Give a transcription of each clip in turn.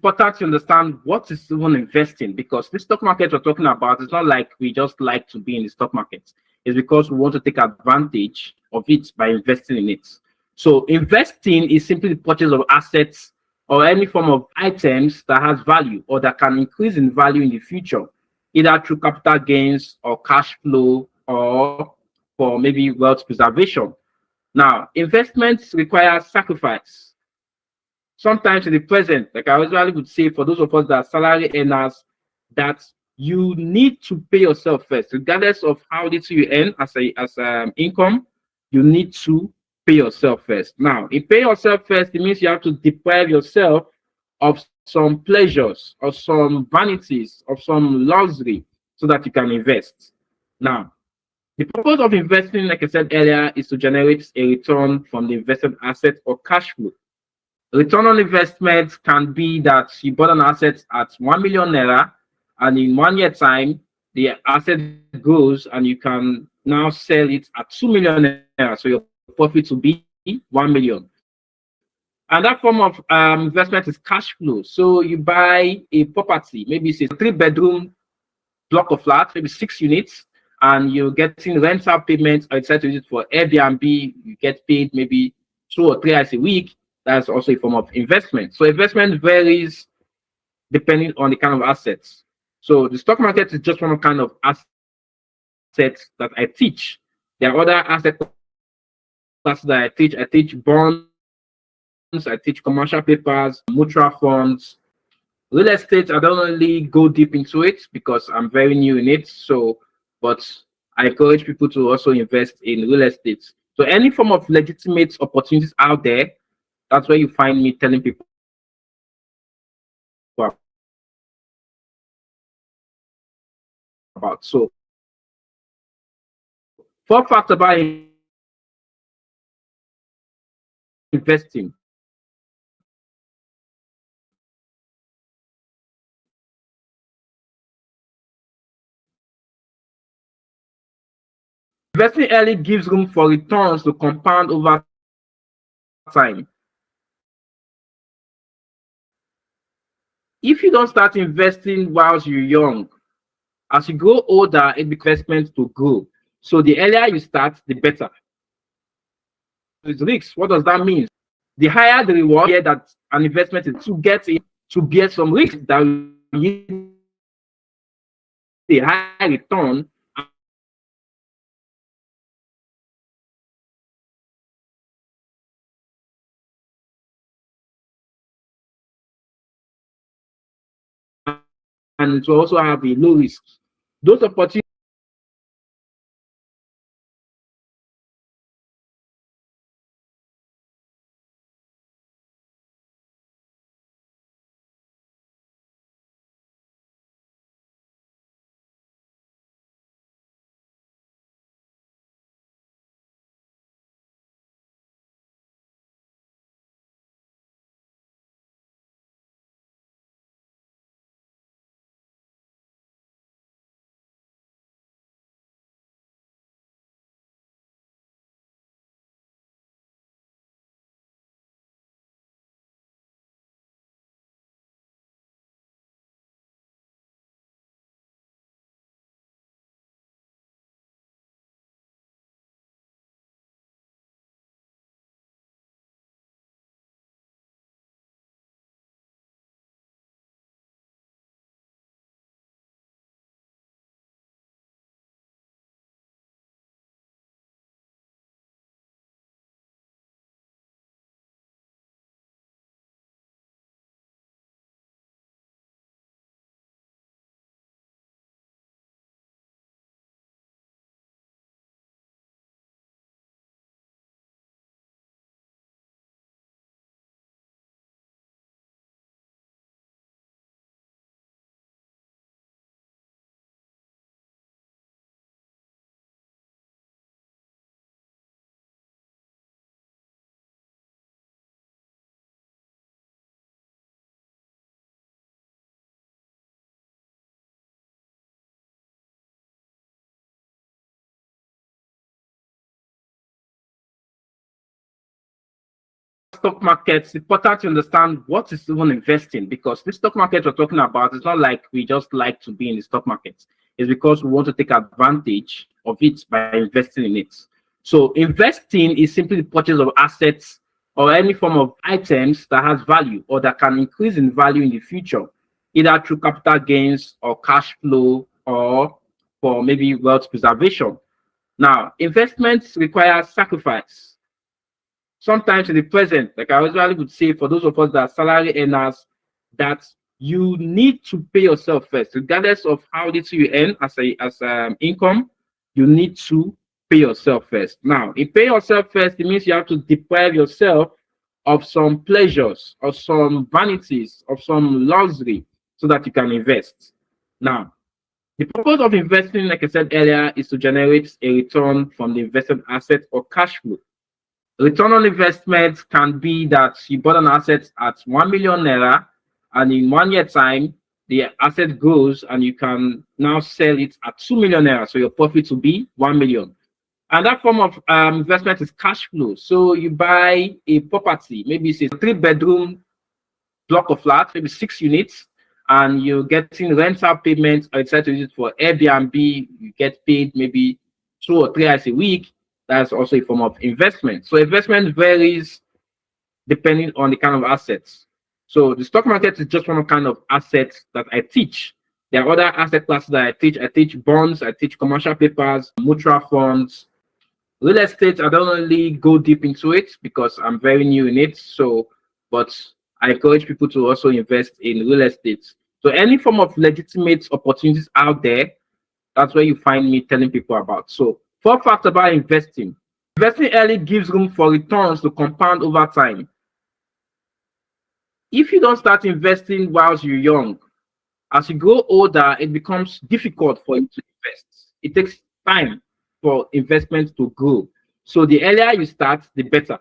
important to understand what is even investing, because the stock market we're talking about is not like we just like to be in the stock market. It's because we want to take advantage of it by investing in it. So investing is simply the purchase of assets or any form of items that has value or that can increase in value in the future, either through capital gains or cash flow or for maybe wealth preservation. Now, investments require sacrifice. Sometimes in the present, like I usually would say, for those of us that are salary earners, that you need to pay yourself first, regardless of how little you earn as income. You need to pay yourself first. Now, in pay yourself first, it means you have to deprive yourself of some pleasures, of some vanities, of some luxury, so that you can invest. Now, the purpose of investing, like I said earlier, is to generate a return from the invested asset or cash flow. Return on investment can be that you bought an asset at 1 million naira, and in 1 year time, the asset grows and you can now sell it at 2 million naira. So your profit will be 1 million. And that form of investment is cash flow. So you buy a property, maybe it's a 3-bedroom block of flats, maybe 6 units, and you're getting rental payments, or decide to use it for Airbnb, you get paid maybe 2 or 3 hours a week. That's also a form of investment. So investment varies depending on the kind of assets. So the stock market is just one kind of assets that I teach. There are other asset classes that I teach. I teach bonds, I teach commercial papers, mutual funds, real estate. I don't really go deep into it because I'm very new in it. So, but I encourage people to also invest in real estate. So any form of legitimate opportunities out there, that's where you find me telling people about. So, 4 facts about investing. Investing early gives room for returns to compound over time. If you don't start investing whilst you're young, as you grow older, it becomes investment to grow. So the earlier you start, the better. It's risks. What does that mean? The higher the reward, here that an investment is to get in, to bear some risk that will yield a high return. And to also have a low risk. Those opportunities Stock market, it's important to understand what is even investing, because this stock market we're talking about is not like we just like to be in the stock market. It's because we want to take advantage of it by investing in it. So investing is simply the purchase of assets or any form of items that has value or that can increase in value in the future, either through capital gains or cash flow or for maybe wealth preservation. Now, investments require sacrifice. Sometimes in the present, like I usually would say, for those of us that are salary earners, that you need to pay yourself first, regardless of how little you earn as income. You need to pay yourself first. Now, in pay yourself first, it means you have to deprive yourself of some pleasures, of some vanities, of some luxury, so that you can invest. Now, the purpose of investing, like I said earlier, is to generate a return from the invested asset or cash flow. Return on investment can be that you bought an asset at 1 million naira, and in 1 year time, the asset grows and you can now sell it at 2 million naira. So your profit will be 1 million. And that form of investment is cash flow. So you buy a property, maybe it's a 3 bedroom block of flats, maybe 6 units, and you're getting rental payments, or decide to use it for Airbnb. You get paid maybe 2 or 3 hours a week. That's also a form of investment. So investment varies depending on the kind of assets. So the stock market is just one kind of assets that I teach. There are other asset classes that I teach. I teach bonds, I teach commercial papers, mutual funds, real estate. I don't really go deep into it because I'm very new in it. So, but I encourage people to also invest in real estate. So any form of legitimate opportunities out there, that's where you find me telling people about. So 4 facts about investing. Investing early gives room for returns to compound over time. If you don't start investing whilst you're young, as you grow older, it becomes difficult for you to invest. It takes time for investment to grow. So the earlier you start, the better.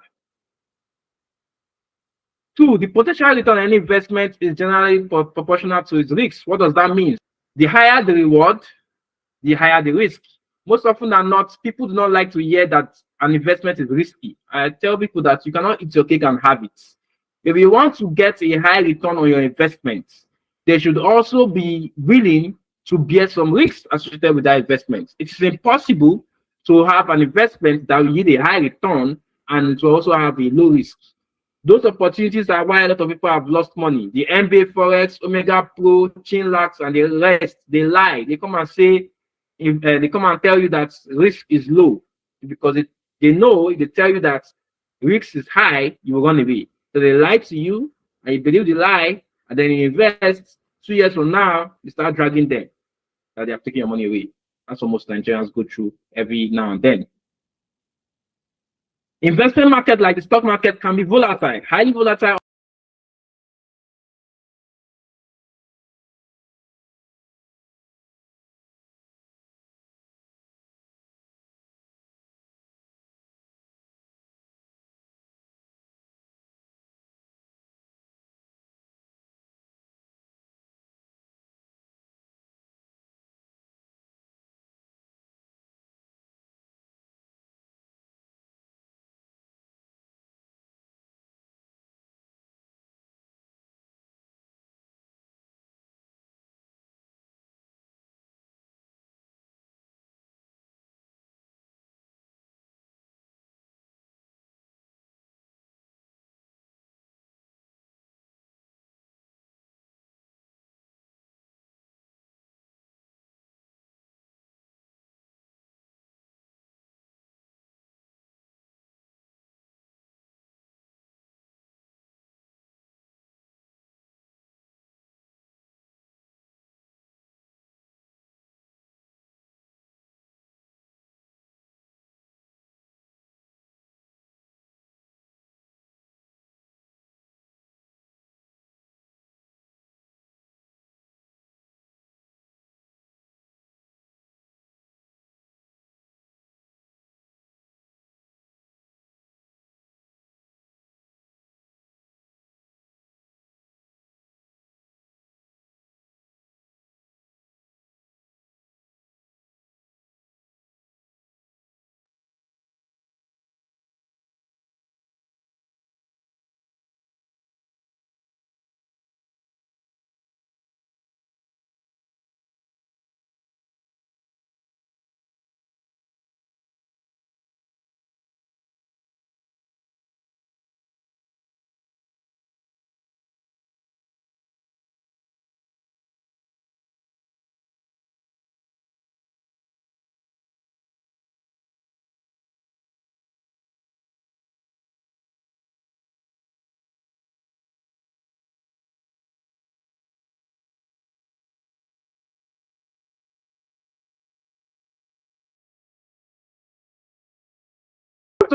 2, the potential return on any investment is generally proportional to its risk. What does that mean? The higher the reward, the higher the risk. Most often than not, people do not like to hear that an investment is risky. I tell people that you cannot eat your cake and have it. If you want to get a high return on your investment, they should also be willing to bear some risks associated with that investment. It is impossible to have an investment that will yield a high return and to also have a low risk. Those opportunities are why a lot of people have lost money. The MBA Forex, Omega Pro, Chinlax, and the rest, they lie. They come and say, if they come and tell you that risk is low, because they know if they tell you that risk is high, you will run away. So they lie to you, and you believe the lie, and then you invest. 2 years from now, you start dragging them that they have taken your money away. That's what most Nigerians go through every now and then. Investment market, like the stock market, can be volatile, highly volatile.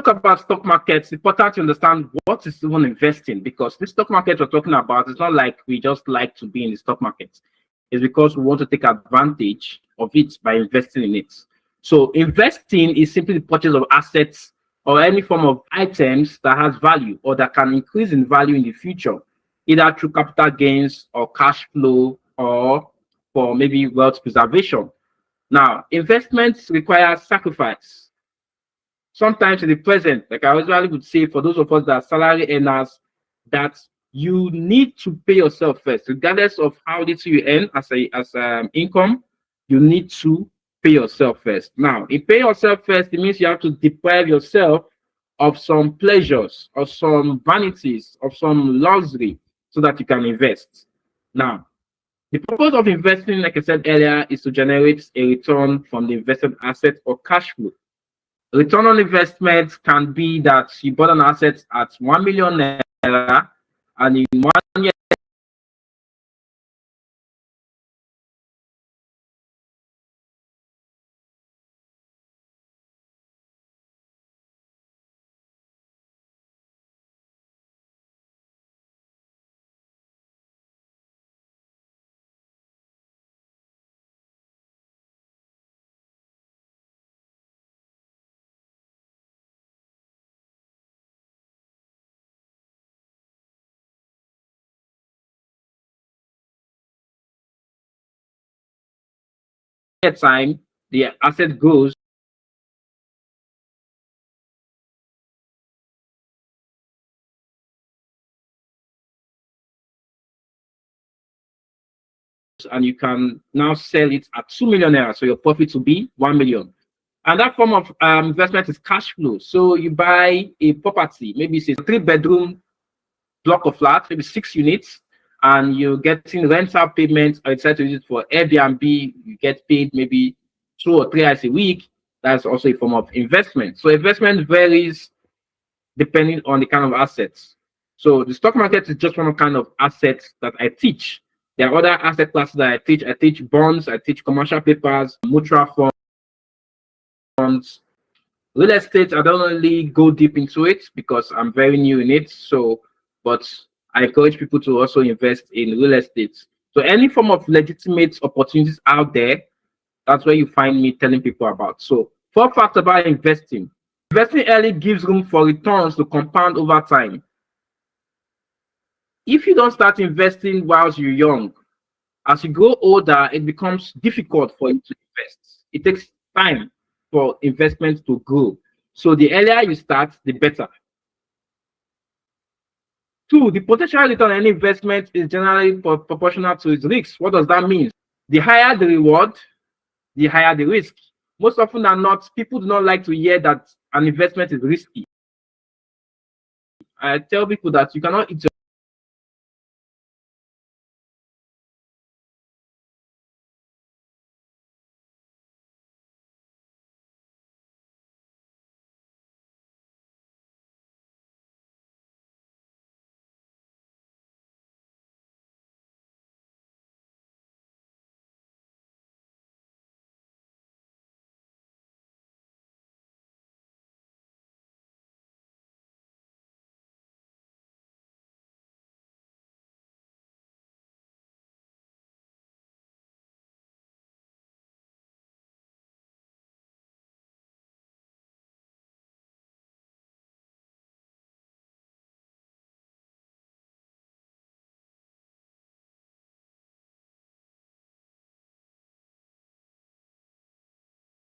talk about stock markets, it's important to understand what is even investing, because this stock market we're talking about is not like we just like to be in the stock market. It's because we want to take advantage of it by investing in it. So investing is simply the purchase of assets or any form of items that has value or that can increase in value in the future, either through capital gains or cash flow or for maybe wealth preservation. Now, investments require sacrifice. Sometimes in the present, like I usually would say, for those of us that are salary earners, that you need to pay yourself first, regardless of how little you earn as income. You need to pay yourself first. Now, in pay yourself first, it means you have to deprive yourself of some pleasures, of some vanities, of some luxury, so that you can invest. Now, the purpose of investing, like I said earlier, is to generate a return from the invested asset or cash flow. Return on investment can be that you bought an asset at 1 million naira, and in 1 year time, the asset grows and you can now sell it at 2 million naira. So your profit will be 1 million. And that form of investment is cash flow. So you buy a property, maybe it's a 3-bedroom block of flats, maybe 6 units, and you're getting rental payments, or you decide to use it for Airbnb, you get paid maybe 2 or 3 hours a week. That's also a form of investment. So investment varies depending on the kind of assets. So the stock market is just one kind of assets that I teach. There are other asset classes that I teach. I teach bonds, I teach commercial papers, mutual funds, real estate. I don't really go deep into it because I'm very new in it. So, but I encourage people to also invest in real estate. So any form of legitimate opportunities out there, that's where you find me telling people about. So 4 facts about investing. Investing early gives room for returns to compound over time. If you don't start investing whilst you're young, as you grow older, it becomes difficult for you to invest. It takes time for investment to grow. So the earlier you start, the better. 2, the potential return on any investment is generally proportional to its risk. What does that mean? The higher the reward, the higher the risk. Most often than not, people do not like to hear that an investment is risky. I tell people that you cannot eat your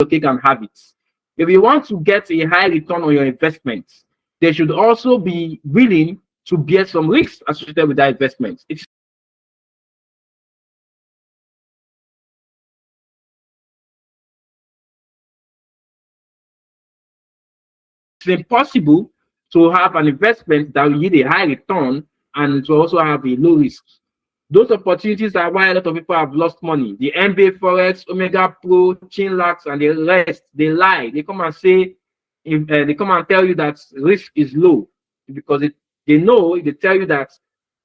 cake and have it. If you want to get a high return on your investment, they should also be willing to bear some risks associated with that investment. It's impossible to have an investment that will yield a high return and to also have a low risk. Those opportunities are why a lot of people have lost money. The MBA Forex, Omega Pro, Chinlax, and the rest, they lie. They come and say, they come and tell you that risk is low because they know if they tell you that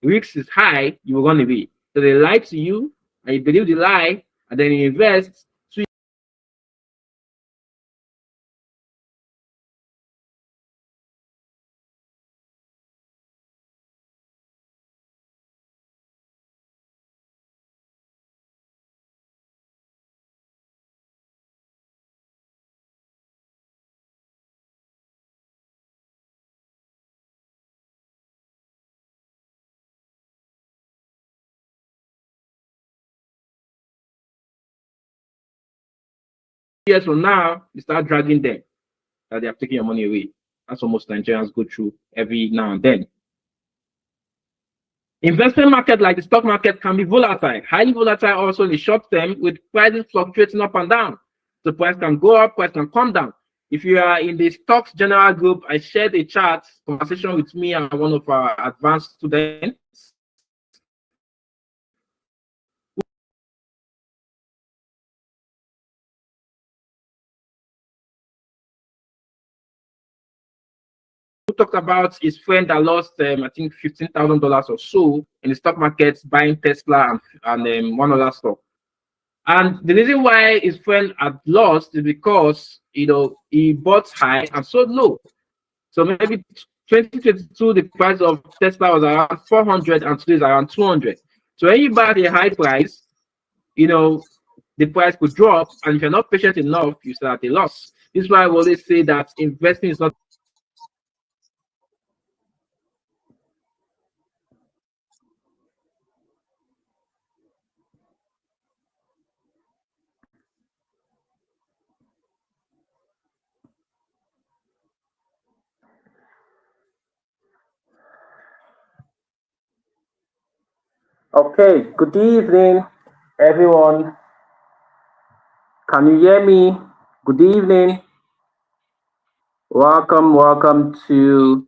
risk is high, you will run away. So they lie to you, and you believe the lie, and then you invest. So years from now, you start dragging them that they have taken your money away. That's what most Nigerians go through every now and then. Investment market like the stock market can be volatile, highly volatile also in the short term with prices fluctuating up and down. The price can go up, price can come down. If you are in the stocks general group, I shared a chart conversation with me and one of our advanced students. Who talked about his friend that lost, I think, $15,000 or so in the stock market buying Tesla and one other stock. And the reason why his friend had lost is because he bought high and sold low. So maybe 2022, the price of Tesla was around 400 and today is around 200. So when you buy at a high price, the price could drop, and if you're not patient enough, you start at a loss. This is why I always say that investing is not okay. Good evening, everyone. Can you hear me? Good evening. Welcome to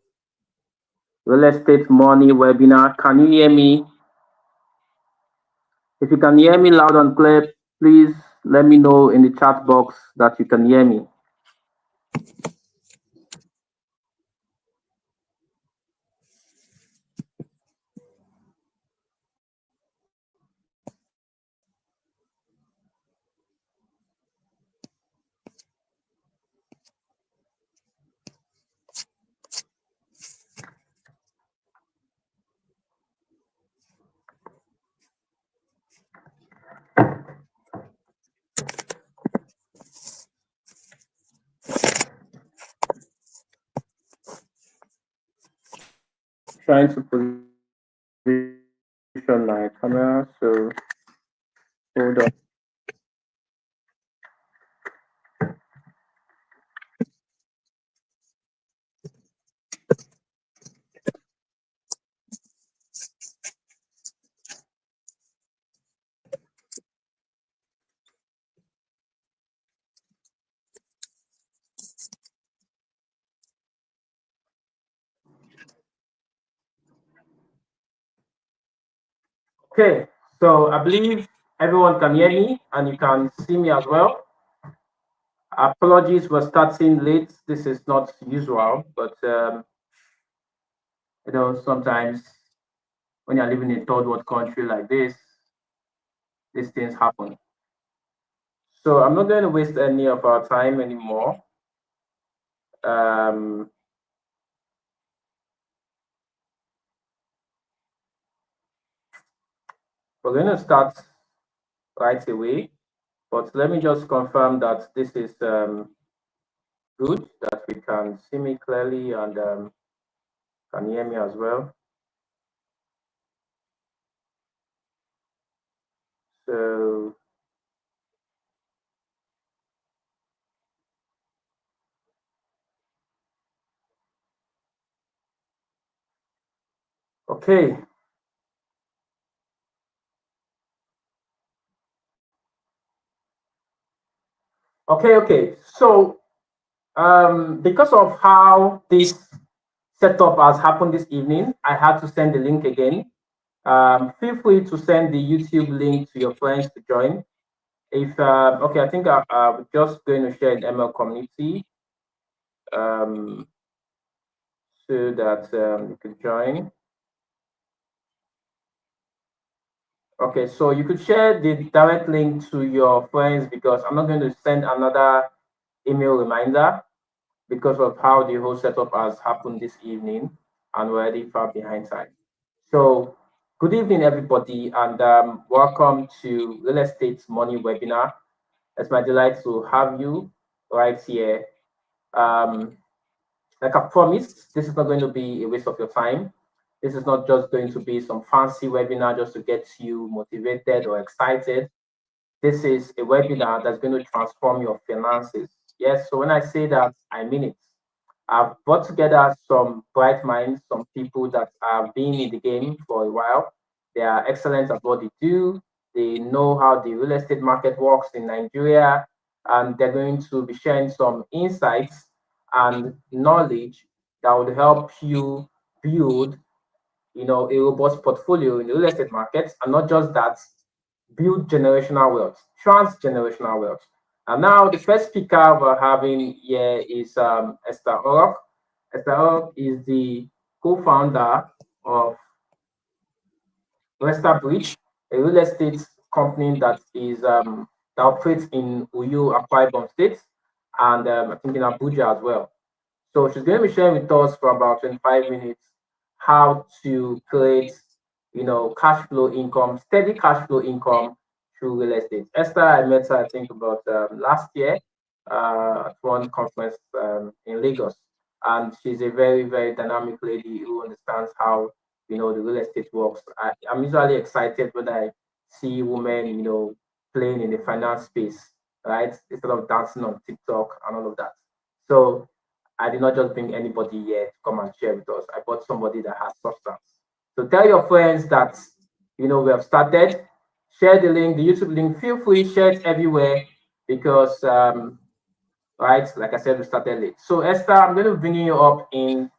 Real Estate Money webinar. Can you hear me? If you can hear me loud and clear, please let me know in the chat box that you can hear me. Trying to position my camera, so hold on. Okay, so I believe everyone can hear me and you can see me as well. Apologies for starting late. This is not usual, but sometimes when you're living in a third world country like this, these things happen. So I'm not going to waste any of our time anymore. We're going to start right away, but let me just confirm that this is good, that we can see me clearly and can hear me as well. So okay. Okay. So because of how this setup has happened this evening, I had to send the link again. Feel free to send the YouTube link to your friends to join. If okay, I think I'm just going to share an ML community so that you can join. Okay, so you could share the direct link to your friends because I'm not going to send another email reminder because of how the whole setup has happened this evening and we're already far behind time. So good evening, everybody, and welcome to Real Estate Money webinar. It's my delight to have you right here. Like I promised, this is not going to be a waste of your time. This is not just going to be some fancy webinar just to get you motivated or excited. this is a webinar that's going to transform your finances. Yes, so when I say that, I mean it. I've brought together some bright minds, some people that have been in the game for a while. They are excellent at what they do. They know how the real estate market works in Nigeria, and they're going to be sharing some insights and knowledge that would help you build, a robust portfolio in the real estate market, and not just that, build generational wealth, transgenerational wealth. And now the first speaker we're having here is Esther Orok. Esther Orok is the co-founder of Wester Bridge, a real estate company that operates in Uyo, Akwa Ibom State, and I think in Abuja as well. So she's going to be sharing with us for about 25 minutes how to create, cash flow income, steady cash flow income through real estate. Esther, I met her, I think, about last year at one conference in Lagos. And she's a very, very dynamic lady who understands how, the real estate works. I'm usually excited when I see women, playing in the finance space, right? Instead of dancing on TikTok and all of that. So I did not just bring anybody here to come and share with us. I brought somebody that has substance. So tell your friends that we have started. Share the link, the YouTube link. Feel free, share it everywhere because right, like I said, we started late. So Esther, I'm going to bring you up in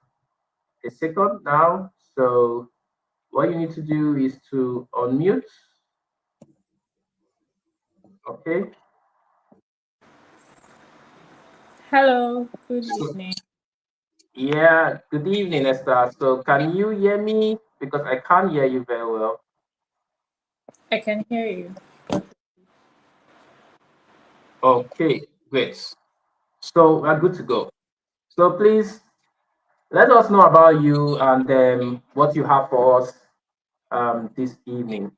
a second now. So what you need to do is to unmute. Okay. Hello, good evening. Yeah, good evening, Esther. So can you hear me? Because I can't hear you very well. I can hear you. Okay, great. So we're good to go. So please let us know about you and what you have for us this evening.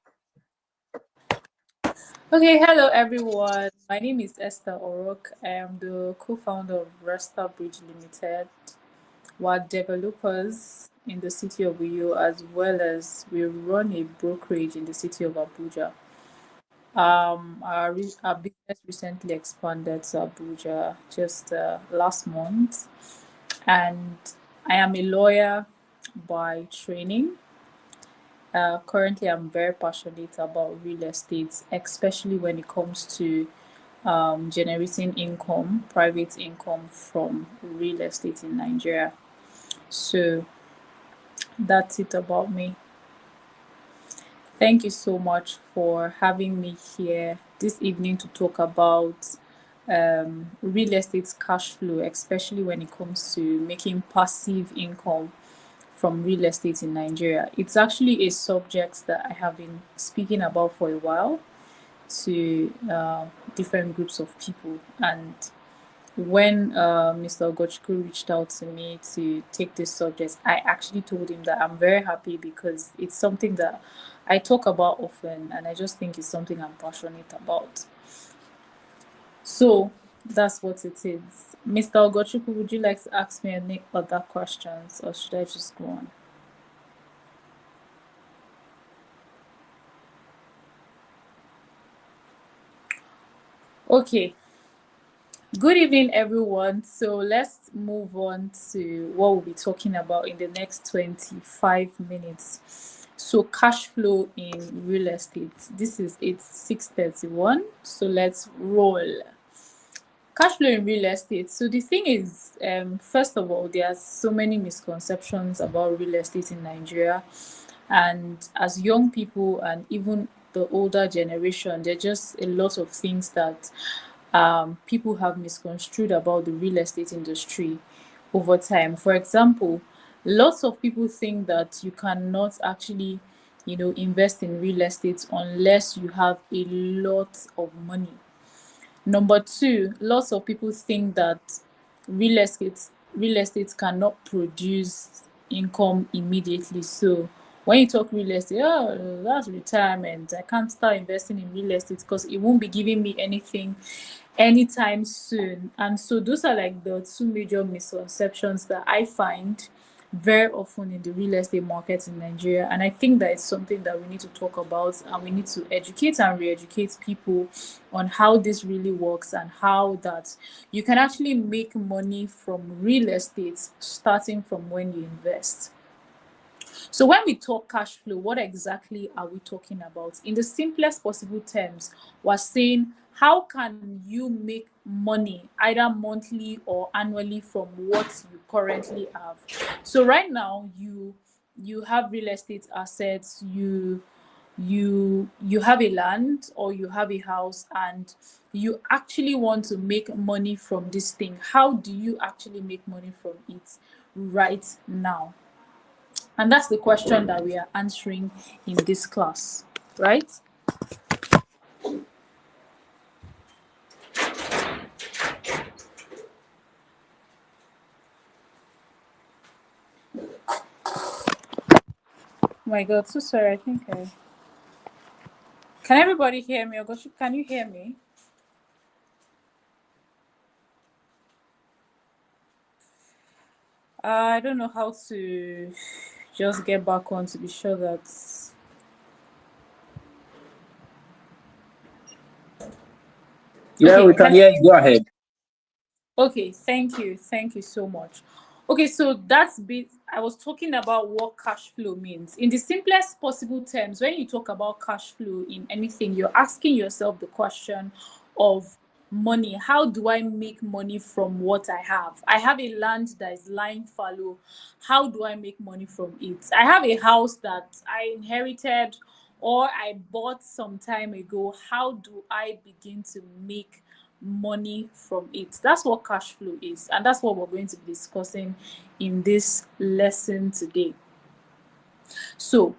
Okay, hello everyone. My name is Esther Orok. I am the co-founder of Rasta Bridge Limited. We're developers in the city of Uyo as well as we run a brokerage in the city of Abuja. Our business recently expanded to Abuja just last month, and I am a lawyer by training. Currently, I'm very passionate about real estate, especially when it comes to generating income, private income from real estate in Nigeria. So that's it about me. Thank you so much for having me here this evening to talk about real estate cash flow, especially when it comes to making passive income from real estate in Nigeria. It's actually a subject that I have been speaking about for a while to different groups of people. And when Mr. Ogochukwu reached out to me to take this subject, I actually told him that I'm very happy because it's something that I talk about often and I just think it's something I'm passionate about. So that's what it is. Mr. Ogochukwu, would you like to ask me any other questions or should I just go on? Okay. Good evening, everyone. So let's move on to what we'll be talking about in the next 25 minutes. So cash flow in real estate. This is it's 6:31. So let's roll. Cash flow in real estate. So the thing is, first of all, there are so many misconceptions about real estate in Nigeria, and as young people and even the older generation, there are just a lot of things that people have misconstrued about the real estate industry over time. For example, lots of people think that you cannot actually, invest in real estate unless you have a lot of money. Number two, lots of people think that real estate real estate cannot produce income immediately. So when you talk real estate, oh, that's retirement. I can't start investing in real estate because it won't be giving me anything anytime soon. And so those are like the two major misconceptions that I find very often in the real estate market in Nigeria. And I think that it's something that we need to talk about, and we need to educate and re-educate people on how this really works, and how that you can actually make money from real estate starting from when you invest. So when we talk cash flow, what exactly are we talking about? In the simplest possible terms, we're saying how can you make money either monthly or annually from what you currently have. So right now you have real estate assets, you have a land or you have a house, and you actually want to make money from this thing. How do you actually make money from it right now? And that's the question that we are answering in this class, right? Oh my God, so sorry. I think I. Can everybody hear me? Or can you hear me? I don't know how to just get back on to be sure that. Yeah, Okay, we can hear you. Go ahead. Okay, thank you. Thank you so much. Okay, so that's bit I was talking about what cash flow means. In the simplest possible terms, when you talk about cash flow in anything, you're asking yourself the question of money. How do I make money from what I have? I have a land that is lying fallow. How do I make money from it? I have a house that I inherited or I bought some time ago. How do I begin to make money from it? That's what cash flow is, and that's what we're going to be discussing in this lesson today. So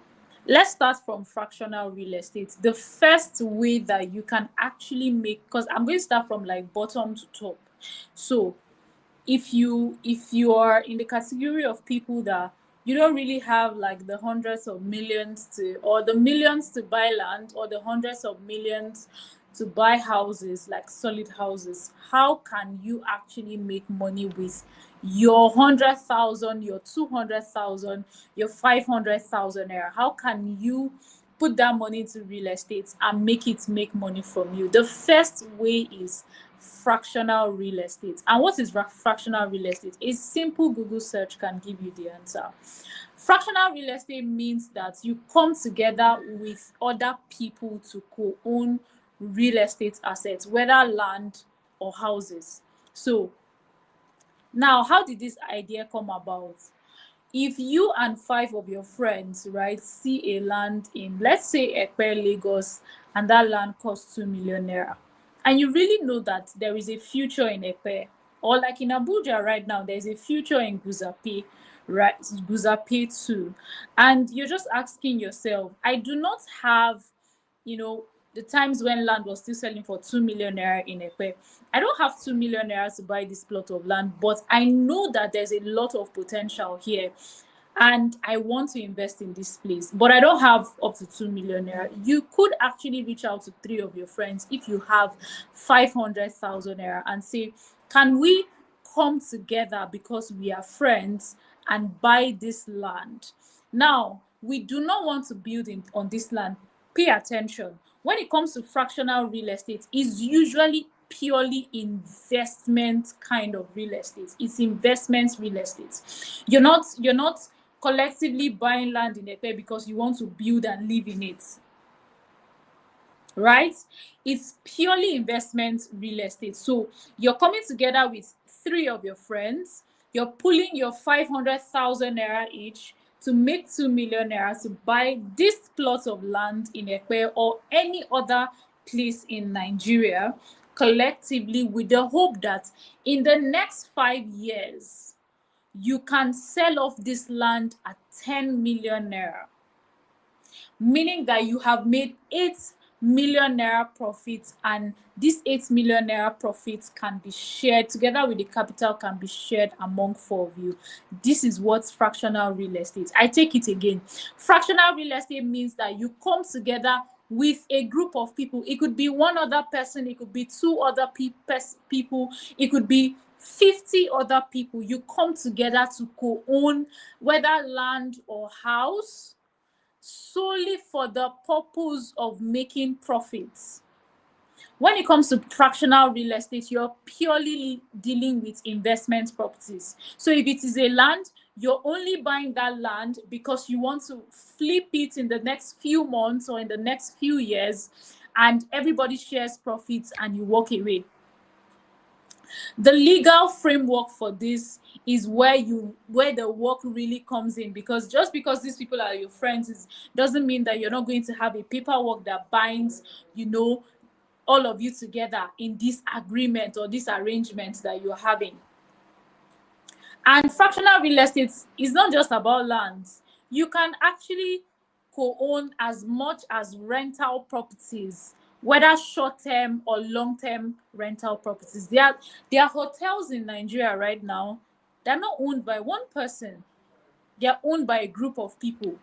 let's start from fractional real estate. The first way that you can actually make, because I'm going to start from like bottom to top. So if you are in the category of people that you don't really have like the hundreds of millions to, or the millions to buy land, or the hundreds of millions to buy houses, like solid houses, how can you actually make money with your 100,000, your 200,000, your 500,000 naira? How can you put that money into real estate and make it make money from you? The first way is fractional real estate. And what is fractional real estate? A simple Google search can give you the answer. Fractional real estate means that you come together with other people to co-own real estate assets, whether land or houses. So now, how did this idea come about? If you and 5 of your friends, right, see a land in, let's say, Ekpe, Lagos, and that land costs 2 million naira, and you really know that there is a future in Ekpe, or like in Abuja right now, there's a future in Guzape, right, Guzape too, and you're just asking yourself, I do not have, the times when land was still selling for 2 million naira in Ekpe. I don't have 2 million naira to buy this plot of land, but I know that there's a lot of potential here and I want to invest in this place, but I don't have up to 2 million naira. You could actually reach out to 3 of your friends if you have 500,000 naira and say, can we come together because we are friends and buy this land? Now, we do not want to build on this land. Pay attention. When it comes to fractional real estate, it's usually purely investment kind of real estate. It's investment real estate. You're not collectively buying land in Epe because you want to build and live in it. Right? It's purely investment real estate. So you're coming together with 3 of your friends, you're pulling your 500,000 naira each to make 2 million naira to buy this plot of land in Ekpe or any other place in Nigeria collectively, with the hope that in the next 5 years you can sell off this land at 10 million naira, meaning that you have made 8 million naira profit, and this 8 million naira profit can be shared together with the capital, can be shared among 4 of you. This is what's fractional real estate. I take it again. Fractional real estate means that you come together with a group of people. It could be one other person, it could be 2 other people, it could be 50 other people, you come together to co-own whether land or house solely for the purpose of making profits. When it comes to fractional real estate, you're purely dealing with investment properties. So if it is a land, you're only buying that land because you want to flip it in the next few months or in the next few years, and everybody shares profits and you walk away. The legal framework for this is where the work really comes in, because just because these people are your friends doesn't mean that you're not going to have a paperwork that binds, all of you together in this agreement or this arrangement that you're having. And fractional real estate is not just about lands. You can actually co-own as much as rental properties, whether short-term or long-term rental properties. There are hotels in Nigeria right now. They're not owned by one person. They're owned by a group of people.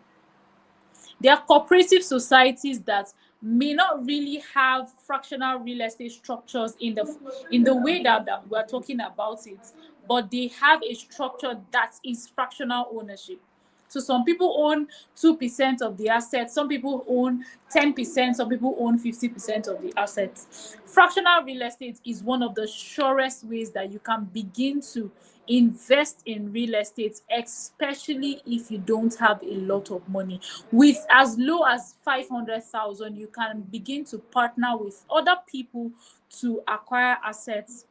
There are cooperative societies that may not really have fractional real estate structures in the way that we're talking about it, but they have a structure that is fractional ownership. So some people own 2% of the assets, some people own 10%, some people own 50% of the assets. Fractional real estate is one of the surest ways that you can begin to invest in real estate, especially if you don't have a lot of money. With as low as 500,000, you can begin to partner with other people to acquire assets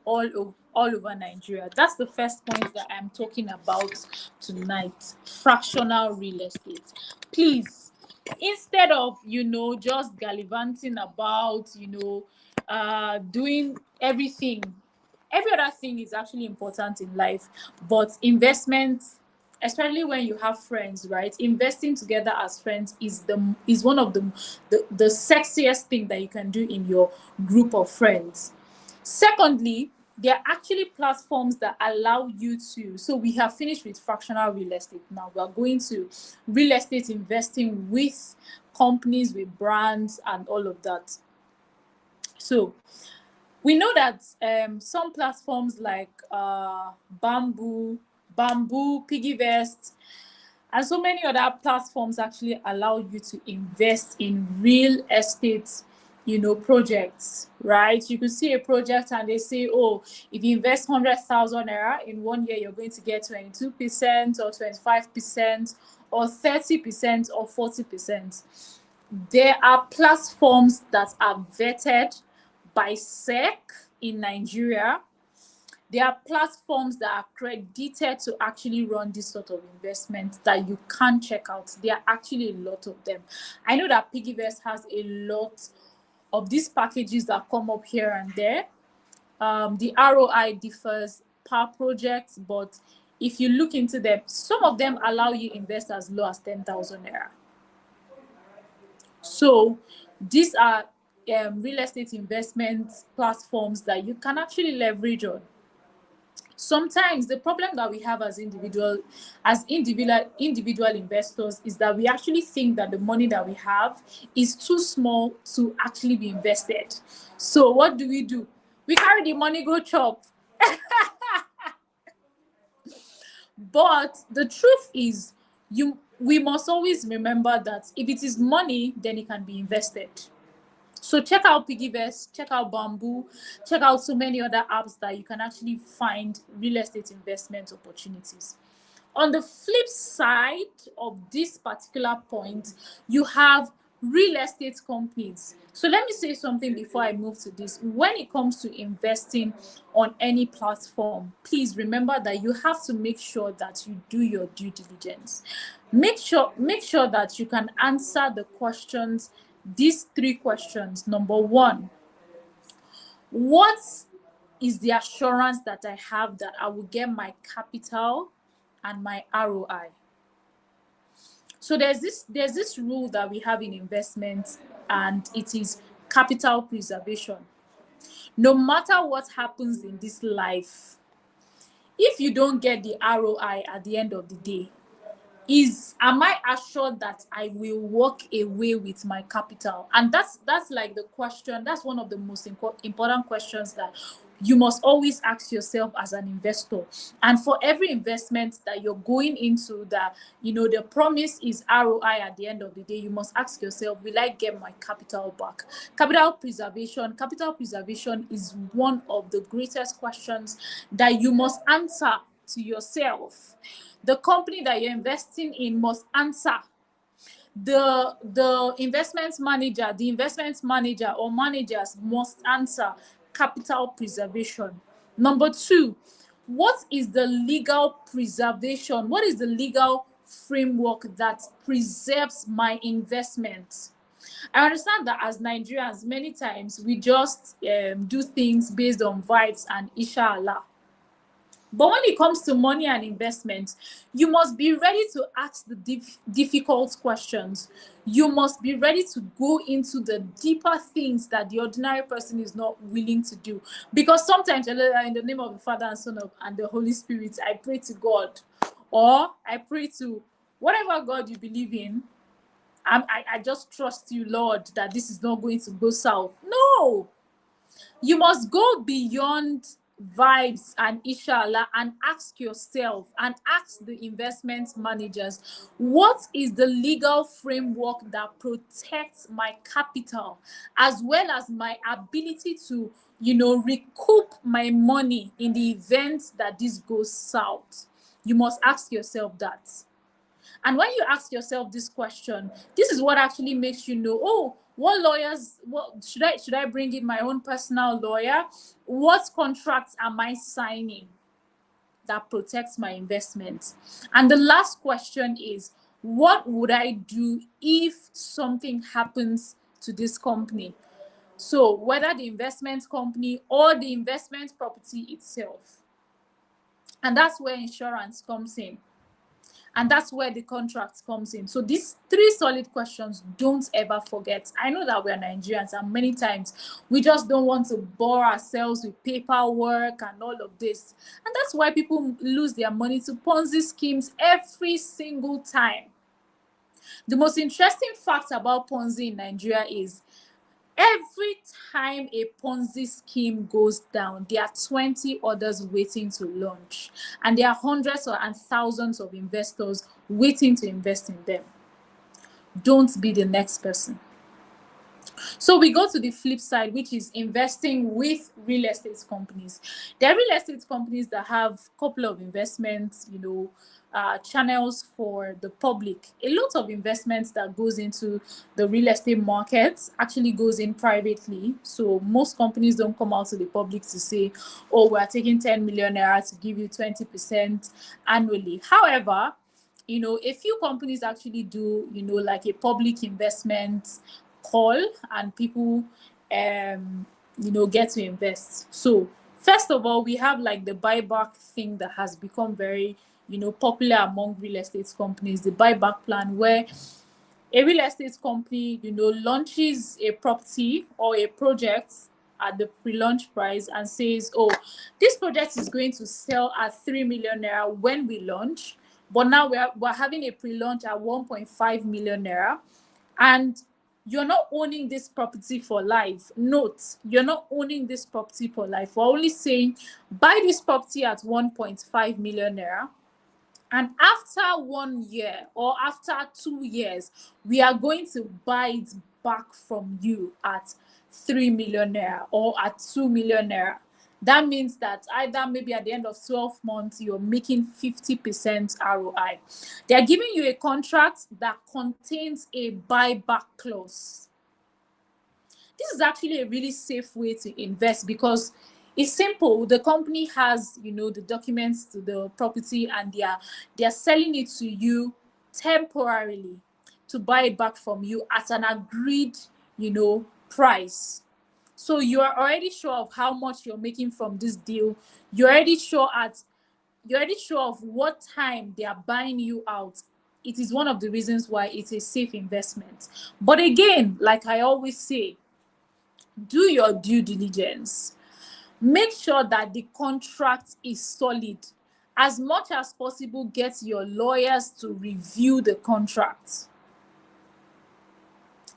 all over Nigeria. That's the first point that I'm talking about tonight: fractional real estate. Please, instead of just gallivanting about doing everything, every other thing is actually important in life, but investment, especially when you have friends, right? Investing together as friends is one of the sexiest thing that you can do in your group of friends. Secondly, there are actually platforms that allow you to. So we have finished with fractional real estate. Now we are going to real estate investing with companies, with brands, and all of that. So we know that some platforms like Bamboo, Piggyvest, and so many other platforms actually allow you to invest in real estate projects, right? You could see a project and they say, oh, if you invest 100,000 naira in 1 year, you're going to get 22% or 25% or 30% or 40%. There are platforms that are vetted by SEC in Nigeria. There are platforms that are accredited to actually run this sort of investment that you can check out. There are actually a lot of them. I know that Piggyvest has a lot of these packages that come up here and there. The ROI differs per project, but if you look into them, some of them allow you invest as low as 10,000 naira. So these are real estate investment platforms that you can actually leverage on. Sometimes the problem that we have as individual investors is that we actually think that the money that we have is too small to actually be invested. So what do? We carry the money, go chop. But the truth is, we must always remember that if it is money, then it can be invested. So check out Piggyvest, check out Bamboo, check out so many other apps that you can actually find real estate investment opportunities. On the flip side of this particular point, you have real estate companies. So let me say something before I move to this. When it comes to investing on any platform, please remember that you have to make sure that you do your due diligence. Make sure that you can answer the questions, these 3 questions. Number 1, what is the assurance that I have that I will get my capital and my ROI? So there's this rule that we have in investment, and it is capital preservation. No matter what happens in this life, if you don't get the ROI at the end of the day, am I assured that I will walk away with my capital? And that's like the question. That's one of the most important questions that You must always ask yourself as an investor. And for every investment that you're going into, that the promise is ROI at the end of the day, you must ask yourself, will I get my capital back? Capital preservation is one of the greatest questions that you must answer to yourself. The company that you're investing in must answer. The investment manager or managers must answer capital preservation. Number two, what is the legal preservation? What is the legal framework that preserves my investment? I understand that as Nigerians, many times we just do things based on vibes and inshallah. But when it comes to money and investment, you must be ready to ask the difficult questions. You must be ready to go into the deeper things that the ordinary person is not willing to do. Because sometimes, in the name of the Father and Son and the Holy Spirit, I pray to God, or I pray to whatever God you believe in. I just trust you, Lord, that this is not going to go south. No, you must go beyond vibes and inshallah and ask yourself and ask the investment managers, what is the legal framework that protects my capital as well as my ability to recoup my money in the event that this goes south? You must ask yourself that. And when you ask yourself this question, this is what actually makes you know, oh, what should I bring in my own personal lawyer? What contracts am I signing that protects my investment? And the last question is, what would I do if something happens to this company? So whether the investment company or the investment property itself. And that's where insurance comes in. And that's where the contract comes in. So these three solid questions, don't ever forget. I know that we're Nigerians and many times we just don't want to bore ourselves with paperwork and all of this. And that's why people lose their money to Ponzi schemes every single time. The most interesting fact about Ponzi in Nigeria is every time a Ponzi scheme goes down, there are 20 others waiting to launch. And there are hundreds and thousands of investors waiting to invest in them. Don't be the next person. So we go to the flip side, which is investing with real estate companies. There are real estate companies that have a couple of investments, channels for the public. A lot of investments that goes into the real estate market actually goes in privately. So most companies don't come out to the public to say, oh, we're taking 10 million naira to give you 20% annually. However, a few companies actually do, like a public investment call, and people get to invest. So first of all, we have like the buyback thing that has become very popular among real estate companies. The buyback plan, where a real estate company launches a property or a project at the pre-launch price and says, oh, this project is going to sell at 3 million naira when we launch, but now we're having a pre-launch at 1.5 million naira, and you're not owning this property for life. Note, you're not owning this property for life. We're only saying buy this property at 1.5 million naira. And after 1 year or after 2 years, we are going to buy it back from you at 3 million naira or at 2 million naira. That means that either maybe at the end of 12 months, you're making 50% ROI. They're giving you a contract that contains a buyback clause. This is actually a really safe way to invest because it's simple. The company has, the documents to the property, and they're selling it to you temporarily to buy it back from you at an agreed, price. So you are already sure of how much you're making from this deal. You're already sure of what time they are buying you out. It is one of the reasons why it's a safe investment. But again, like I always say, do your due diligence. Make sure that the contract is solid. As much as possible, get your lawyers to review the contract.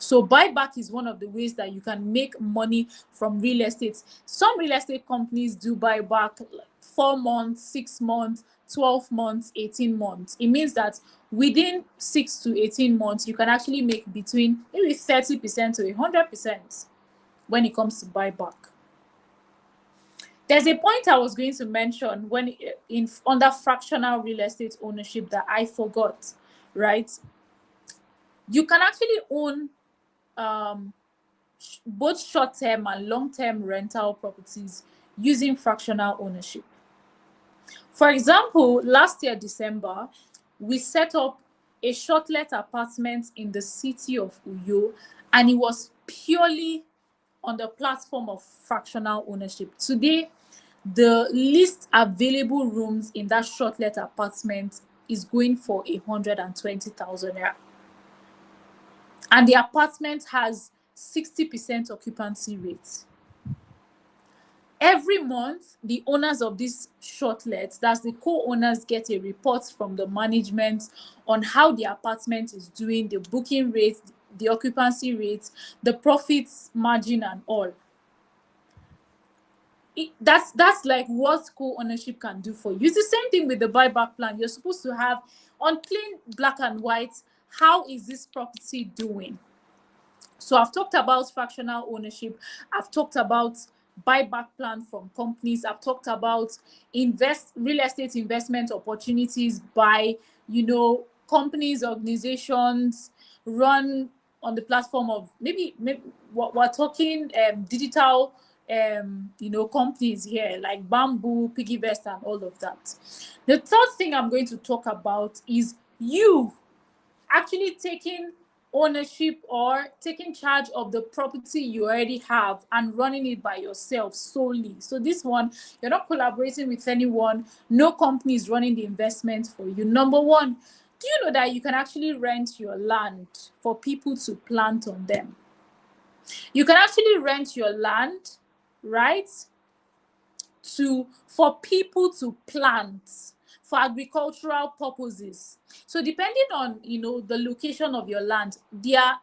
So buyback is one of the ways that you can make money from real estate. Some real estate companies do buyback 4 months, 6 months, 12 months, 18 months. It means that within 6 to 18 months, you can actually make between maybe 30% to 100% when it comes to buyback. There's a point I was going to mention when under fractional real estate ownership that I forgot, right? You can actually own both short-term and long-term rental properties using fractional ownership. For example, last year, December, we set up a short-let apartment in the city of Uyo, and it was purely on the platform of fractional ownership. Today, the least available rooms in that short-let apartment is going for 120,000 naira. And the apartment has 60% occupancy rate. Every month, the owners of these shortlets, that's the co-owners, get a report from the management on how the apartment is doing, the booking rate, the occupancy rate, the profits margin, and all. That's like what co-ownership can do for you. It's the same thing with the buyback plan. You're supposed to have on plain black and white, how is this property doing? So I've talked about fractional ownership. I've talked about buyback plan from companies. I've talked about real estate investment opportunities by, companies, organizations run on the platform of maybe we're talking digital companies here like Bamboo, Piggyvest, and all of that. The third thing I'm going to talk about is you actually taking ownership or taking charge of the property you already have and running it by yourself solely. So this one, you're not collaborating with anyone. No company is running the investment for you. Number one, do you know that you can actually rent your land for people to plant on them? You can actually rent your land, right, for people to plant for agricultural purposes. So depending on the location of your land, there are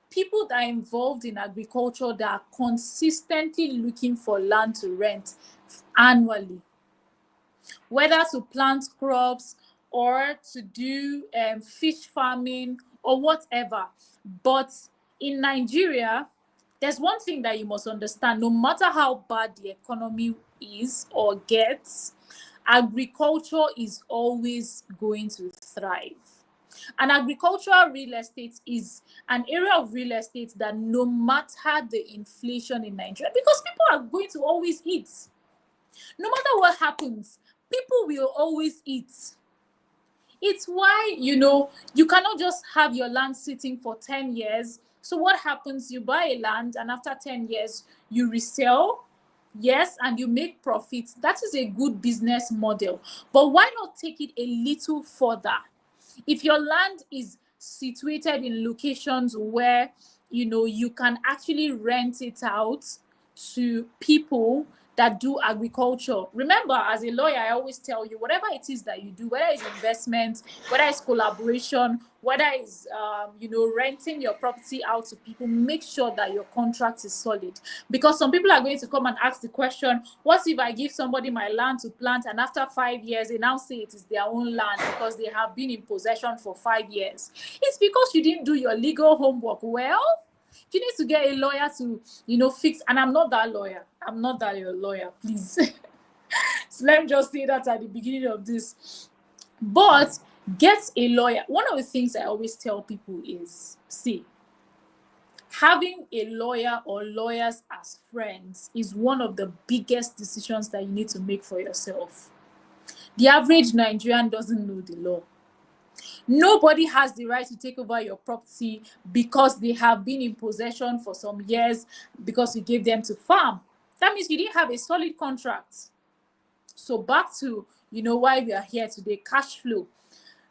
people that are involved in agriculture that are consistently looking for land to rent annually, whether to plant crops or to do fish farming or whatever. But in Nigeria, there's one thing that you must understand: no matter how bad the economy is or gets, agriculture is always going to thrive. And agricultural real estate is an area of real estate that, no matter the inflation in Nigeria, because people are going to always eat, no matter what happens, people will always eat. It's why you cannot just have your land sitting for 10 years. So what happens? You buy a land, and after 10 years you resell. Yes, and you make profits. That is a good business model. But why not take it a little further? If your land is situated in locations where you can actually rent it out to people that do agriculture. Remember, as a lawyer, I always tell you, whatever it is that you do, whether it's investment, whether it's collaboration, whether it's renting your property out to people, make sure that your contract is solid. Because some people are going to come and ask the question, what if I give somebody my land to plant, and after 5 years they now say it is their own land because they have been in possession for 5 years? It's because you didn't do your legal homework well. You need to get a lawyer to fix. And I'm not that lawyer. I'm not that lawyer, please. So let me just say that at the beginning of this. But get a lawyer. One of the things I always tell people is, see, having a lawyer or lawyers as friends is one of the biggest decisions that you need to make for yourself. The average Nigerian doesn't know the law. Nobody has the right to take over your property because they have been in possession for some years because you gave them to farm. That means you didn't have a solid contract. So back to why we are here today: cash flow.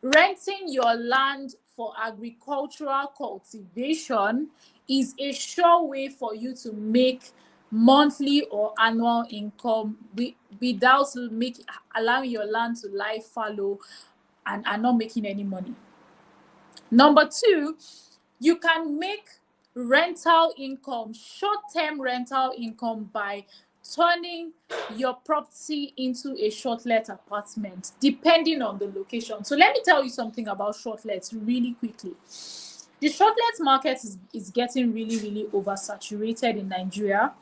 Renting your land for agricultural cultivation is a sure way for you to make monthly or annual income without allowing your land to lie fallow and not making any money. Number two, you can make rental income, short-term rental income, by turning your property into a short-let apartment, depending on the location. So let me tell you something about short-lets really quickly. The short-let market is getting really, really oversaturated in Nigeria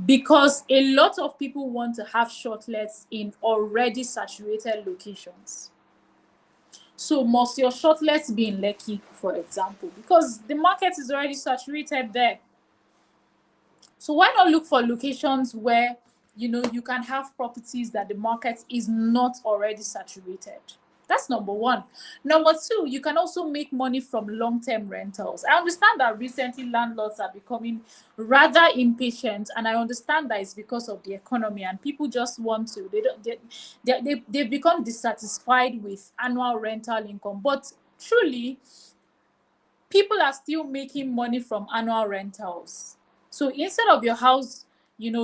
because a lot of people want to have short-lets in already saturated locations. So must your shortlets be in Lekki, for example, because the market is already saturated there. So why not look for locations where you can have properties that the market is not already saturated? That's number one. Number two, you can also make money from long-term rentals. I understand that recently landlords are becoming rather impatient, and I understand that it's because of the economy and people just want to, they've become dissatisfied with annual rental income. But truly, people are still making money from annual rentals. So instead of your house,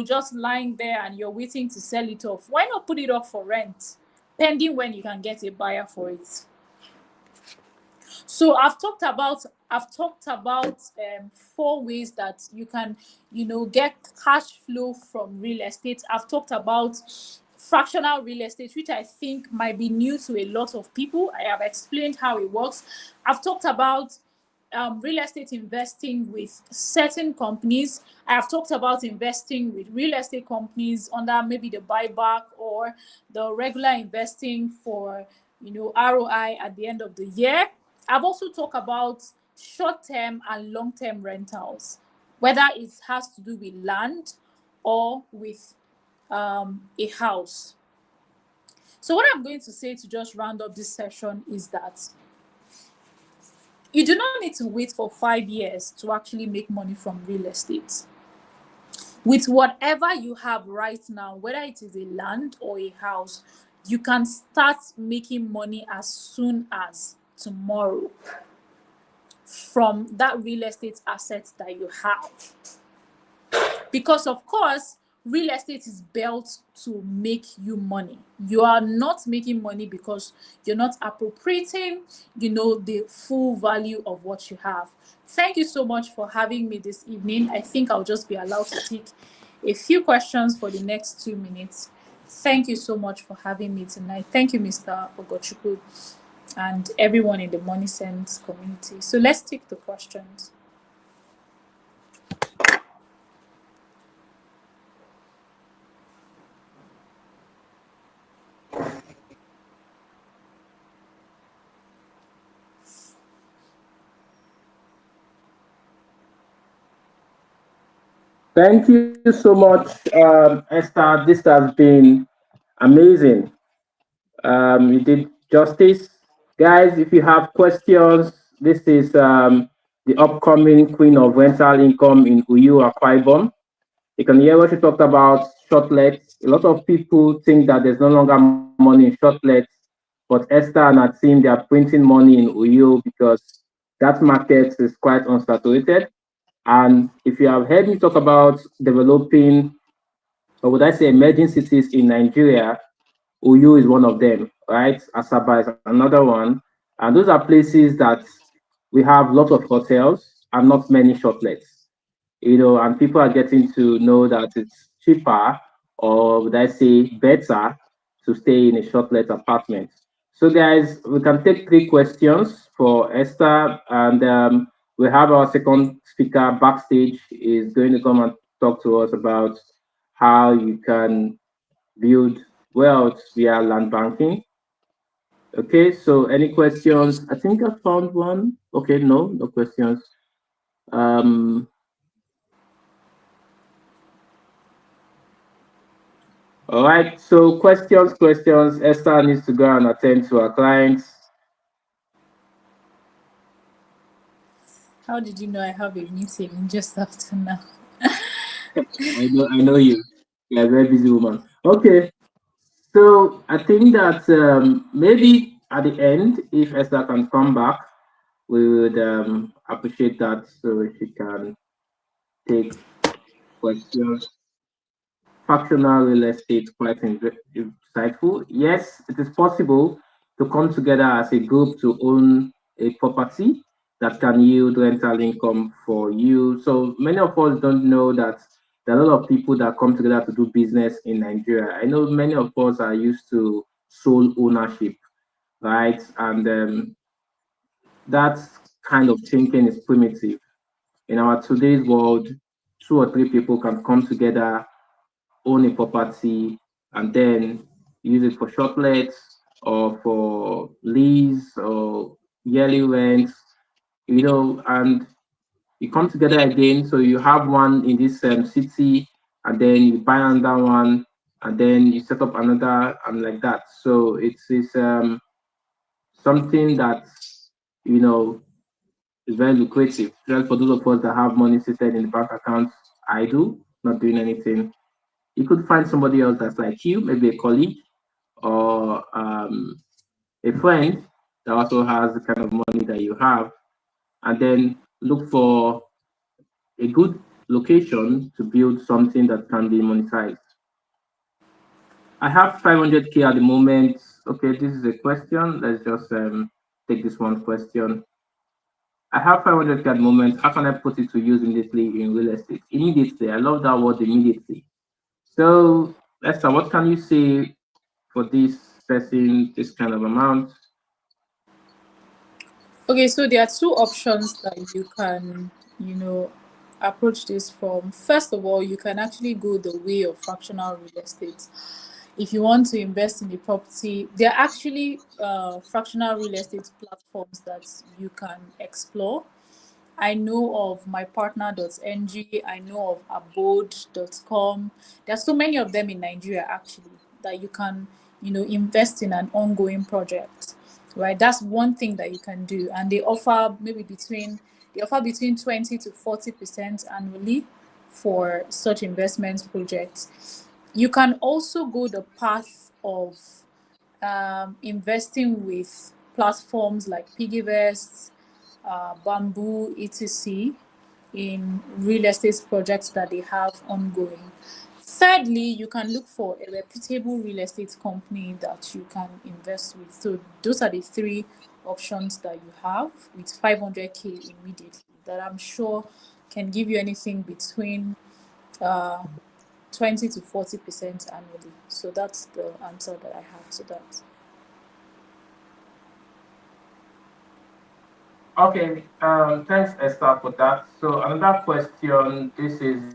just lying there and you're waiting to sell it off, why not put it up for rent, pending when you can get a buyer for it? So I've talked about 4 ways that you can, get cash flow from real estate. I've talked about fractional real estate, which I think might be new to a lot of people. I have explained how it works. I've talked about real estate investing with certain companies. I have talked about investing with real estate companies under maybe the buyback or the regular investing for ROI at the end of the year. I've also talked about short-term and long-term rentals, whether it has to do with land or with a house. So what I'm going to say to just round up this session is that you do not need to wait for 5 years to actually make money from real estate. With whatever you have right now, whether it is a land or a house, you can start making money as soon as tomorrow from that real estate asset that you have. Because of course, real estate is built to make you money. You are not making money because you're not appropriating, the full value of what you have. Thank you so much for having me this evening. I think I'll just be allowed to take a few questions for the next 2 minutes. Thank you so much for having me tonight. Thank you, Mr. Ogochukwu, and everyone in the Money Sense community. So let's take the questions. Thank you so much, Esther. This has been amazing. You did justice. Guys, if you have questions, this is the upcoming Queen of Rental Income in Uyu Akwa Ibom. You can hear what she talked about shortlets. A lot of people think that there's no longer money in shortlets, but Esther and her team, they are printing money in Uyu because that market is quite unsaturated. And if you have heard me talk about developing, or would I say emerging cities in Nigeria, Uyu is one of them, right? Asaba is another one. And those are places that we have lots of hotels and not many shortlets, and people are getting to know that it's cheaper, or would I say better, to stay in a shortlet apartment. So, guys, we can take 3 questions for Esther, and we have our second speaker backstage is going to come and talk to us about how you can build wealth via land banking. Okay, so any questions? I think I found one. Okay, no questions. Um, all right, so questions. Esther needs to go and attend to our clients. How did you know I have a meeting just after now? I know you. You're a very busy woman. Okay, so I think that maybe at the end, if Esther can come back, we would appreciate that so she can take questions. Fractional real estate quite insightful. Yes, it is possible to come together as a group to own a property. that can yield rental income for you. So many of us don't know that there are a lot of people that come together to do business in Nigeria. I know many of us are used to sole ownership, right? And that kind of thinking is primitive. In our today's world, two or three people can come together, own a property, and then use it for shoplets or for lease or yearly rents, and you come together again. So you have one in this city, and then you buy another one, and then you set up another, and like that. So it's something that you know is very lucrative. Just for those of us that have money sitting in the bank account, I do not doing anything. You could find somebody else that's like you, maybe a colleague or a friend that also has the kind of money that you have, and then look for a good location to build something that can be monetized. I have 500K at the moment. Okay, this is a question. Let's just take this one question. I have 500K at the moment. How can I put it to use immediately in real estate? Immediately. I love that word, immediately. So, Esther, what can you say for this person, this kind of amount? Okay, so there are two options that you can, approach this from. First of all, you can actually go the way of fractional real estate. If you want to invest in the property, there are actually fractional real estate platforms that you can explore. I know of mypartner.ng, I know of abode.com. There are so many of them in Nigeria actually that you can, invest in an ongoing project. Right? That's one thing that you can do. And they offer between 20 to 40% annually for such investment projects. You can also go the path of investing with platforms like Piggyvest, Bamboo, etc., in real estate projects that they have ongoing. Thirdly, you can look for a reputable real estate company that you can invest with. So those are the three options that you have with 500K immediately that I'm sure can give you anything between uh, 20 to 40% annually. So that's the answer that I have to that. Okay, thanks, Esther, for that. So another question. This is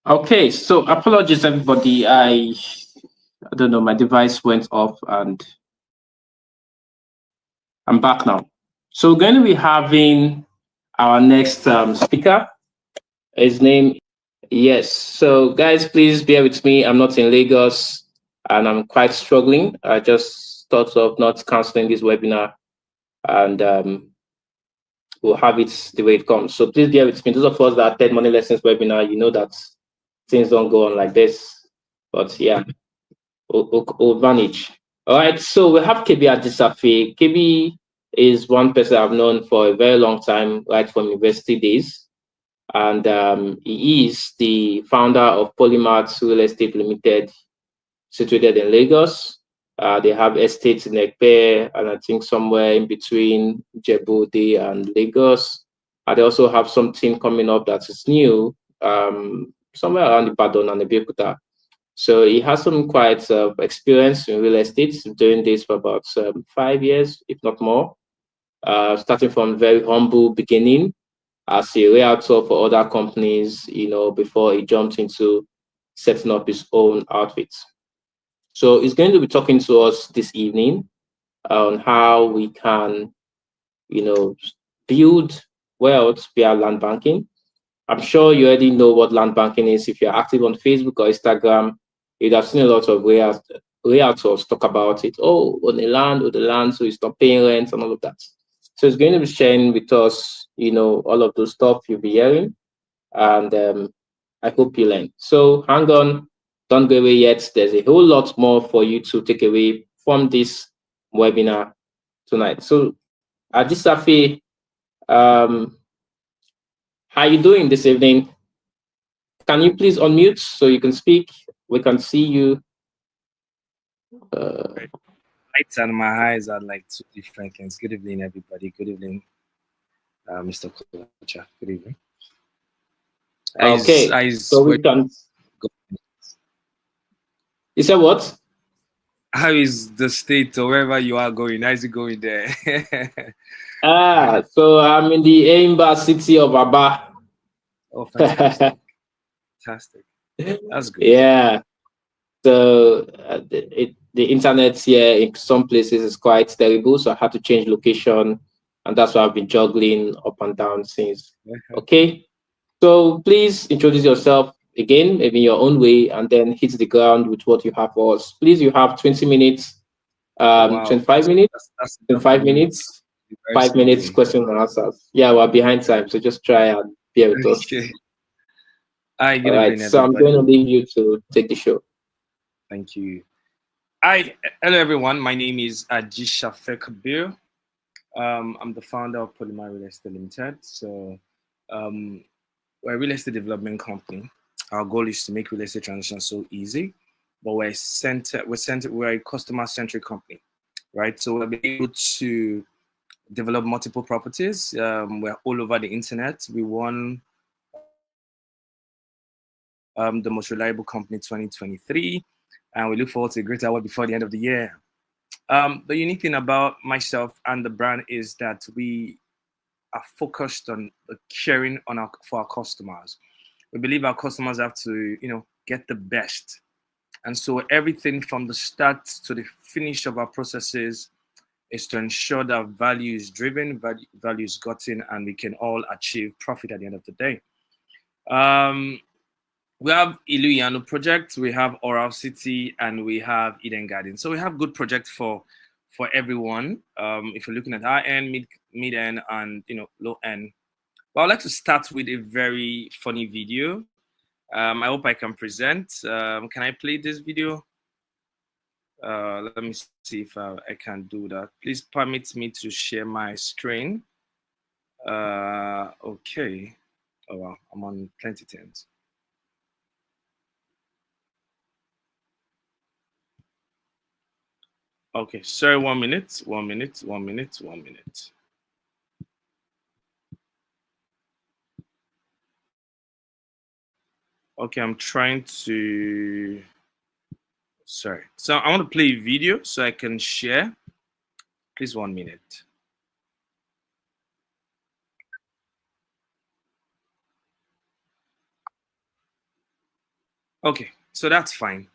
Okay, so apologies everybody. I don't know, my device went off and I'm back now. So we're going to be having our next speaker. His name, yes. So guys, please bear with me. I'm not in Lagos and I'm quite struggling. I just thought of not canceling this webinar and we'll have it the way it comes. So please bear with me. Those of us that attend Money Lessons webinar, you know that things don't go on like this. But yeah, we'll manage. All right, so we have KB Adisafe. KB is one person I've known for a very long time, right from university days. And he is the founder of Polymath Real Estate Limited, situated in Lagos. They have estates in Ekpe and I think somewhere in between Djibouti and Lagos. They also have something coming up that is new, somewhere around Ibadan and Abeokuta. So he has some quite experience in real estate, doing this for about 5 years, if not more, starting from very humble beginning as a realtor for other companies, before he jumped into setting up his own outfits. So he's going to be talking to us this evening on how we can, build wealth via land banking. I'm sure you already know what land banking is. If you're active on Facebook or Instagram, you'd have seen a lot of realtors talk about it. Oh, on the land, so it's not paying rent and all of that. So it's going to be sharing with us, all of those stuff you'll be hearing. And I hope you learn. So hang on, don't go away yet. There's a whole lot more for you to take away from this webinar tonight. So Adisafe, how you doing this evening? Can you please unmute so you can speak? We can see you. Lights and my eyes are like two different things. Good evening, everybody. Good evening, Mr. Kocha. Good evening. Okay, so we can. You said what? How is the state or wherever you are going? How is it going there? So I'm in the Aimba city of Aba. Oh, fantastic. Fantastic. That's good. Yeah. So the internet here in some places is quite terrible. So I had to change location. And that's why I've been juggling up and down since. Okay. So please introduce yourself again, maybe in your own way, and then hit the ground with what you have for us. Please, you have 20 minutes, Wow. 25 minutes, that's 25 minutes, 5 minutes questions and answers. Yeah, we're behind time, so just try and bear with us. Okay. Hi, good All right, evening, so everybody. I'm going to leave you to take the show. Thank you. Hello, everyone. My name is Ajishafe Kabir. I'm the founder of Polymer Real Estate Limited. So we're a real estate development company. Our goal is to make real estate transition so easy, but we're a customer-centric company, right? So we're able to develop multiple properties. We're all over the internet. We won the Most Reliable Company 2023, and we look forward to a great award before the end of the year. The unique thing about myself and the brand is that we are focused on caring for our customers. We believe our customers have to, get the best. And so everything from the start to the finish of our processes is to ensure that value is driven, value is gotten, and we can all achieve profit at the end of the day. We have Iluyano project, we have Oral City, and we have Eden Garden. So we have good projects for everyone. If you're looking at high end, mid end, and low end, Well, I'd like to start with a very funny video. I hope I can present. Can I play this video? Let me see if I can do that. Please permit me to share my screen. Okay. Oh, wow. I'm on plenty things. Okay, sorry, 1 minute, 1 minute, 1 minute, 1 minute. Okay, I'm trying to, sorry. So I want to play a video so I can share. Please, 1 minute. Okay, so that's fine.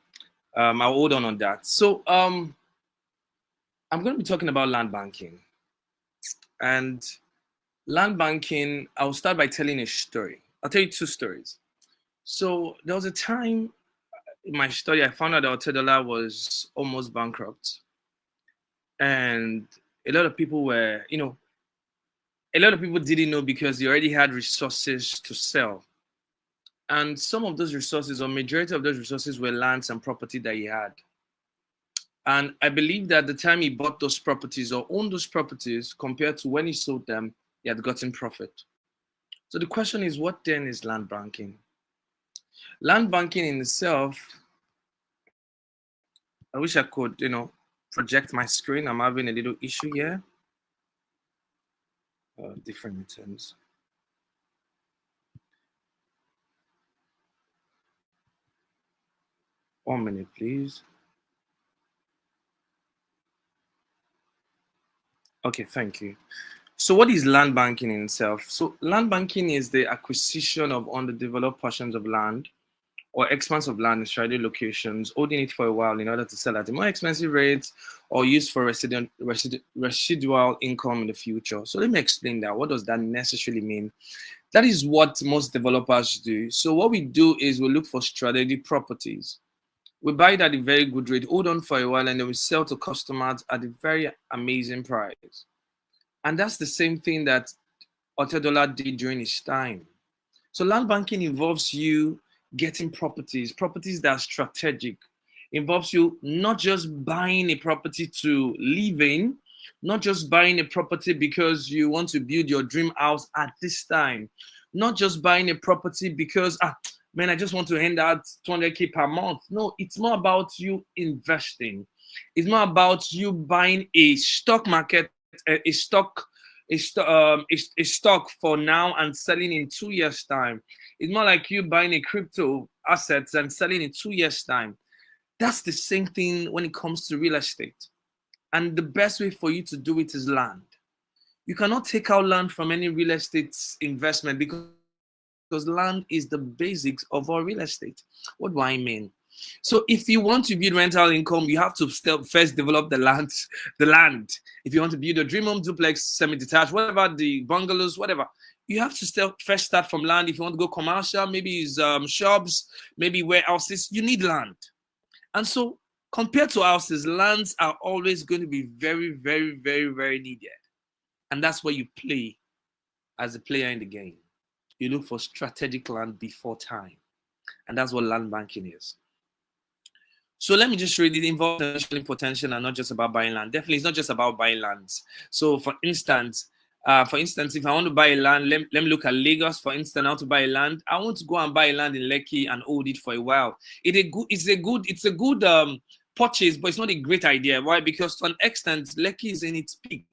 I'll hold on that. So I'm going to be talking about land banking. And land banking, I'll start by telling a story. I'll tell you 2 stories. So there was a time in my study, I found out that $1 was almost bankrupt. And a lot of people were, a lot of people didn't know because they already had resources to sell. And some of those resources, or majority of those resources, were lands and property that he had. And I believe that the time he bought those properties or owned those properties compared to when he sold them, he had gotten profit. So the question is, what then is land banking? Land banking in itself, I wish I could, project my screen. I'm having a little issue here. Different returns. One minute, please. Okay, thank you. So what is land banking in itself? So land banking is the acquisition of underdeveloped portions of land or expanse of land in strategic locations, holding it for a while in order to sell at a more expensive rate or use for residual income in the future. So let me explain that. What does that necessarily mean? That is what most developers do. So what we do is we look for strategic properties. We buy it at a very good rate, hold on for a while, and then we sell to customers at a very amazing price. And that's the same thing that $1 did during his time. So land banking involves you getting properties that are strategic. Involves you not just buying a property to live in, not just buying a property because you want to build your dream house at this time, not just buying a property because, man, I just want to hand out 200K per month. No, it's more about you investing. It's more about you buying a stock market, a stock for now and selling in 2 years' time. It's more like you buying a crypto assets and selling in 2 years' time. That's the same thing when it comes to real estate. And the best way for you to do it is land. You cannot take out land from any real estate investment because land is the basics of our real estate. What do I mean? So if you want to build rental income, you have to first develop the land. If you want to build a dream home, duplex, semi-detached, whatever, the bungalows, whatever, you have to first start from land. If you want to go commercial, maybe it's shops, maybe warehouses, you need land. And so compared to houses, lands are always going to be very, very, very, very needed. And that's where you play as a player in the game. You look for strategic land before time. And that's what land banking is. So let me just read it. Involves national potential and not just about buying land. Definitely, it's not just about buying lands. So for instance, if I want to buy a land, let me look at Lagos. For instance, I want to buy a land. I want to go and buy a land in Lekki and hold it for a while. It's a good purchase, but it's not a great idea. Why? Because to an extent, Lekki is in its peak.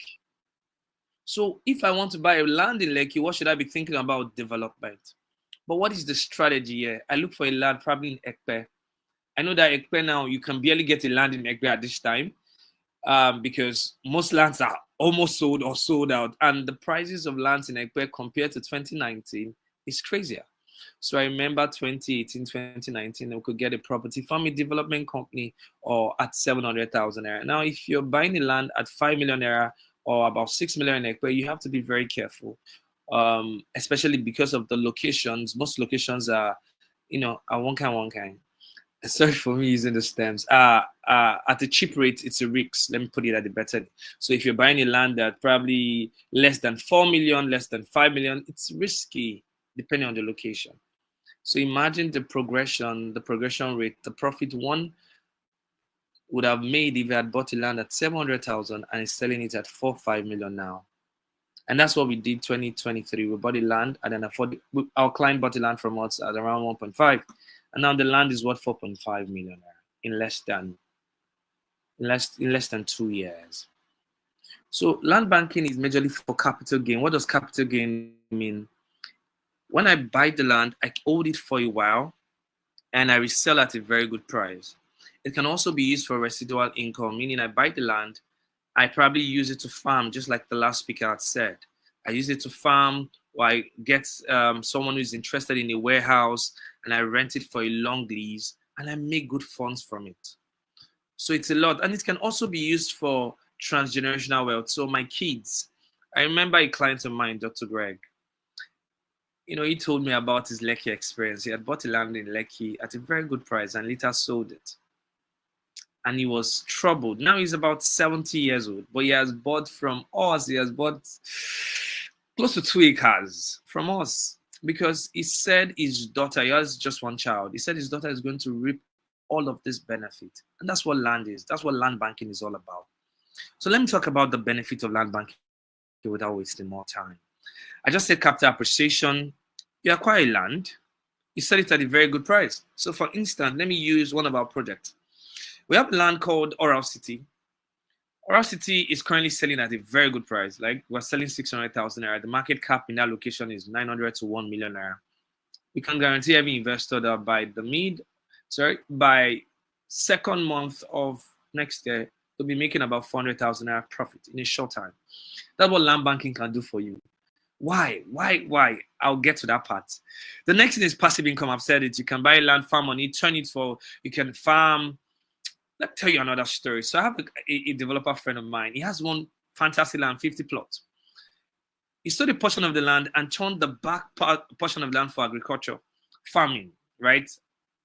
So if I want to buy a land in Lekki, what should I be thinking about? Development. But what is the strategy here? I look for a land probably in Ekpe. I know that Ekpe now, you can barely get a land in Ekpe at this time because most lands are almost sold or sold out. And the prices of lands in Ekpe compared to 2019 is crazier. So I remember 2018, 2019, we could get a property from a development company or at 700,000 naira. Now, if you're buying a land at 5 million naira or about 6 million in Ekpe, you have to be very careful, especially because of the locations. Most locations are, are one kind. Sorry for me using the stems. At a cheap rate, it's a risk. Let me put it at the better. So if you're buying a land at probably less than 4 million, less than 5 million, it's risky depending on the location. So imagine the progression rate, the profit one would have made if you had bought a land at 700,000 and is selling it at 4-5 million now. And that's what we did 2023. We bought the land and then our client bought the land from us at around 1.5. And now the land is worth 4.5 million in less than 2 years. So land banking is majorly for capital gain. What does capital gain mean? When I buy the land, I hold it for a while and I resell at a very good price. It can also be used for residual income, meaning I buy the land, I probably use it to farm, just like the last speaker had said. I use it to farm, or I get someone who's interested in a warehouse and I rent it for a long lease and I make good funds from it. So it's a lot. And it can also be used for transgenerational wealth. So my kids, I remember a client of mine, Dr. Greg, he told me about his Lekki experience. He had bought a land in Lekki at a very good price and later sold it. And he was troubled. Now he's about 70 years old, but he has bought from us. He has bought close to 2 acres from us because he said his daughter, he has just one child. He said his daughter is going to reap all of this benefit. And that's what land is. That's what land banking is all about. So let me talk about the benefit of land banking without wasting more time. I just said capital appreciation. You acquire land, you sell it at a very good price. So for instance, let me use one of our projects. We have land called Oral City. Oral City is currently selling at a very good price. Like we're selling 600,000 naira. The market cap in that location is 900 to 1 million naira. We can guarantee every investor that by second month of next year, they'll be making about 400,000 naira profit in a short time. That's what land banking can do for you. Why? I'll get to that part. The next thing is passive income. I've said it. You can buy land, farm on it, you can farm. Let me tell you another story. So I have a developer friend of mine. He has one fantastic land, 50 plots. He sold a portion of the land and turned the back portion of the land for agriculture, farming, right?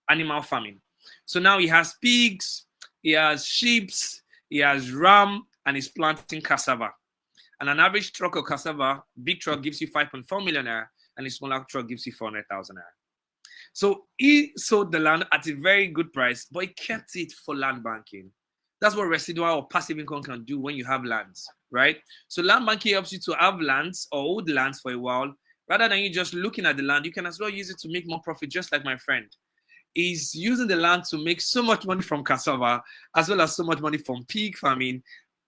Animal farming. So now he has pigs, he has sheep, he has ram, and he's planting cassava. And an average truck of cassava, big truck gives you 5.4 million naira, and a smaller truck gives you 400,000 naira. So he sold the land at a very good price, but he kept it for land banking. That's what residual or passive income can do when you have lands, right? So land banking helps you to have lands or hold lands for a while. Rather than you just looking at the land, you can as well use it to make more profit, just like my friend. He's using the land to make so much money from cassava, as well as so much money from pig farming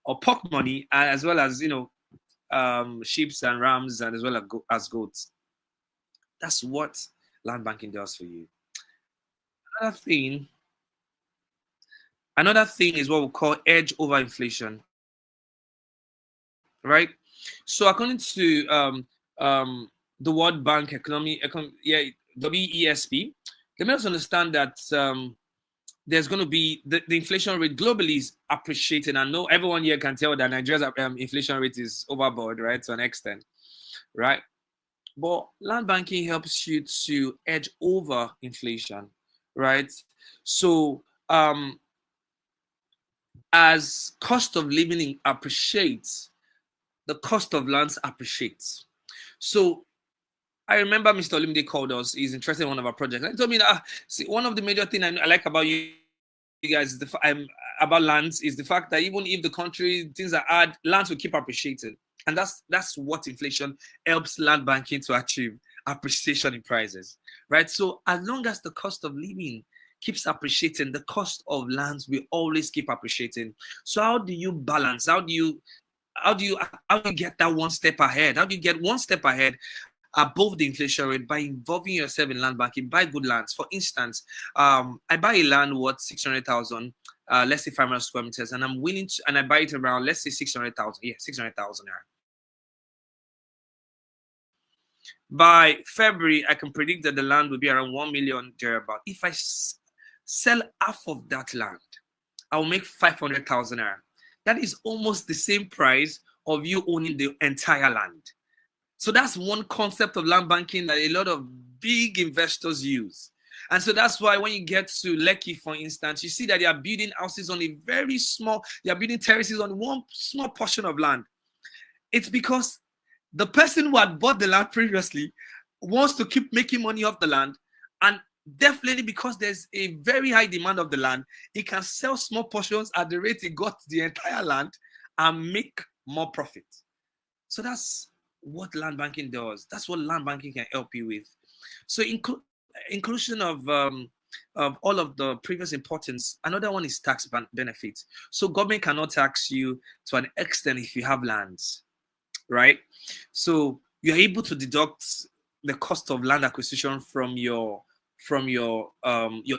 or pork money, as well as, sheep and rams, and as well as goats. That's what land banking does for you. Another thing is what we call edge over inflation, right? So according to the World Bank WESP, they must understand that there's going to be the inflation rate globally is appreciating. I know everyone here can tell that Nigeria's inflation rate is overboard, right, to an extent, right? But land banking helps you to edge over inflation, right? So as cost of living appreciates, the cost of lands appreciates. So I remember Mr. Olimide called us. He's interested in one of our projects. And he told me that one of the major things I like about you guys is about lands is the fact that even if the country things are hard, lands will keep appreciating. And that's what inflation helps land banking to achieve, appreciation in prices, right? So as long as the cost of living keeps appreciating, the cost of lands will always keep appreciating. So how do you balance? How do you get that one step ahead? How do you get one step ahead above the inflation rate? By involving yourself in land banking? Buy good lands. For instance, I buy a land worth 600,000, let's say 500 square meters, and I'm willing to, and I buy it around, let's say 600,000. Yeah, 600,000. By February, I can predict that the land will be around 1 million thereabout. If I sell half of that land, I will make 500,000 naira. That is almost the same price of you owning the entire land. So that's one concept of land banking that a lot of big investors use. And so that's why when you get to Lekki, for instance, you see that they are building houses on a very small, they are building terraces on one small portion of land. It's because the person who had bought the land previously wants to keep making money off the land. And definitely because there's a very high demand of the land, he can sell small portions at the rate he got the entire land and make more profit. So that's what land banking does. That's what land banking can help you with. So inclusion of all of the previous importance, another one is tax benefits. So government cannot tax you to an extent if you have lands, right? So you're able to deduct the cost of land acquisition from your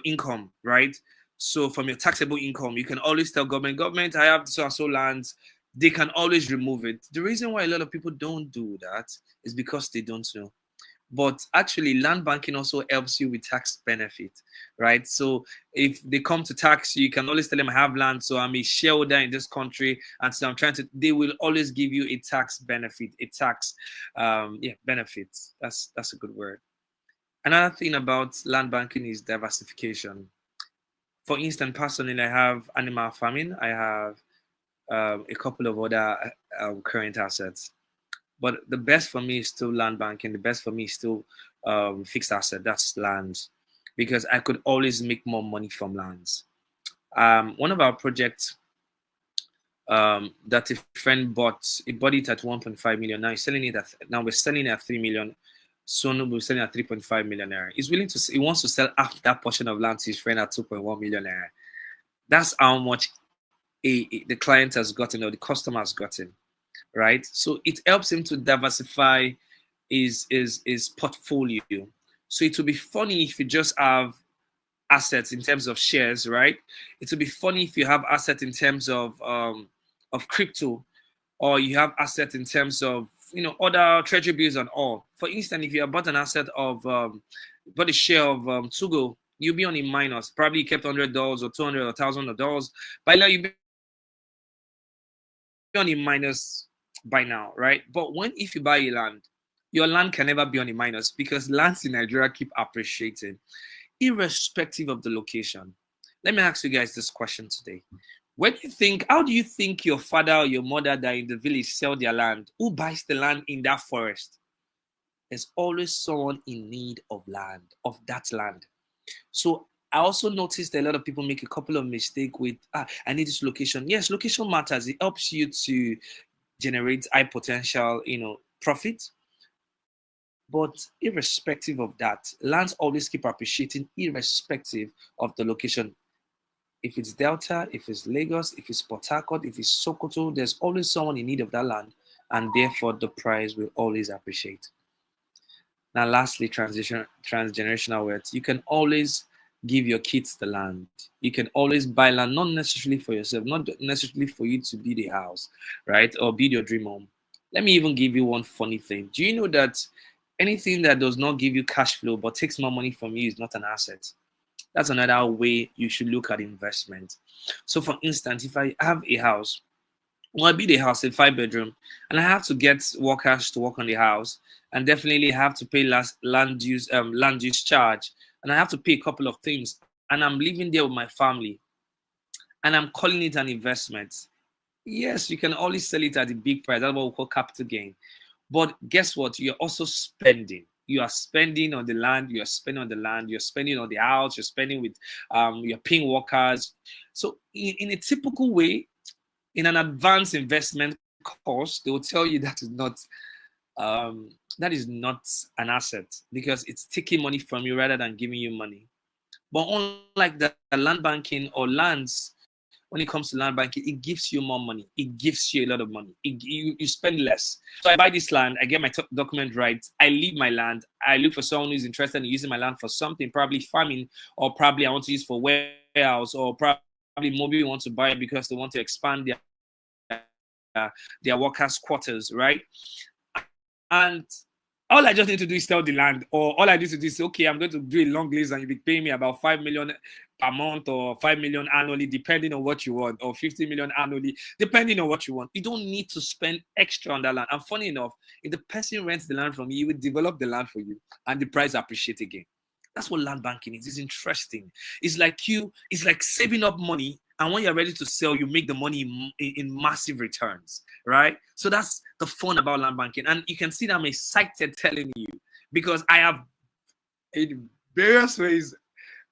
income, right? So from your taxable income, you can always tell government, I have so and so lands. They can always remove it. The reason why a lot of people don't do that is because they don't know. But actually, land banking also helps you with tax benefit, right? So if they come to tax you, you can always tell them I have land, so I'm a shareholder in this country, and so I'm trying to. They will always give you a tax benefit, benefits. That's a good word. Another thing about land banking is diversification. For instance, personally, I have animal farming. I have a couple of other current assets. But the best for me is still land banking. The best for me is still fixed asset. That's lands, because I could always make more money from lands. One of our projects that a friend bought, he bought it at 1.5 million. Now we're selling it at 3 million. Soon we're selling at 3.5 million naira. He wants to sell half that portion of land to his friend at 2.1 million naira. That's how much the client has gotten or the customer has gotten. Right, so it helps him to diversify his portfolio. So it will be funny if you just have assets in terms of shares, right? It will be funny if you have assets in terms of crypto, or you have assets in terms of other treasury bills and all. For instance, if you have bought an asset of bought a share of Tugo, you'll be on a minus. Probably you kept $100 or $200 or $1,000. By now you'll be on a minus by now, right? But if you buy a land, your land can never be on a minus, because lands in Nigeria keep appreciating, irrespective of the location. Let me ask you guys this question today. How do you think your father or your mother that in the village sell their land? Who buys the land in that forest? There's always someone in need of that land. So I also noticed a lot of people make a couple of mistakes with, I need this location. Yes, location matters. It helps you to generate high potential, profit. But irrespective of that, lands always keep appreciating irrespective of the location. If it's Delta, if it's Lagos, if it's Port Harcourt, if it's Sokoto, there's always someone in need of that land, and therefore the price will always appreciate. Now, lastly, transgenerational wealth. You can always give your kids the land. You can always buy land, not necessarily for yourself, not necessarily for you to build a house, right? Or build your dream home. Let me even give you one funny thing. Do you know that anything that does not give you cash flow but takes more money from you is not an asset? That's another way you should look at investment. So for instance, if I have a house, I build a house, a 5-bedroom, and I have to get workers to work on the house, and definitely have to pay land use charge, and I have to pay a couple of things, and I'm living there with my family, and I'm calling it an investment. Yes, you can always sell it at a big price. That's what we call capital gain. But guess what? You're also spending. You are spending on the land. You're spending on the land. You're spending on the house. You're spending with, you're paying workers. So in a typical way, in an advanced investment course, they will tell you that is not an asset, because it's taking money from you rather than giving you money. But unlike the land banking or lands, when it comes to land banking, it gives you more money. It gives you a lot of money. You spend less. So I buy this land, I get my document right, I leave my land, I look for someone who's interested in using my land for something, probably farming, or probably I want to use for warehouse, or probably maybe want to buy it because they want to expand their workers' quarters, right? And all I just need to do is sell the land, or all I need to do is say, okay, I'm going to do a long lease and you'll be paying me about 5 million per month or 5 million annually, depending on what you want, or 50 million annually, depending on what you want. You don't need to spend extra on that land. And funny enough, if the person rents the land from you, he will develop the land for you and the price appreciate again. That's what land banking is. It's interesting. It's like saving up money, and when you're ready to sell, you make the money in massive returns, right? So that's the fun about land banking. And you can see that I'm excited telling you, because I have in various ways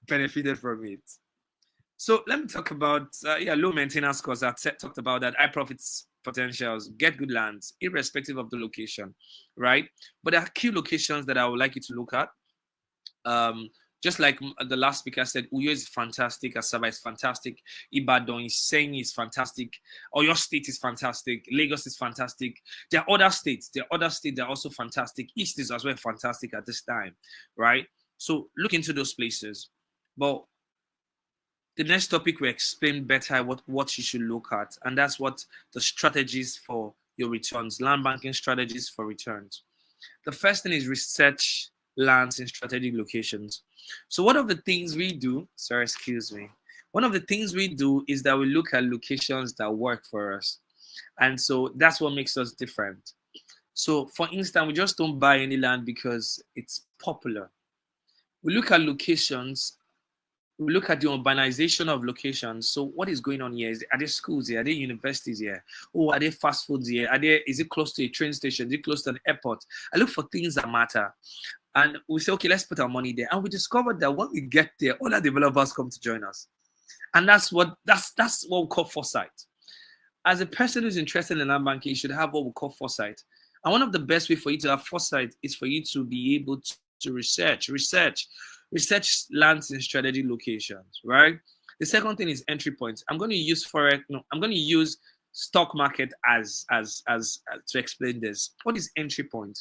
benefited from it. So let me talk about low maintenance costs. I talked about that. High profits potentials, get good lands, irrespective of the location, right? But there are key locations that I would like you to look at. Just like the last speaker said, Uyo is fantastic, Asaba is fantastic, Ibadan is saying is fantastic, Oyo State is fantastic, Lagos is fantastic. There are other states that are also fantastic. East is as well fantastic at this time, right? So look into those places. But the next topic will explain better what you should look at, and that's what the strategies for your returns, land banking strategies for returns. The first thing is research lands in strategic locations. So one of the things we do, one of the things we do is that we look at locations that work for us. And so that's what makes us different. So for instance, we just don't buy any land because it's popular. We look at locations, we look at the urbanization of locations. So what is going on here? Are there schools here? Are there universities here? Or are there fast foods here? Is it close to a train station? Is it close to an airport? I look for things that matter. And we say, okay, let's put our money there. And we discovered that when we get there, all our developers come to join us. And that's what we call foresight. As a person who's interested in land banking, you should have what we call foresight. And one of the best ways for you to have foresight is for you to be able to research lands in strategic locations, right? The second thing is entry points. I'm going to use stock market as to explain this. What is entry point?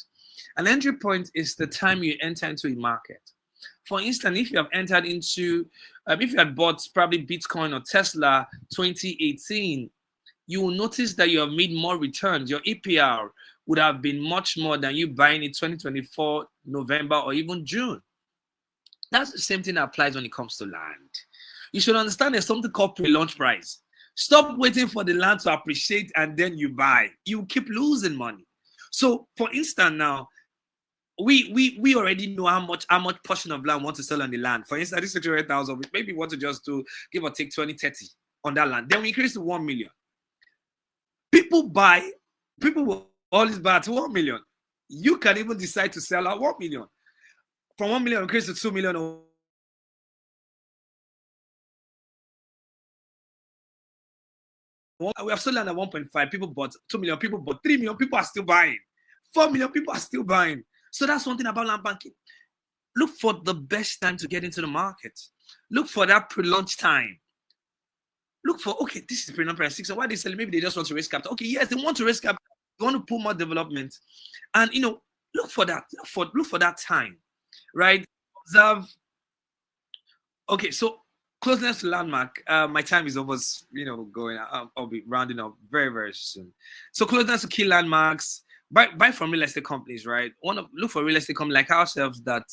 An entry point is the time you enter into a market. For instance, if you have entered into, if you had bought probably Bitcoin or Tesla 2018, you will notice that you have made more returns. Your APR would have been much more than you buying in 2024 November or even June. That's the same thing that applies when it comes to land. You should understand there's something called pre-launch price. Stop waiting for the land to appreciate and then you buy. You keep losing money. So, for instance, now we already know how much portion of land we want to sell on the land. For instance, this 600,000, we maybe want to just do give or take 20, 30 on that land. Then we increase to 1 million. People will always buy at 1 million. You can even decide to sell at 1 million. From 1 million, increase to 2 million. We have sold land at 1.5. People bought 2 million. People bought 3 million. People are still buying. 4 million people are still buying. So that's one thing about land banking. Look for the best time to get into the market. Look for that pre-launch time. Look for, okay, this is pre-launch price 6. So why they sell? Maybe they just want to raise capital. Okay, yes, they want to raise capital. They want to pull more development. And, look for that. Look for that time, right? Observe. Okay, so closeness to landmark. My time is almost, going. I'll be rounding up very, very soon. So closeness to key landmarks. Buy from real estate companies, right? Look for real estate companies like ourselves that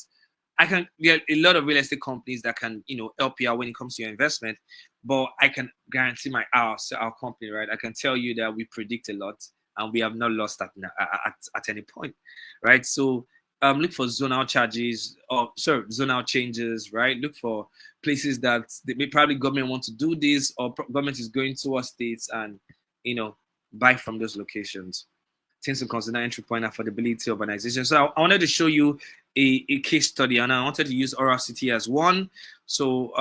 there are a lot of real estate companies that can, help you out when it comes to your investment. But I can guarantee our company, right? I can tell you that we predict a lot and we have not lost at any point, right? So look for zonal charges zonal changes, right? Look for places that probably government want to do this or government is going towards states and, buy from those locations. Things to consider: entry point, affordability, urbanization. So I wanted to show you a case study, and I wanted to use Oral City as one. So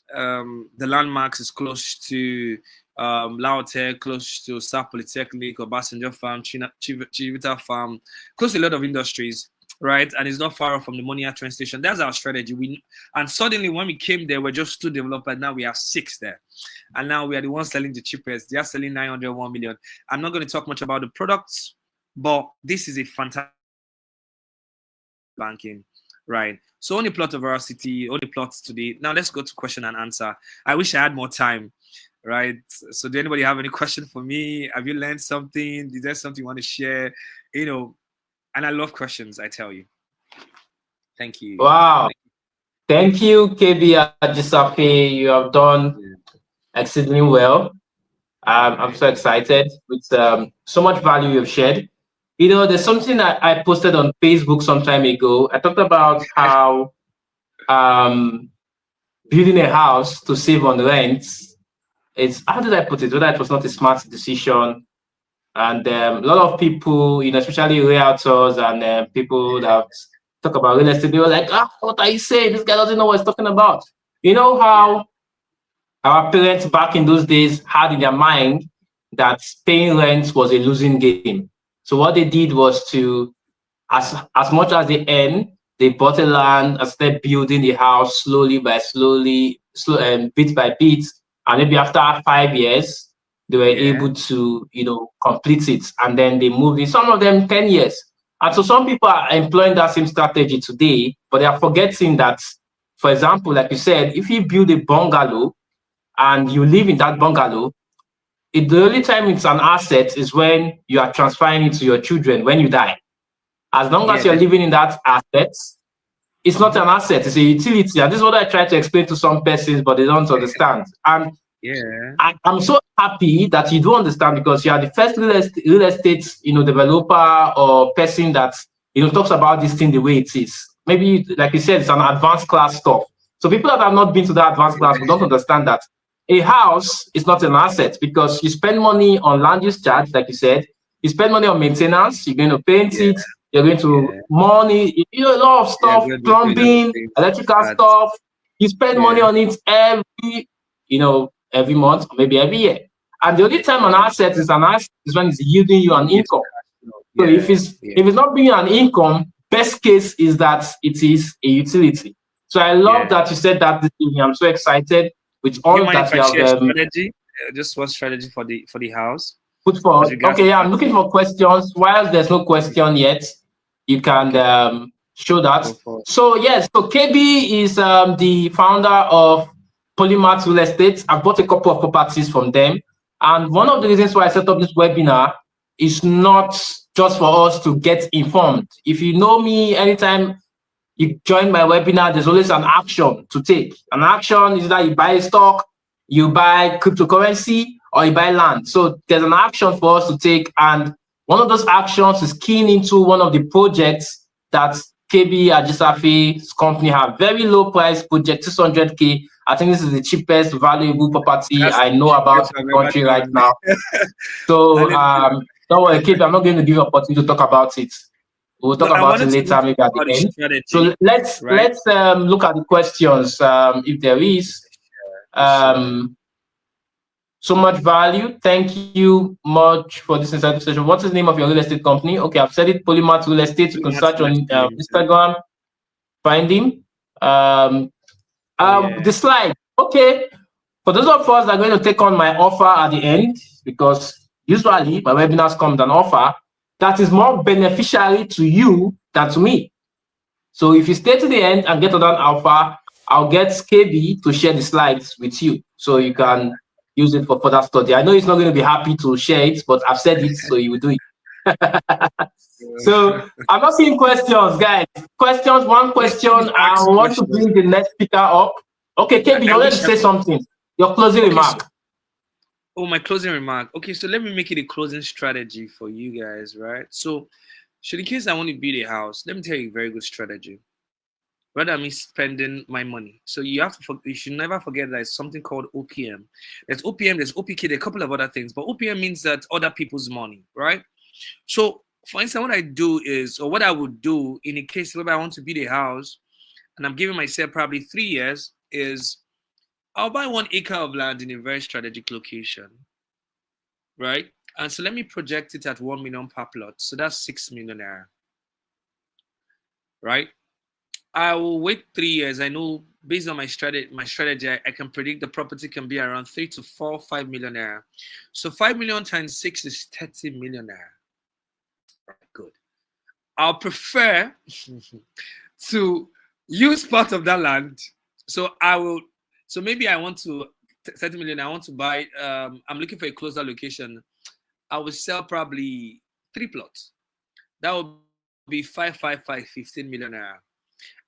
the landmarks is close to Lautech, close to South Polytechnic, Obasanjo Farm, Chivita Farm, close to a lot of industries, right? And it's not far off from the Monia train station. That's our strategy. And suddenly when we came there, we're just 2 developers. Now we have 6 there. And now we are the ones selling the cheapest. They are selling 900, 1 million. I'm not going to talk much about the products, but this is a fantastic banking, right? So only plot of our city, only plots today. Now let's go to question and answer. I wish I had more time, right? So do anybody have any question for me? Have you learned something? Is there something you want to share? And I love questions, I tell you. Thank you. Wow. Thank you, KB Ajisafi. You have done exceedingly well. I'm so excited with so much value you've shared. There's something I posted on Facebook some time ago. I talked about how um, building a house to save on rent, it's, how did I put it? Whether it was not a smart decision. And a lot of people, especially realtors and people that talk about real estate, they were like, what are you saying? This guy doesn't know what he's talking about. You know Yeah. how our parents back in those days had in their mind that paying rent was a losing game. So what they did was to, as much as they earn, they bought a land and started building the house slowly by slowly, bit by bit. And maybe after 5 years, they were Yeah. able to, complete it. And then they moved in, some of them 10 years. And so some people are employing that same strategy today, but they are forgetting that, for example, like you said, if you build a bungalow and you live in that bungalow, the only time it's an asset is when you are transferring it to your children when you die. As long as Yeah. you're living in that asset, it's not an asset, it's a utility. And this is what I try to explain to some persons, but they don't understand. And Yeah. I'm so happy that you do understand, because you are the first real estate developer or person that talks about this thing the way it is. Maybe, like you said, it's an advanced class stuff. So people that have not been to that advanced class don't understand that a house is not an asset, because you spend money on land use charge, like you said, you spend money on maintenance, you're going to paint Yeah. it, you're going to Yeah. money, a lot of Yeah. stuff, Good. Doing other plumbing, things. electrical That. stuff. You spend money Yeah. on it every month, or maybe every year. And the only time an Yeah. asset is an asset is when it's yielding you an Yes. income. So if Yeah. it's Yeah. if it's not bringing an income, best case is that it is a utility. So I love Yeah. that you said that this evening. I'm so excited with Do you all mind if that I you have share strategy? Just one strategy for the house put with forward. regards Okay, to yeah, I'm that. looking for questions. While there's no question yet, you can Okay. show that. Go for it. So yes, so KB is the founder of Polymath Real Estate. I've bought a couple of properties from them, and one of the reasons why I set up this webinar is not just for us to get informed. If you know me, anytime you join my webinar, there's always an action to take. An action is that you buy a stock, you buy cryptocurrency, or you buy land. So there's an action for us to take. And one of those actions is keying into one of the projects that KB Ajisafi's company have. Very low price project, 600K. I think this is the cheapest valuable property That's I the know about cheapest in I've the ever country right done. now. So Hallelujah. don't worry, KB, I'm not going to give you opportunity to talk about it. We'll talk But I about it wanted to know later, maybe at the about the end. So strategy, let's right? let's look at the questions, if there is. Yes, sir. So much value. Thank you much for this insightful session. What's the name of your real estate company? Okay, I've said it, Polymath Real Estate. You can Polymath search Real on Estate Limited. Instagram, find him. Um, Yeah. the slide. Okay, for those of us that are going to take on my offer at the end, because usually my webinars come with an offer that is more beneficiary to you than to me. So if you stay to the end and get to that alpha, I'll get KB to share the slides with you so you can use it for further study. I know he's not going to be happy to share it, but I've said it, so he will do it. So I'm not seeing questions, guys. Questions, one Let's question. please I ask want to questions. bring the next speaker up. Okay, KB, I you wanted to wish I say could. something. Your closing Okay, so remark. my closing remark. Okay, so let me make it a closing strategy for you guys, right? So, should in case I want to build a house, let me tell you a very good strategy. Rather than me spending my money. So you should never forget that it's something called OPM. There's OPM, there's OPK, there are a couple of other things, but OPM means that other people's money, right? So for instance, what I do is, or what I would do in a case where I want to build a house and I'm giving myself probably 3 years, is I'll buy 1 acre of land in a very strategic location, right? And so let me project it at 1 million per plot. So that's 6 million naira, right? I will wait 3 years. I know based on my strategy, I can predict the property can be around 3 to 4, 5 million naira. So 5 million times 6 is 30 million naira. Right, good. I'll prefer to use part of that land. So I will. So maybe I want to 30 million. I want to buy. I'm looking for a closer location. I will sell probably 3 plots. That will be 5, 15 million naira.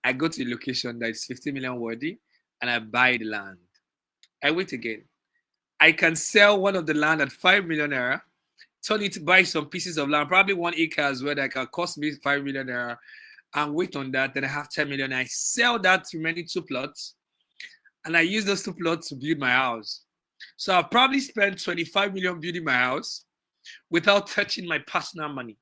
I go to a location that is 50 million worthy and I buy the land. I wait again. I can sell one of the land at 5 million naira, turn it to buy some pieces of land, probably 1 acre as well, that can cost me 5 million naira. and wait on that. Then I have 10 million. I sell that remaining 2 plots, and I use those 2 plots to build my house. So I've probably spent 25 million building my house without touching my personal money.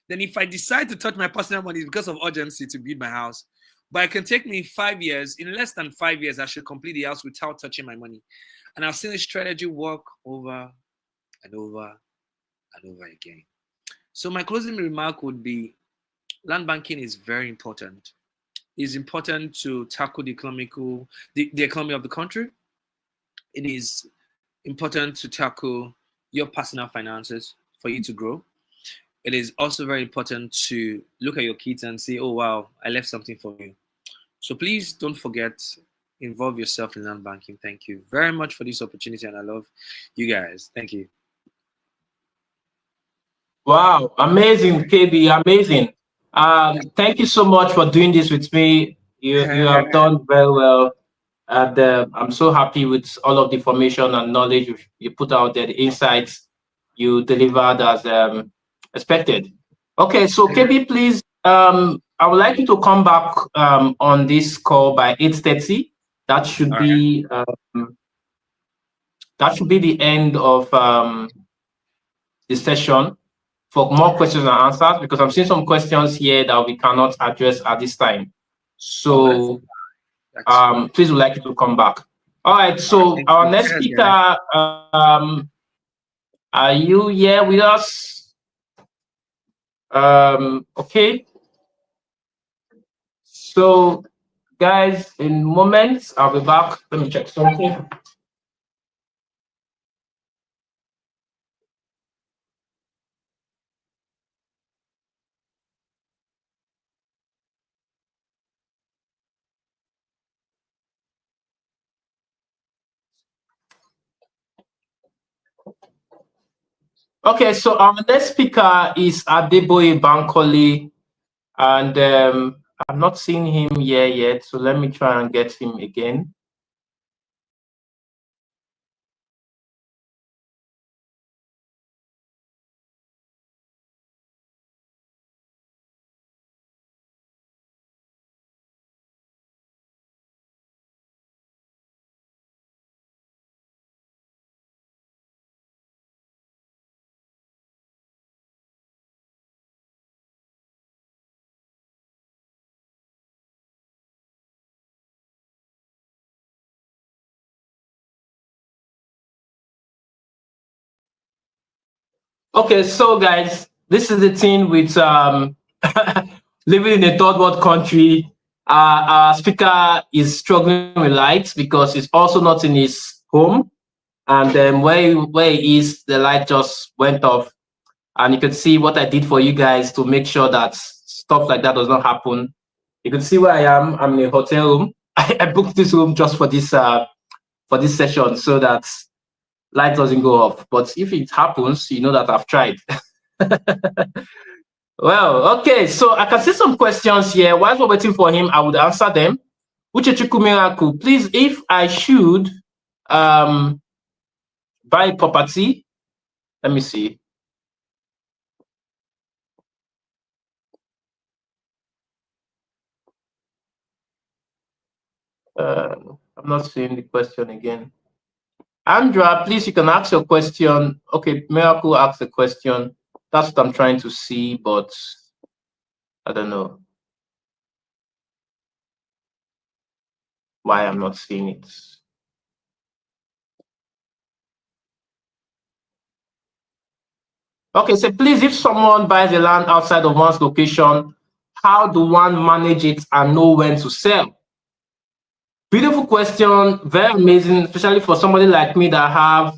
Then if I decide to touch my personal money, it's because of urgency to build my house. But it can take me 5 years. In less than 5 years, I should complete the house without touching my money. And I've seen this strategy work over and over and over again. So my closing remark would be, land banking is very important. It's important to tackle the economy of the country. It is important to tackle your personal finances for you to grow. It is also very important to look at your kids and say, oh, wow, I left something for you. So please don't forget, involve yourself in land banking. Thank you very much for this opportunity, and I love you guys. Thank you. Wow, amazing, KB, amazing. Thank you so much for doing this with me. You have done very well. And I'm so happy with all of the information and knowledge you put out there, the insights you delivered as expected. Okay, so KB, please, I would like you to come back on this call by 8:30. That should be the end of the session for more questions and answers, because I'm seeing some questions here that we cannot address at this time. So please would like you to come back. All right, so our next speaker, are you here with us? Okay. So guys, in moments, I'll be back. Let me check something. Okay, so our next speaker is Adeboye Bankole, and I'm not seeing him here yet, so let me try and get him again. Okay, so guys, this is the thing with living in a third world country. Our speaker is struggling with lights because it's also not in his home, and where he is, the light just went off. And you can see what I did for you guys to make sure that stuff like that does not happen. You can see where I am. I'm in a hotel room. I booked this room just for this session so that light doesn't go off. But if it happens, you know that I've tried. Well, okay, so I can see some questions here. While we're waiting for him, I would answer them. Uchechukwu Miracle, please, if I should buy property, let me see. I'm not seeing the question again. Andra, please, you can ask your question. Okay, Miracle asked the question. That's what I'm trying to see, but I don't know why I'm not seeing it. Okay, so please, if someone buys a land outside of one's location, how do one manage it and know when to sell? Beautiful question, very amazing, especially for somebody like me that have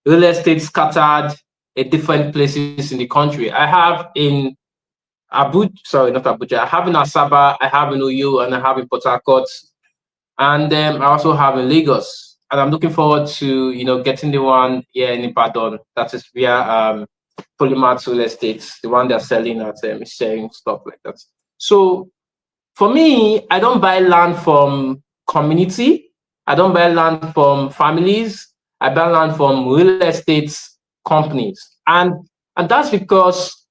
real estate scattered at different places in the country. I have in Abuja, sorry, not Abuja, I have in Asaba, I have in Uyo, and I have in Port Harcourt, and I also have in Lagos. And I'm looking forward to, getting the one here in Ibadan that is via Polymath Real Estate, the one they're selling at sharing stuff like that. So for me, I don't buy land from community. I don't buy land from families. I buy land from real estate companies. And that's because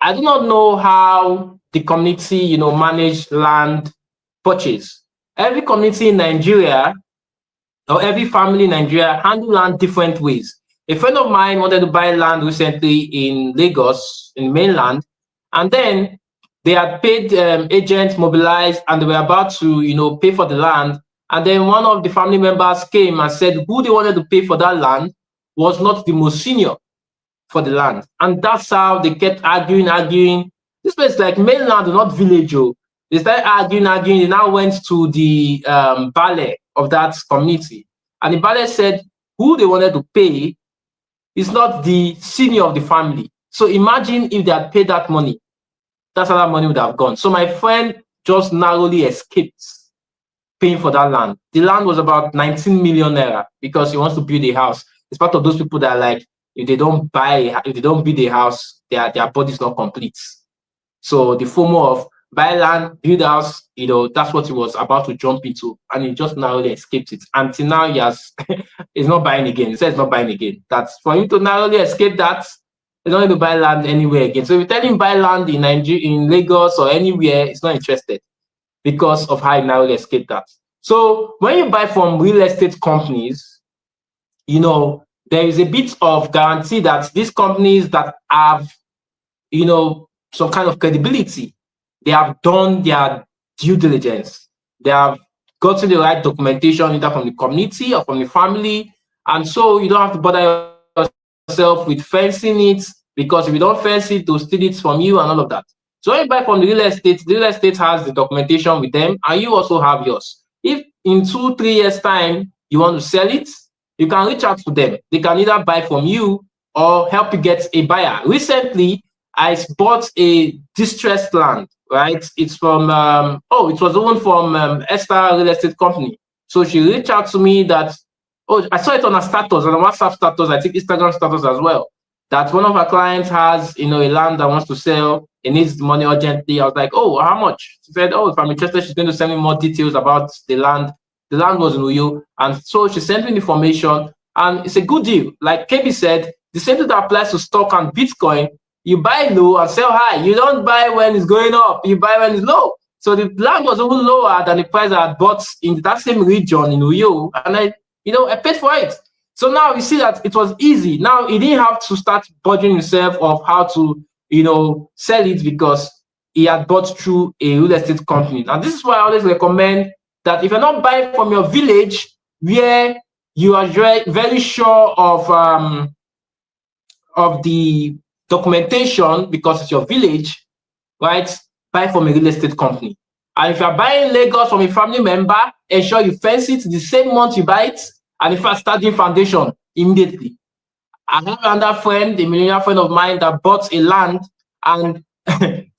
I do not know how the community, manage land purchase. Every community in Nigeria or every family in Nigeria handle land different ways. A friend of mine wanted to buy land recently in Lagos, in mainland, and then they had paid agents, mobilized, and they were about to, pay for the land. And then one of the family members came and said who they wanted to pay for that land was not the most senior for the land. And that's how they kept arguing. This place is like mainland, not village. Oh. They started arguing. They now went to the ballet of that community. And the ballet said who they wanted to pay is not the senior of the family. So imagine if they had paid that money. That's how that money would have gone. So my friend just narrowly escaped paying for that land. The land was about 19 million naira because he wants to build a house. It's part of those people that are like, if they don't build a house, their body is not complete. So the FOMO of buy land, build house, that's what he was about to jump into, and he just narrowly escaped it. Until now, he's not buying again. He says he's not buying again. That's for him to narrowly escape that. He's not going to buy land anywhere again. So if you tell him buy land in Nigeria, in Lagos or anywhere, he's not interested because of how he narrowly escaped that. So when you buy from real estate companies, there is a bit of guarantee that these companies that have, some kind of credibility, they have done their due diligence. They have gotten the right documentation either from the community or from the family. And so you don't have to bother yourself with fencing it, because if you don't fence it, they'll steal it from you and all of that. So when you buy from the real estate has the documentation with them, and you also have yours. If in 2-3 years' time you want to sell it, you can reach out to them. They can either buy from you or help you get a buyer. Recently, I bought a distressed land, right? It's from, it was even from Esther Real Estate Company. So she reached out to me that, I saw it on her status, on a WhatsApp status, I think Instagram status as well, that one of her clients has, a land that wants to sell. It needs the money urgently. I was like, how much? She said, if I'm interested, she's going to send me more details about the land. The land was in Uyo. And so she sent me information, and it's a good deal. Like KB said, the same thing that applies to stock and Bitcoin. You buy low and sell high. You don't buy when it's going up. You buy when it's low. So the land was even lower than the price I had bought in that same region in Uyo. And I paid for it. So now you see that it was easy. Now he didn't have to start budgeting himself of how to, sell it, because he had bought through a real estate company. Now this is why I always recommend that if you're not buying from your village where you are very sure of the documentation because it's your village, right? Buy from a real estate company. And if you're buying Lagos from a family member, ensure you fence it the same month you buy it. And if you're starting foundation immediately. I have another friend, a millionaire friend of mine, that bought a land, and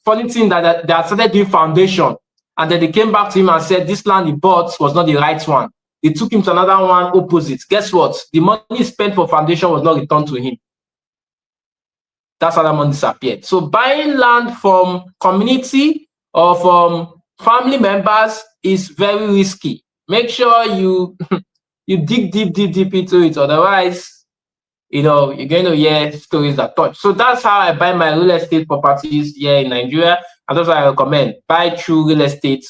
funny thing that they had started doing foundation. And then they came back to him and said this land he bought was not the right one. They took him to another one opposite. Guess what? The money spent for foundation was not returned to him. That's how that money disappeared. So buying land from community or from family members is very risky. Make sure you dig deep into it. Otherwise, you're going to hear stories that touch. So that's how I buy my real estate properties here in Nigeria. And that's what I recommend. Buy through real estate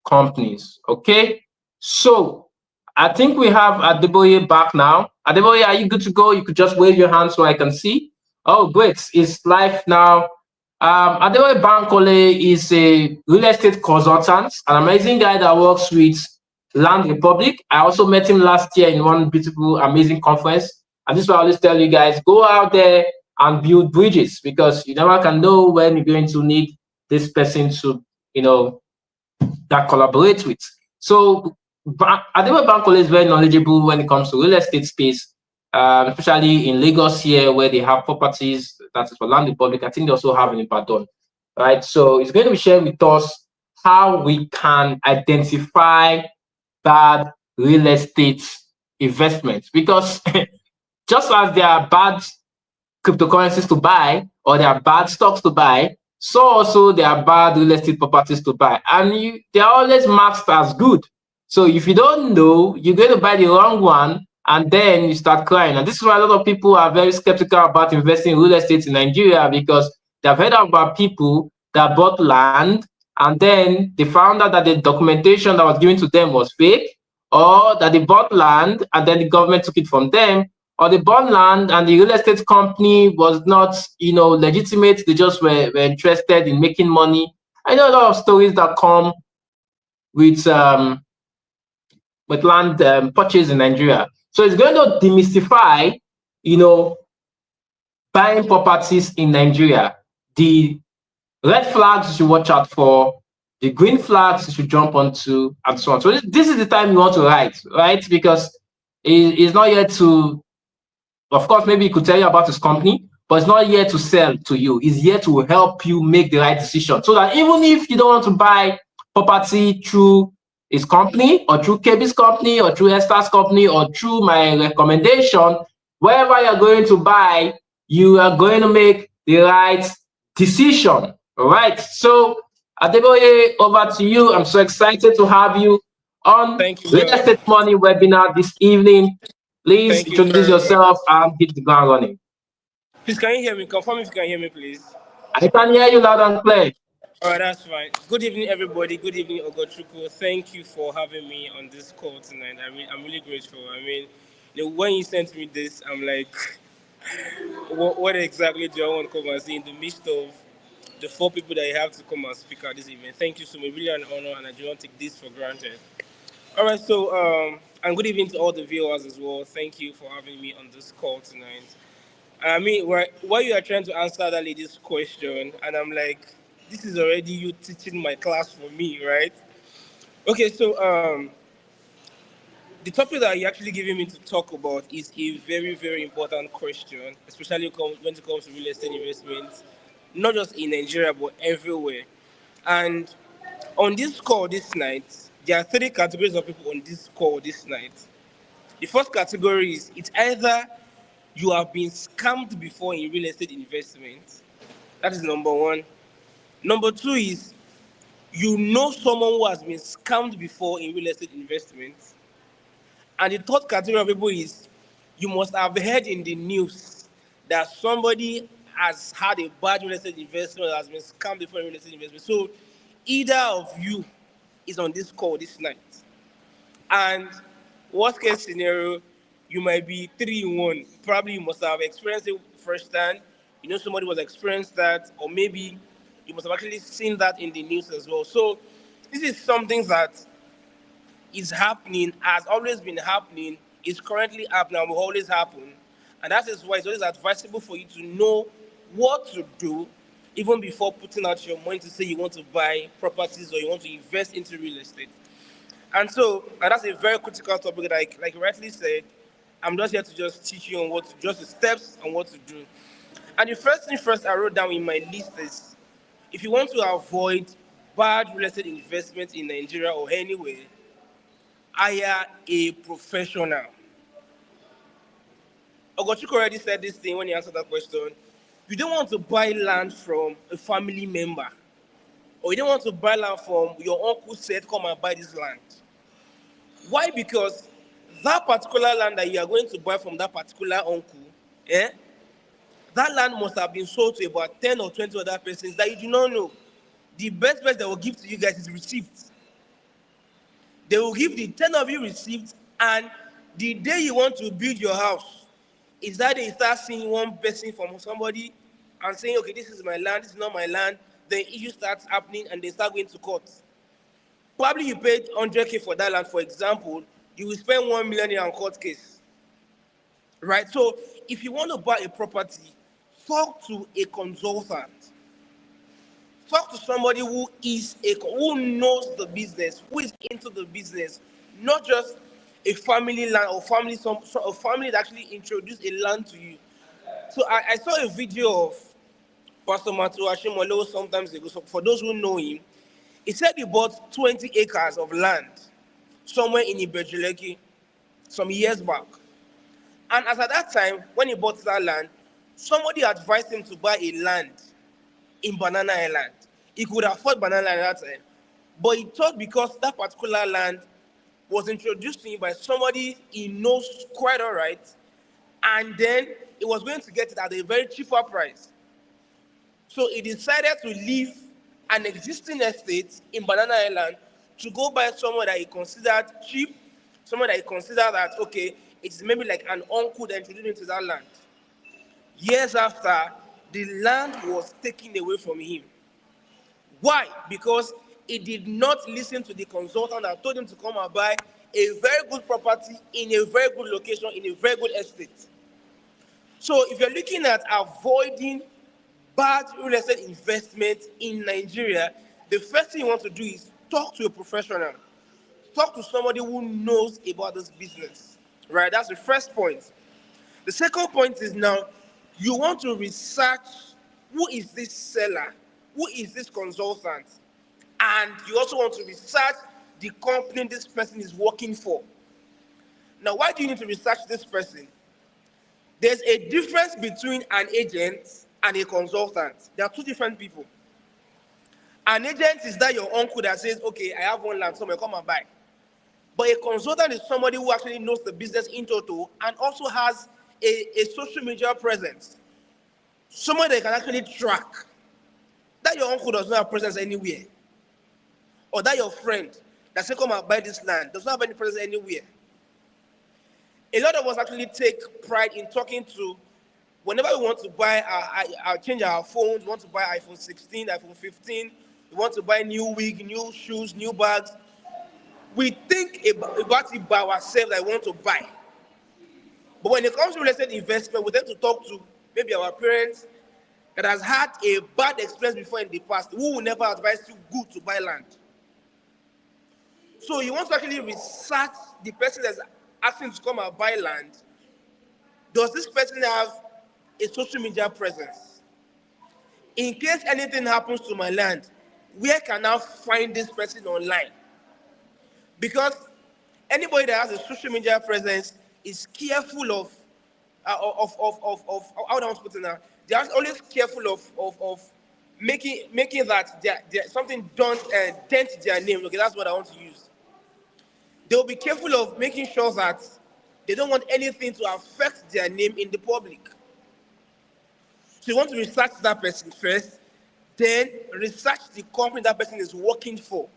companies. Okay. So I think we have Adeboye back now. Adeboye, are you good to go? You could just wave your hand so I can see. Oh, great. It's live now. Adeboye Bankole is a real estate consultant, an amazing guy that works with Land Republic. I also met him last year in one beautiful, amazing conference. And this is why I always tell you guys, go out there and build bridges, because you never can know when you're going to need this person to, that collaborate with. So Adeboye Bankole is very knowledgeable when it comes to real estate space, especially in Lagos here, where they have properties that is for Land Republic. I think they also have in Ibadan, right? So he's going to be sharing with us how we can identify bad real estate investments, because just as there are bad cryptocurrencies to buy, or there are bad stocks to buy, so also there are bad real estate properties to buy, and they are always marked as good. So if you don't know, you're going to buy the wrong one, and then you start crying. And this is why a lot of people are very skeptical about investing in real estate in Nigeria, because They've heard about people that bought land and then they found out that the documentation that was given to them was fake, or that they bought land and then the government took it from them, or they bought land and the real estate company was not, legitimate. They just were interested in making money. I know a lot of stories that come with land purchase in Nigeria. So it's going to demystify, buying properties in Nigeria. The red flags you should watch out for, the green flags you should jump onto, and so on. So this is the time you want to write, right? Because it's not yet to, of course, maybe he could tell you about his company, but it's not here to sell to you. It's here to help you make the right decision. So that even if you don't want to buy property through his company or through KB's company or through Esther's company or through my recommendation, wherever you're going to buy, you are going to make the right decision. All right. So Adeboye, over to you. I'm so excited to have you on Thank you Real very Estate much. Money webinar this evening. Please Thank you introduce very much. yourself and hit the ground running. Please, can you hear me? Confirm if you can hear me, please. I can hear you loud and clear. All right, that's fine. Good evening, everybody. Good evening, Ogochukwu. Thank you for having me on this call tonight. I'm really grateful. I mean, when you sent me this, I'm like, what exactly do I want to come and see in the midst of the 4 people that I have to come and speak at this event? Thank you so much. Really an honor, and I do not take this for granted. All right, so and good evening to all the viewers as well. Thank you for having me on this call tonight. I mean, while you are trying to answer that lady's question, and I'm like, this is already you teaching my class for me, right? Okay, so the topic that you're actually giving me to talk about is a very, very important question, especially when it comes to real estate investments, not just in Nigeria, but everywhere. And on this call this night, there are 3 categories of people on this call this night. The first category is it's either you have been scammed before in real estate investment. That is number one. Number two is you know someone who has been scammed before in real estate investment. And the third category of people is you must have heard in the news that somebody has had a bad real estate investment or has been scammed before in real estate investment. So either of you is on this call this night. And worst case scenario, you might be 3 in 1. Probably you must have experienced it firsthand. You know somebody was experienced that, or maybe you must have actually seen that in the news as well. So this is something that is happening, has always been happening, is currently happening, and will always happen. And that is why it's always advisable for you to know what to do even before putting out your money to say you want to buy properties or you want to invest into real estate. And so, and that's a very critical topic. Like you rightly said, I'm just here to just teach you on what to, just the steps on what to do. And the first thing first I wrote down in my list is, if you want to avoid bad real estate investment in Nigeria or anywhere, hire a professional. Ogochukwu already said this thing when he answered that question. You don't want to buy land from a family member, or you don't want to buy land from your uncle said, come and buy this land. Why? Because that particular land that you are going to buy from that particular uncle, that land must have been sold to about 10 or 20 other persons that you do not know. The best they will give to you guys is receipts. They will give the 10 of you receipts, and the day you want to build your house, is that they start seeing one person from somebody and saying, okay, this is my land, this is not my land. Then issue starts happening and they start going to court. Probably you paid 100K for that land, for example, you will spend 1 million in a court case. Right? So if you want to buy a property, talk to a consultant. Talk to somebody who knows the business, who is into the business, not just a family land or a family that actually introduced a land to you. So I saw a video of Pastor Matu Ashimolo sometimes ago. So for those who know him, he said he bought 20 acres of land somewhere in Ibejuleki some years back. And as at that time, when he bought that land, somebody advised him to buy a land in Banana Island. He could afford Banana Island at that time. But he thought because that particular land was introduced to him by somebody he knows quite all right, and then he was going to get it at a very cheaper price. So he decided to leave an existing estate in Banana Island to go buy somewhere that he considered cheap, somewhere that he considered that, okay, it's maybe like an uncle that introduced him to that land. Years after, the land was taken away from him. Why? Because he did not listen to the consultant that told him to come and buy a very good property in a very good location, in a very good estate. So if you're looking at avoiding bad real estate investment in Nigeria, the first thing you want to do is talk to a professional. Talk to somebody who knows about this business. Right? That's the first point. The second point is now you want to research who is this seller, who is this consultant, and you also want to research the company this person is working for. Now, why do you need to research this person? There's a difference between an agent and a consultant. They are two different people. An agent is that your uncle that says, okay, I have one land somewhere, come and buy. But a consultant is somebody who actually knows the business in total and also has a social media presence. Someone that can actually track. That your uncle does not have presence anywhere. Or that your friend that says, come and buy this land, does not have any presence anywhere. A lot of us actually take pride in talking to, whenever we want to buy, change our phones, we want to buy iPhone 16, iPhone 15, we want to buy new wig, new shoes, new bags. We think about it by ourselves that we want to buy. But when it comes to real estate investment, we tend to talk to maybe our parents that has had a bad experience before in the past, who will never advise you good to buy land. So you want to actually research the person that's asking to come and buy land. Does this person have a social media presence? In case anything happens to my land, where can I find this person online? Because anybody that has a social media presence is careful of how do I want to put it now? They are always careful of making that something don't dent their name. Okay, that's what I want to use. They'll be careful of making sure that they don't want anything to affect their name in the public. So you want to research that person first, then research the company that person is working for.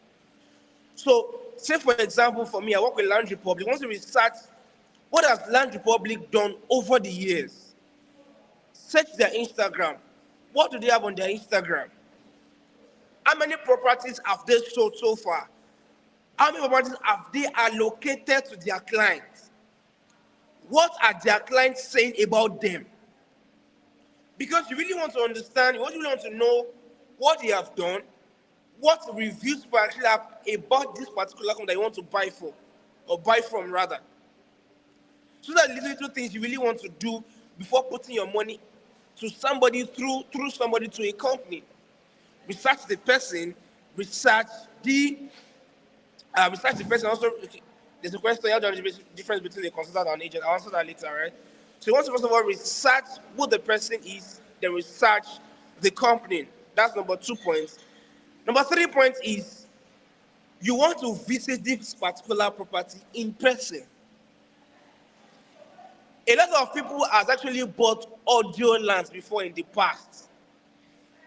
So, say for example, for me, I work with Land Republic. I want to research what has Land Republic done over the years. Search their Instagram. What do they have on their Instagram? How many properties have they sold so far? How many properties have they allocated to their clients? What are their clients saying about them? Because you really want to understand, you really want to know what they have done, what reviews people actually have about this particular company that you want to buy for, or buy from rather. So that little things you really want to do before putting your money to somebody through somebody to a company. Research the person, research the person. Also, there's a question, how there is a difference between a consultant and an agent. I'll answer that later, right? So you want to first of all research who the person is, then research the company. That's number 2 points. Number 3 point is you want to visit this particular property in person. A lot of people have actually bought audio lands before in the past.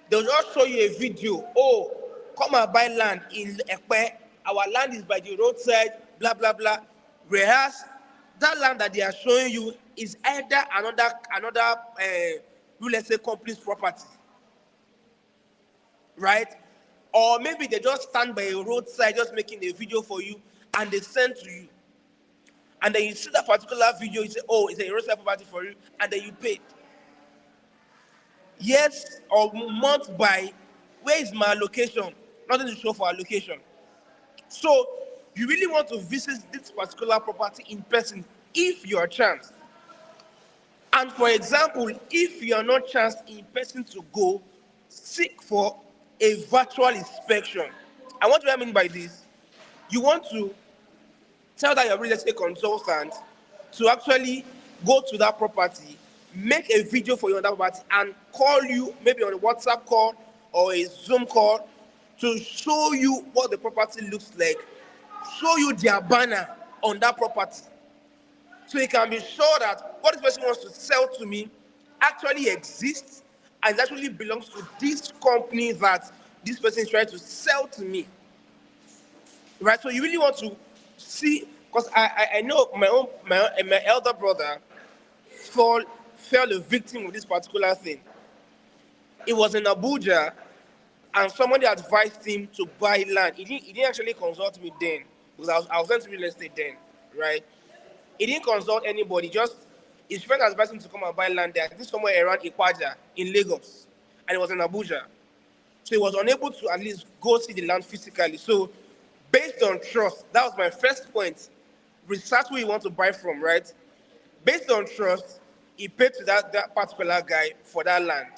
They'll just show you a video. Oh, come and buy land in Ekpe. Our land is by the roadside, blah, blah, blah. Whereas that land that they are showing you is either another real estate company's property. Right? Or maybe they just stand by a roadside just making a video for you and they send to you. And then you see that particular video, you say, oh, it's a roadside property for you, and then you paid. Yes, or months by, where is my location? Nothing to show for our location. So you really want to visit this particular property in person if you are chanced. And for example, if you are not chanced in person to go, seek for a virtual inspection. And what do I mean by this? You want to tell that your real estate consultant to actually go to that property, make a video for you on that property, and call you maybe on a WhatsApp call or a Zoom call to show you what the property looks like, show you their banner on that property. So you can be sure that what this person wants to sell to me actually exists and it actually belongs to this company that this person is trying to sell to me. Right? So you really want to see, because I know my elder brother fell a victim of this particular thing. It was in Abuja, and somebody advised him to buy land. He didn't actually consult me then, because I was into real estate then, right? He didn't consult anybody, just his friend advised him to come and buy land there. I think somewhere around Ikwaja in Lagos, and it was in Abuja. So he was unable to at least go see the land physically. So based on trust, that was my first point. Research who you want to buy from, right? Based on trust, he paid to that particular guy for that land.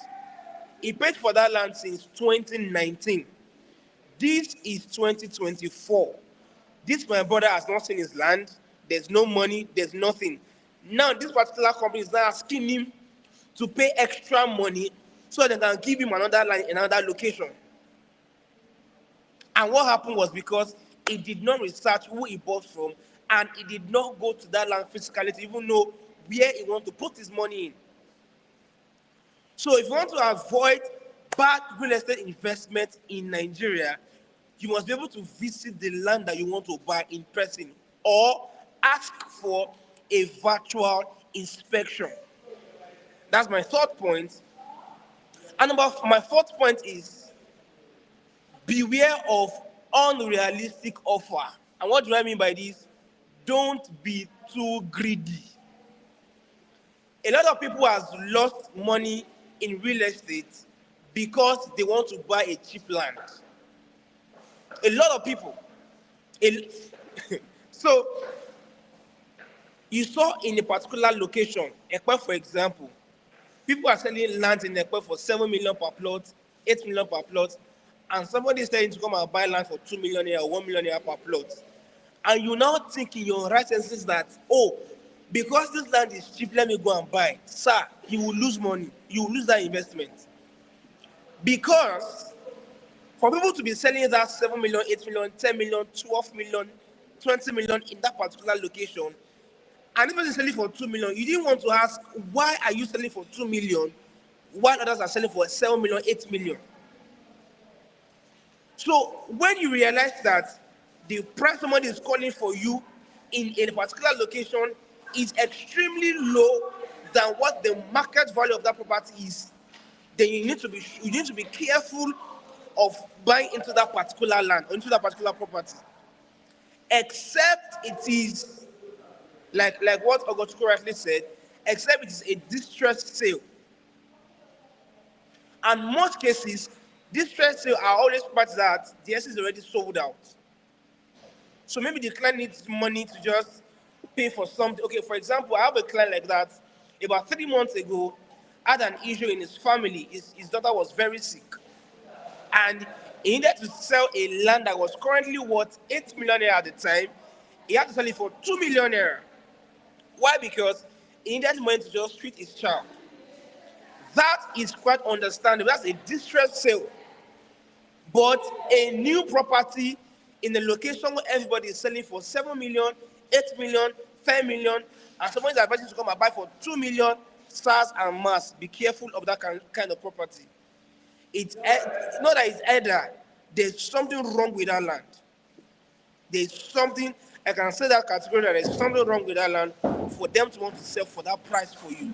He paid for that land since 2019. This is 2024. This, my brother, has not seen his land. There's no money. There's nothing. Now, this particular company is now asking him to pay extra money so they can give him another land in another location. And what happened was because he did not research who he bought from, and he did not go to that land physically to even know where he wants to put his money in. So if you want to avoid bad real estate investment in Nigeria, you must be able to visit the land that you want to buy in person or ask for a virtual inspection. That's my third point. And my fourth point is beware of unrealistic offer. And what do I mean by this? Don't be too greedy. A lot of people have lost money in real estate because they want to buy a cheap land. A lot of people. So, you saw in a particular location, Ekpe for example, people are selling land in Ekpe for 7 million per plot, 8 million per plot, and somebody is telling you to come and buy land for 2 million or 1 million per plot. And you now think in your right senses that, oh, because this land is cheap, let me go and buy. Sir, you will lose money. You will lose that investment. Because for people to be selling that 7 million, 8 million, 10 million, 12 million, 20 million in that particular location, and if person is selling for 2 million, you didn't want to ask, why are you selling for 2 million while others are selling for 7 million, 8 million? So when you realize that the price somebody is calling for you in a particular location is extremely low than what the market value of that property is, then you need to be careful of buying into that particular land or into that particular property, except it is like what Ogochukwu rightly said, except it is a distressed sale. And most cases, distressed sale are always parts that the asset is already sold out. So maybe the client needs money to just pay for something. Okay, for example, I have a client like that. About 3 months ago, had an issue in his family. His daughter was very sick. And he needed to sell a land that was currently worth 8 million naira at the time. He had to sell it for 2 million naira. Why? Because he needed money to just treat his child. That is quite understandable. That's a distressed sale. But a new property in a location where everybody is selling for 7 million, 8 million, 10 million, and someone is advising to come and buy for 2 million, SARS and mass. Be careful of that kind of property. It's not that it's either. There's something wrong with that land. There's something, I can say that category, that there's something wrong with that land for them to want to sell for that price for you.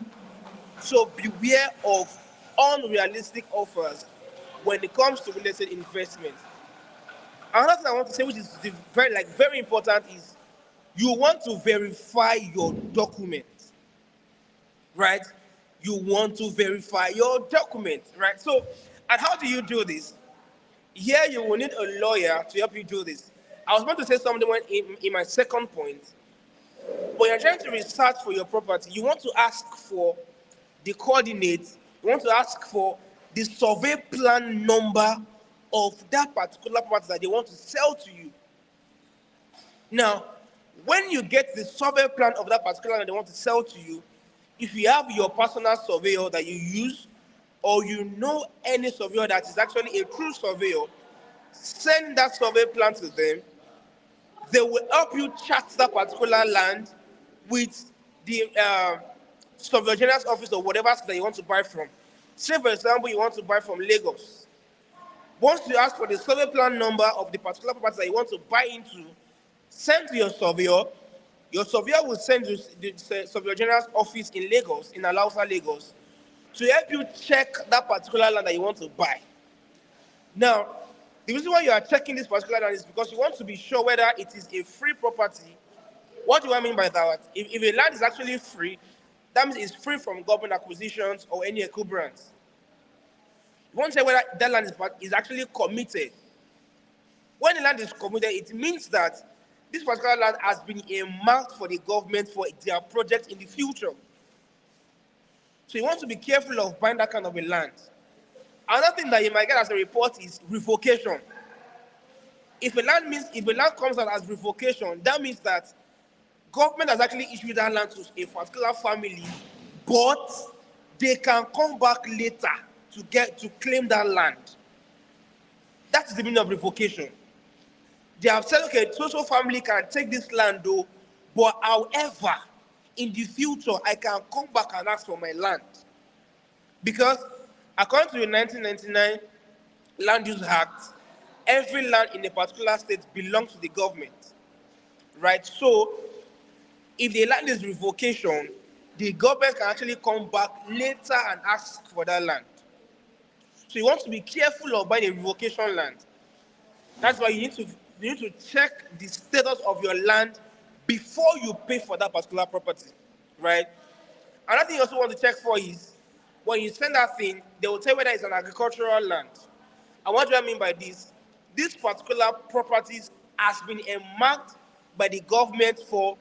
So beware of unrealistic offers when it comes to real estate investment. Another thing I want to say, which is very important, is you want to verify your documents, right? You want to verify your documents, right? So, and how do you do this? Here you will need a lawyer to help you do this. I was about to say something in my second point. When you're trying to research for your property, you want to ask for the coordinates, you want to ask for the survey plan number of that particular property that they want to sell to you. Now, when you get the survey plan of that particular that they want to sell to you, if you have your personal surveyor that you use, or you know any surveyor that is actually a true surveyor, send that survey plan to them. They will help you chart that particular land with the Surveyor General's office or whatever that you want to buy from. Say, for example, you want to buy from Lagos. Once you ask for the survey plan number of the particular property that you want to buy into, send to your surveyor. Your surveyor will send to the Surveyor General's office in Lagos, in Alausa, Lagos, to help you check that particular land that you want to buy. Now, the reason why you are checking this particular land is because you want to be sure whether it is a free property. What do I mean by that? If a land is actually free, that means it's free from government acquisitions or any encumbrance. You want to check whether that land is actually committed. When the land is committed, it means that this particular land has been earmarked for the government for their project in the future. So you want to be careful of buying that kind of a land. Another thing that you might get as a report is revocation. If a land comes out as revocation, that means that government has actually issued that land to a particular family, but they can come back later to claim that land. That is the meaning of revocation. They have said, okay, so family can take this land though, but however, in the future, I can come back and ask for my land. Because according to the 1999 Land Use Act, every land in a particular state belongs to the government, right? So if the land is revocation, the government can actually come back later and ask for that land. So you want to be careful of buying a revocation land. That's why you need to check the status of your land before you pay for that particular property, right? Another thing you also want to check for is when you send that thing, they will tell you whether it's an agricultural land. And what do I mean by this? This particular properties has been earmarked by the government for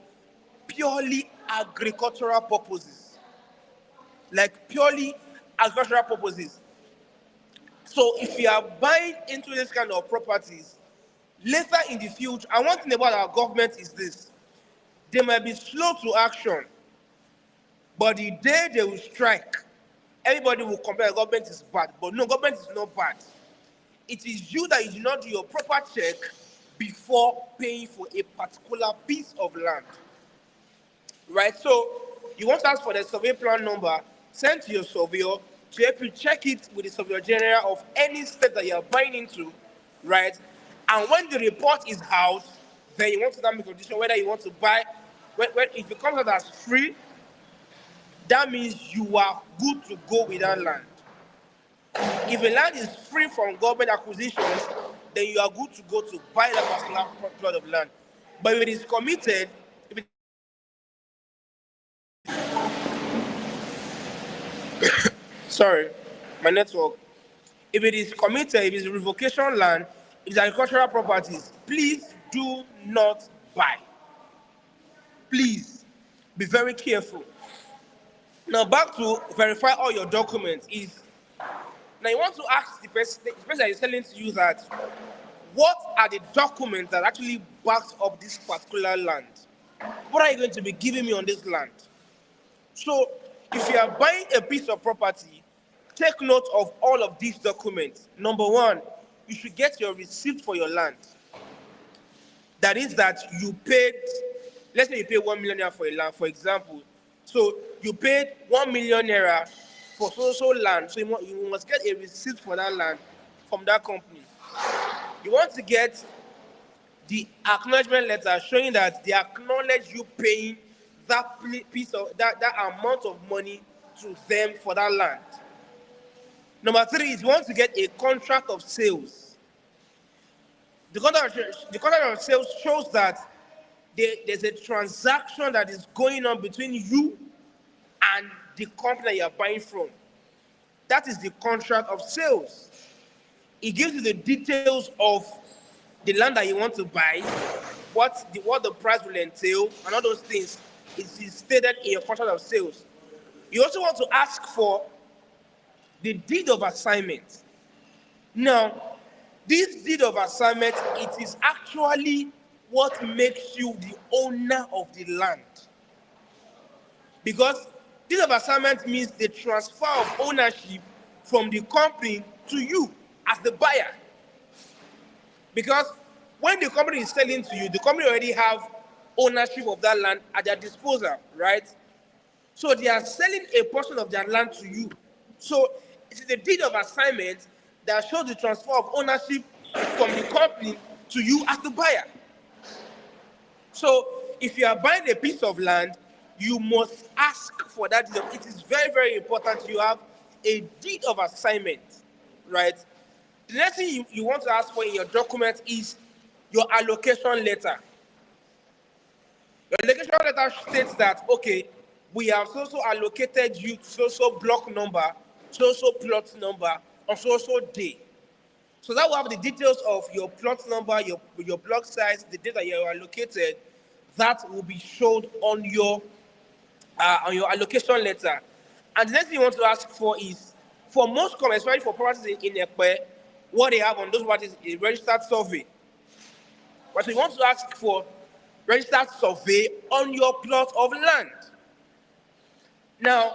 purely agricultural purposes. Like purely agricultural purposes. So if you are buying into this kind of properties, later in the future, and one thing about our government is this: they might be slow to action, but the day they will strike, everybody will compare the government is bad. But no, government is not bad. It is you that you do not do your proper check before paying for a particular piece of land. Right? So you want to ask for the survey plan number, send to your surveyor to help you check it with the Surveyor General of any state that you are buying into, right? And when the report is out, then you want to make a decision whether you want to buy. If it comes out as free, that means you are good to go with that land. If a land is free from government acquisitions, then you are good to go to buy that particular plot of land. But if it is committed, sorry, my network. If it is committed, if it's revocation land, if it's agricultural properties, please do not buy. Please be very careful. Now back to verify all your documents is, now you want to ask the person that is telling you that, what are the documents that actually backs up this particular land? What are you going to be giving me on this land? So if you are buying a piece of property, take note of all of these documents. Number one, you should get your receipt for your land. That is that you paid, let's say you pay 1 million naira for a land, for example. So you paid 1 million naira for so land. So you must get a receipt for that land from that company. You want to get the acknowledgement letter showing that they acknowledge you paying that piece of that amount of money to them for that land. Number three is you want to get a contract of sales. The contract of sales shows that there's a transaction that is going on between you and the company that you are buying from. That is the contract of sales. It gives you the details of the land that you want to buy, what the price will entail, and all those things. It is stated in your contract of sales. You also want to ask for the deed of assignment. Now, this deed of assignment, it is actually what makes you the owner of the land. Because deed of assignment means the transfer of ownership from the company to you as the buyer. Because when the company is selling to you, the company already have ownership of that land at their disposal, right? So they are selling a portion of their land to you. So It is a deed of assignment that shows the transfer of ownership from the company to you as the buyer. So if you are buying a piece of land, you must ask for that deed. It is very, very important you have a deed of assignment, right? The next thing you want to ask for in your document is your allocation letter. Your allocation letter states that, okay, we have so allocated you so block number, so plot number, on so day. So that will have the details of your plot number, your block size, the data you are allocated. That will be shown on your allocation letter. And the next thing you want to ask for is, for most companies, especially for properties in Ekpe, what they have on those properties is a registered survey. But so you want to ask for registered survey on your plot of land. Now,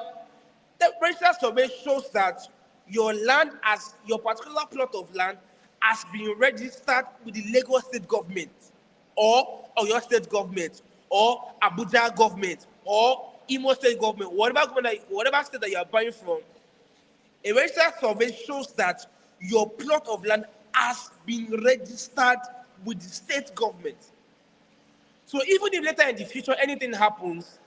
the registered survey shows that your particular plot of land has been registered with the Lagos state government, or your state government, or Abuja government, or Imo state government, whatever state that you are buying from. A registered survey shows that your plot of land has been registered with the state government. So even if later in the future anything happens,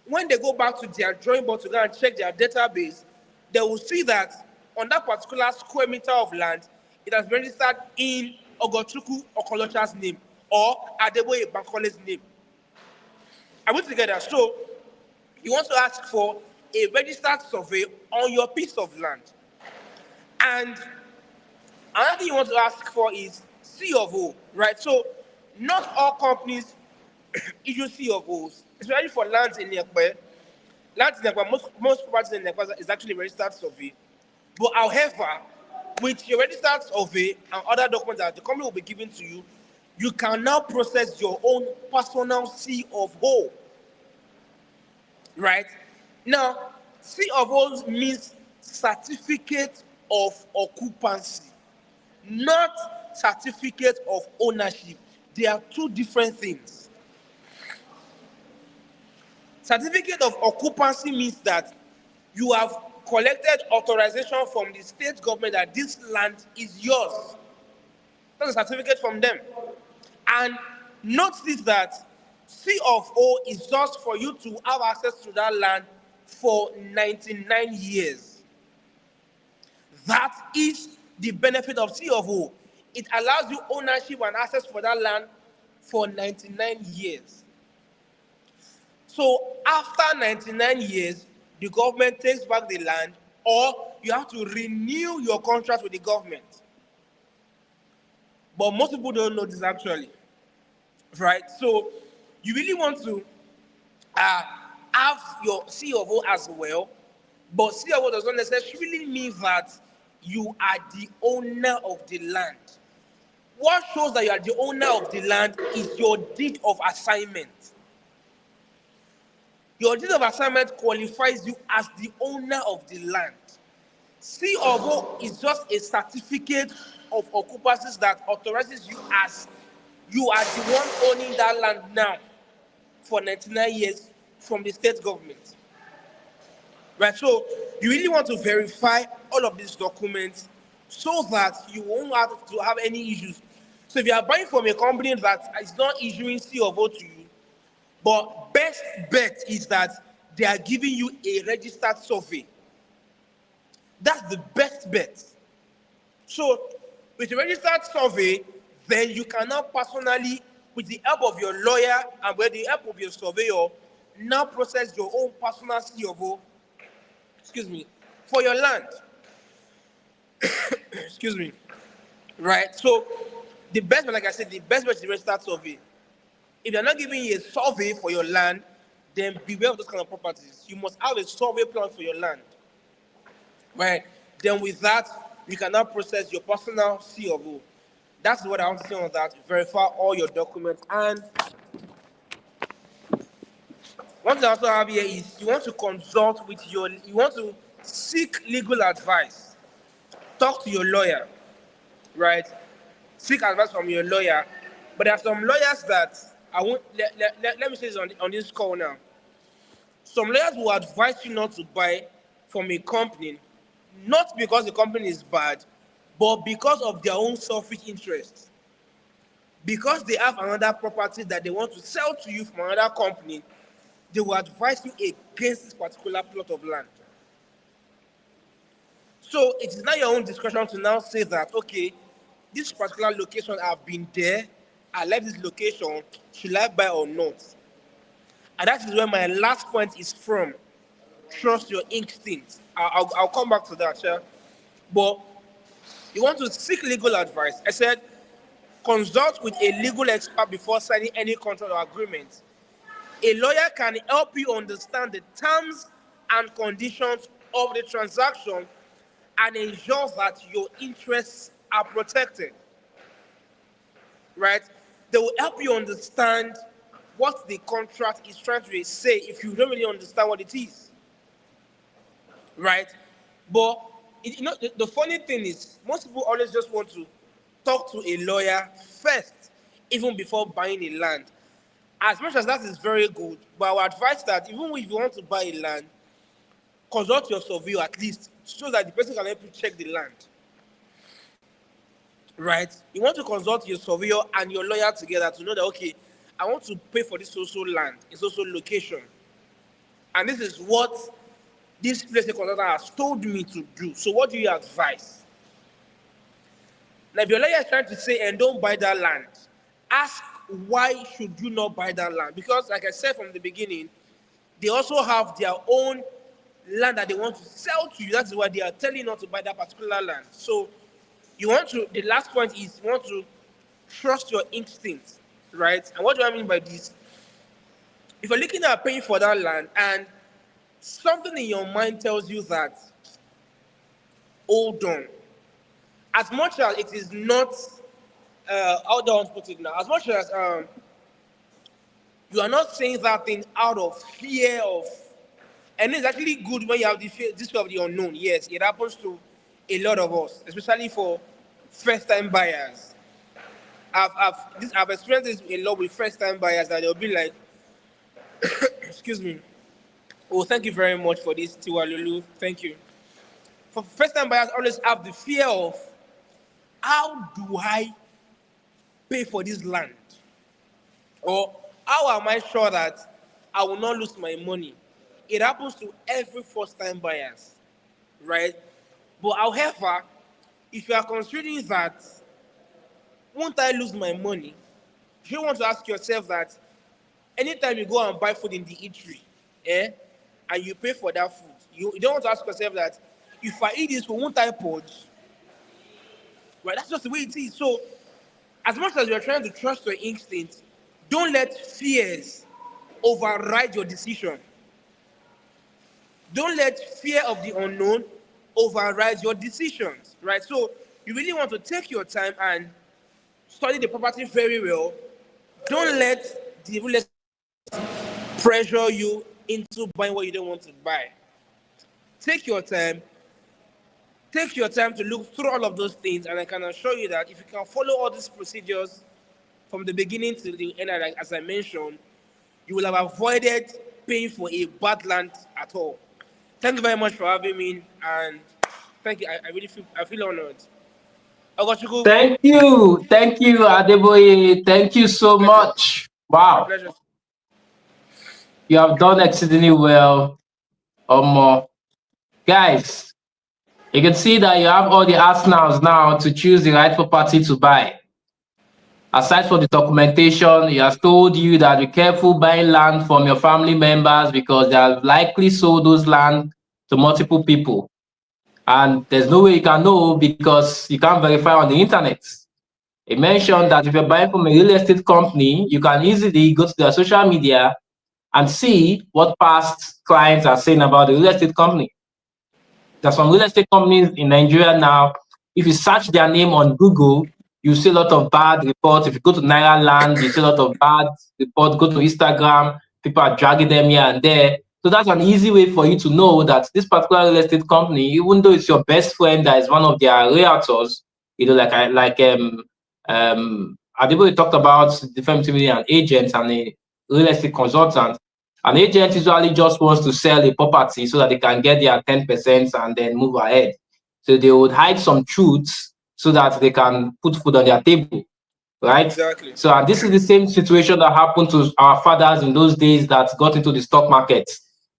when they go back to their drawing board to go and check their database, they will see that on that particular square meter of land, it has been registered in Ogochukwu Okolocha's name or Adeboye Bankole's name. Are we together? So you want to ask for a registered survey on your piece of land. And another thing you want to ask for is C of O, right? So not all companies issue C of O's, especially for lands in Ekpe. Lands in Ekpe, most properties in Ekpe is actually registered survey. But however, with your registered survey and other documents that the company will be giving to you, you can now process your own personal C of O. Right? Now, C of O means certificate of occupancy, not certificate of ownership. They are two different things. Certificate of occupancy means that you have collected authorization from the state government that this land is yours. That's a certificate from them. And notice that C of O is just for you to have access to that land for 99 years. That is the benefit of C of O. It allows you ownership and access for that land for 99 years. So after 99 years, the government takes back the land, or you have to renew your contract with the government. But most people don't know this actually, right? So you really want to have your C of O as well, but C of O does not necessarily mean that you are the owner of the land. What shows that you are the owner of the land is your deed of assignment. Your deed of assignment qualifies you as the owner of the land. C of O is just a certificate of occupancy that authorizes you as you are the one owning that land now for 99 years from the state government. Right, so you really want to verify all of these documents so that you won't have to have any issues. So if you are buying from a company that is not issuing C of O to you, but best bet is that they are giving you a registered survey. That's the best bet. So with a registered survey, then you can now personally, with the help of your lawyer and with the help of your surveyor, now process your own personal C of O, for your land. Excuse me. Right? So the best bet, like I said, the best bet is a registered survey. If they're not giving you a survey for your land, then beware of those kind of properties. You must have a survey plan for your land. Right? Then with that, you can now process your personal C of O. That's what I want to say on that. Verify all your documents. And one thing I also have here is you want to consult with you want to seek legal advice. Talk to your lawyer, right? Seek advice from your lawyer. But there are some lawyers that I won't let me say this on this call now. Some lawyers will advise you not to buy from a company not because the company is bad, but because of their own selfish interests. Because they have another property that they want to sell to you from another company, they will advise you against this particular plot of land. So it is now your own discretion to now say that, okay, this particular location, I've been there, I like this location, should I buy or not? And that is where my last point is from. Trust your instincts. I'll come back to that, yeah? But you want to seek legal advice. I said, consult with a legal expert before signing any contract or agreement. A lawyer can help you understand the terms and conditions of the transaction and ensure that your interests are protected. Right? They will help you understand what the contract is trying to say if you don't really understand what it is. Right? But the funny thing is, most people always just want to talk to a lawyer first, even before buying a land. As much as that is very good, but I would advise that even if you want to buy a land, consult your surveyor at least, so that the person can help you check the land. Right? You want to consult your surveyor and your lawyer together to know that, okay, I want to pay for this social land, in social location. And this is what this place consultant has told me to do. So what do you advise? Now, if your lawyer is trying to say, and don't buy that land, ask why should you not buy that land? Because, like I said from the beginning, they also have their own land that they want to sell to you. That's why they are telling you not to buy that particular land. So, you want to, the last point is, you want to trust your instincts, right? And what do I mean by this? If you're looking at paying for that land and something in your mind tells you that, hold on, as much as it is not, how do I want to put it now? As much as you are not saying that thing out of fear of, and it's actually good when you have this fear of the unknown. Yes, it happens to a lot of us, especially for first-time buyers. I've experienced this a lot with first-time buyers that they'll be like, excuse me, oh, thank you very much for this, Tiwa Lulu. Thank you. For first-time buyers, always have the fear of, how do I pay for this land? Or how am I sure that I will not lose my money? It happens to every first-time buyers, right? But however, if you are considering that, won't I lose my money? You want to ask yourself that anytime you go and buy food in the eatery, and you pay for that food, you don't want to ask yourself that, if I eat this food, won't I purge? Right? That's just the way it is. So, as much as you're trying to trust your instincts, don't let fears override your decision. Don't let fear of the unknown override your decisions, right? So you really want to take your time and study the property very well. Don't let the real estate pressure you into buying what you don't want to buy. Take your time. Take your time to look through all of those things, and I can assure you that if you can follow all these procedures from the beginning to the end, as I mentioned, you will have avoided paying for a bad land at all. Thank you very much for having me, and thank you. I feel honored. Thank you, Adeboye. Thank you so much. My Wow, pleasure. you have done exceedingly well, guys. You can see that you have all the arsenals now to choose the right property to buy. Aside from the documentation, he has told you that be careful buying land from your family members because they have likely sold those land to multiple people. And there's no way you can know because you can't verify on the internet. He mentioned that if you're buying from a real estate company, you can easily go to their social media and see what past clients are saying about the real estate company. There's some real estate companies in Nigeria now. If you search their name on Google, you see a lot of bad reports. If you go to Naira Land, you see a lot of bad reports. Go to Instagram, people are dragging them here and there. So that's an easy way for you to know that this particular real estate company, even though it's your best friend that is one of their realtors, Adebo talked about the difference between an agent and a real estate consultant. An agent usually just wants to sell a property so that they can get their 10% and then move ahead. So they would hide some truths so that they can put food on their table, right? Exactly. So and this is the same situation that happened to our fathers in those days that got into the stock market.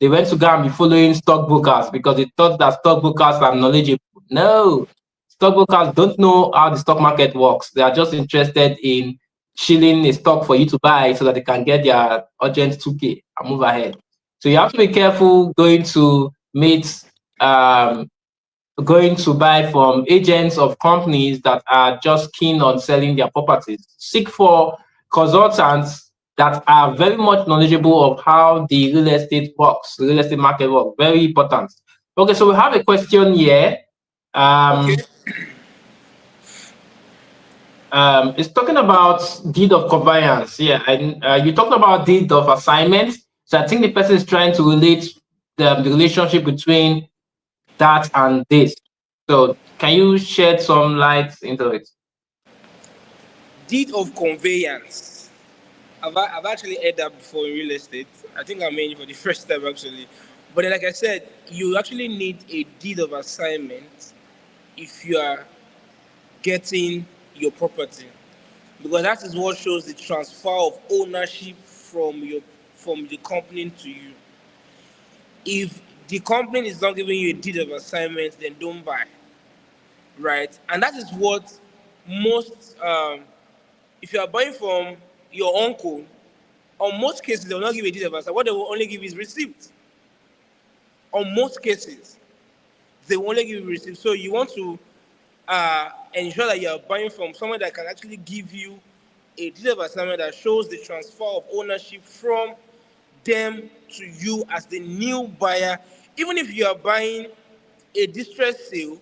They went to go and be following stockbrokers because they thought that stockbrokers are knowledgeable. No, stockbrokers don't know how the stock market works. They are just interested in shilling a stock for you to buy so that they can get their urgent 2K and move ahead. So you have to be careful um, going to buy from agents of companies that are just keen on selling their properties. Seek for consultants that are very much knowledgeable of how the real estate works, the real estate market works. Very important. Okay, so we have a question here. Okay. It's talking about deed of conveyance. Yeah, and you talked about deed of assignment. So I think the person is trying to relate the relationship between that and this. So can you shed some light into it? Deed of conveyance. I've actually heard that before in real estate. I think I'm hearing it for the first time actually. But then, like I said, you actually need a deed of assignment if you are getting your property, because that is what shows the transfer of ownership from the company to you. If the company is not giving you a deed of assignment, then don't buy, right? And that is what most if you are buying from your uncle, on most cases they will not give you a deed of assignment. What they will only give is receipt. On most cases they will only give you receipt. So you want to ensure that you are buying from someone that can actually give you a deed of assignment that shows the transfer of ownership from them to you as the new buyer. Even if you are buying a distress sale,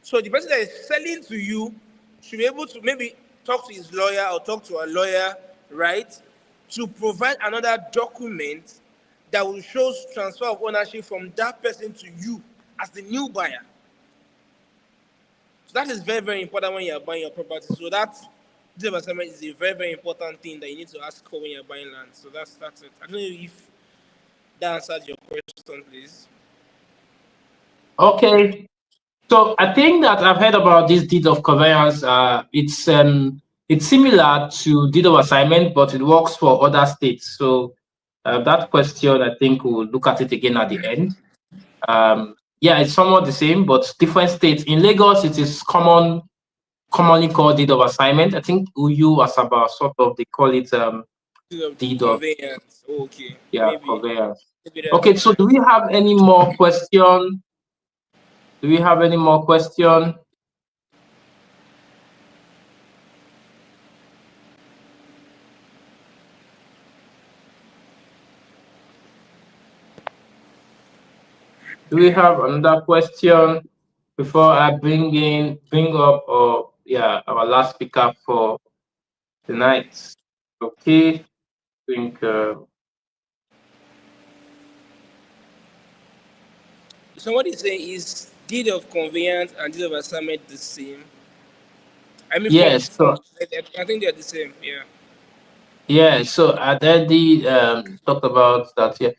so the person that is selling to you should be able to maybe talk to his lawyer or talk to a lawyer, right, to provide another document that will show transfer of ownership from that person to you as the new buyer. So that is very, very important when you are buying your property. So that deed of assignment is a very, very important thing that you need to ask for when you're buying land. So that's it. I don't know if that answers your question, please. Okay. So I think that I've heard about this deed of conveyance. It's similar to deed of assignment, but it works for other states. So that question, I think we'll look at it again at the end. Yeah, it's somewhat the same, but different states. In Lagos, it is commonly called deed of assignment. I think Uyu, Asaba, sort of, they call it Deed of deed of, conveyance. Okay. yeah, Maybe. conveyance. Maybe that's Okay, so fine. do we have any more question? Do we have any more question? Do we have another question before I bring up, our last speaker for tonight? Okay, I think Somebody say, is deed of conveyance and deed of assignment the same? I mean, yes. So I think they're the same. Yeah. yeah, so I already talked about that. Yeah,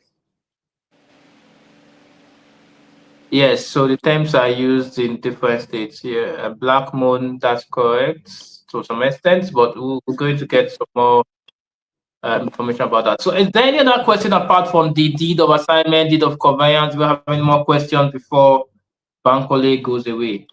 yes. So the terms are used in different states. Yeah, Black Moon, that's correct to some extent, but we're going to get some more information about that. So is there any other question apart from the deed of assignment, deed of conveyance? Do we have any more questions before Bankole goes away?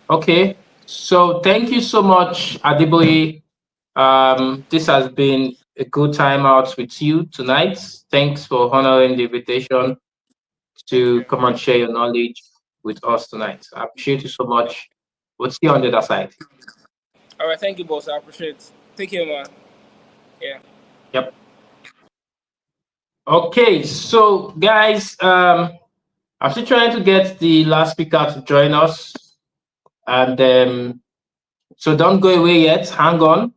Okay, so thank you so much, Adeboye. This has been a good time out with you tonight. Thanks for honoring the invitation Thank to you. come and share your knowledge with us tonight. I appreciate you so much. We'll see you on the other side. All right. Thank you, boss. I appreciate it. Take care, man. Yeah. Yep. Okay, so guys, I'm still trying to get the last speaker to join us, and so don't go away yet. Hang on,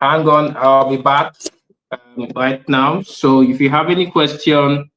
hang on. I'll be back right now. So if you have any question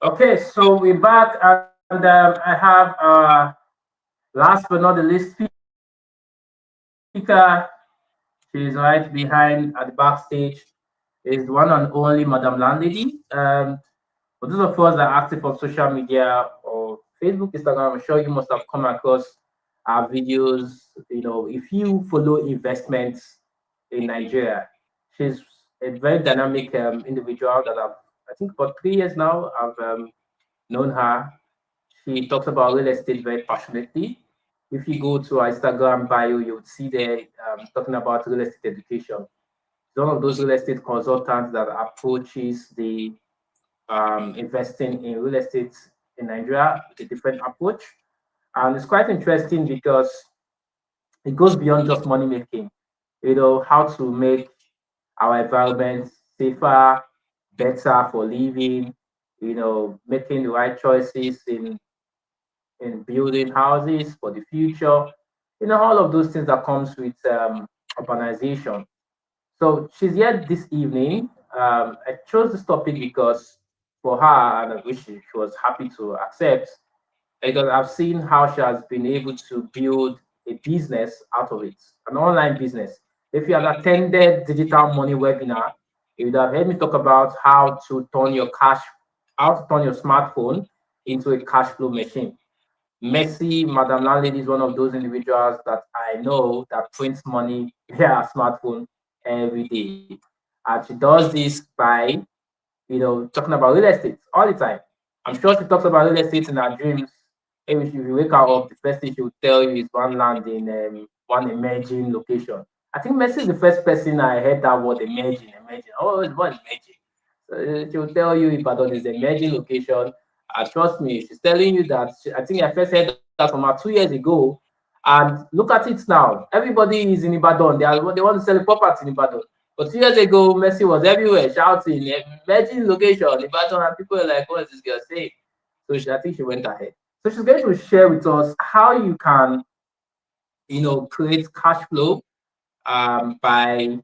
Okay, so we're back, and I have last but not the least speaker. She's right behind at the backstage. Is the one and only Madam Landlady. For those of us that are active on social media or Facebook, Instagram, I'm sure you must have come across our videos. If you follow investments in Nigeria, she's a very dynamic individual that I think for 3 years now, I've known her. She talks about real estate very passionately. If you go to our Instagram bio, you would see there talking about real estate education. She's one of those real estate consultants that approaches the investing in real estate in Nigeria with a different approach. And it's quite interesting because it goes beyond just money making, how to make our environment safer, better for living, making the right choices in building houses for the future, all of those things that comes with urbanization. So she's here this evening. I chose this topic because for her, and I wish she was happy to accept, because I've seen how she has been able to build a business out of it, an online business. If you had attended digital money webinar, you would have heard me talk about how to turn your smartphone into a cash flow machine. Messi, Madam Landlady is one of those individuals that I know that prints money via a smartphone every day. And she does this by, talking about real estate all the time. I'm sure she talks about real estate in her dreams. Maybe if you wake her up, the first thing she will tell you is one land in one emerging location. I think Messi is the first person I heard that word emerging, emerging. Oh, it's what emerging. So she will tell you Ibadan is emerging location. Trust me, she's telling you that. I think I first heard that from her 2 years ago. And look at it now. Everybody is in Ibadan. They want to sell a property in Ibadan. But 2 years ago, Messi was everywhere shouting, emerging location, Ibadan, and people were like, what is this girl saying? So I think she went ahead. So she's going to share with us how you can, create cash flow by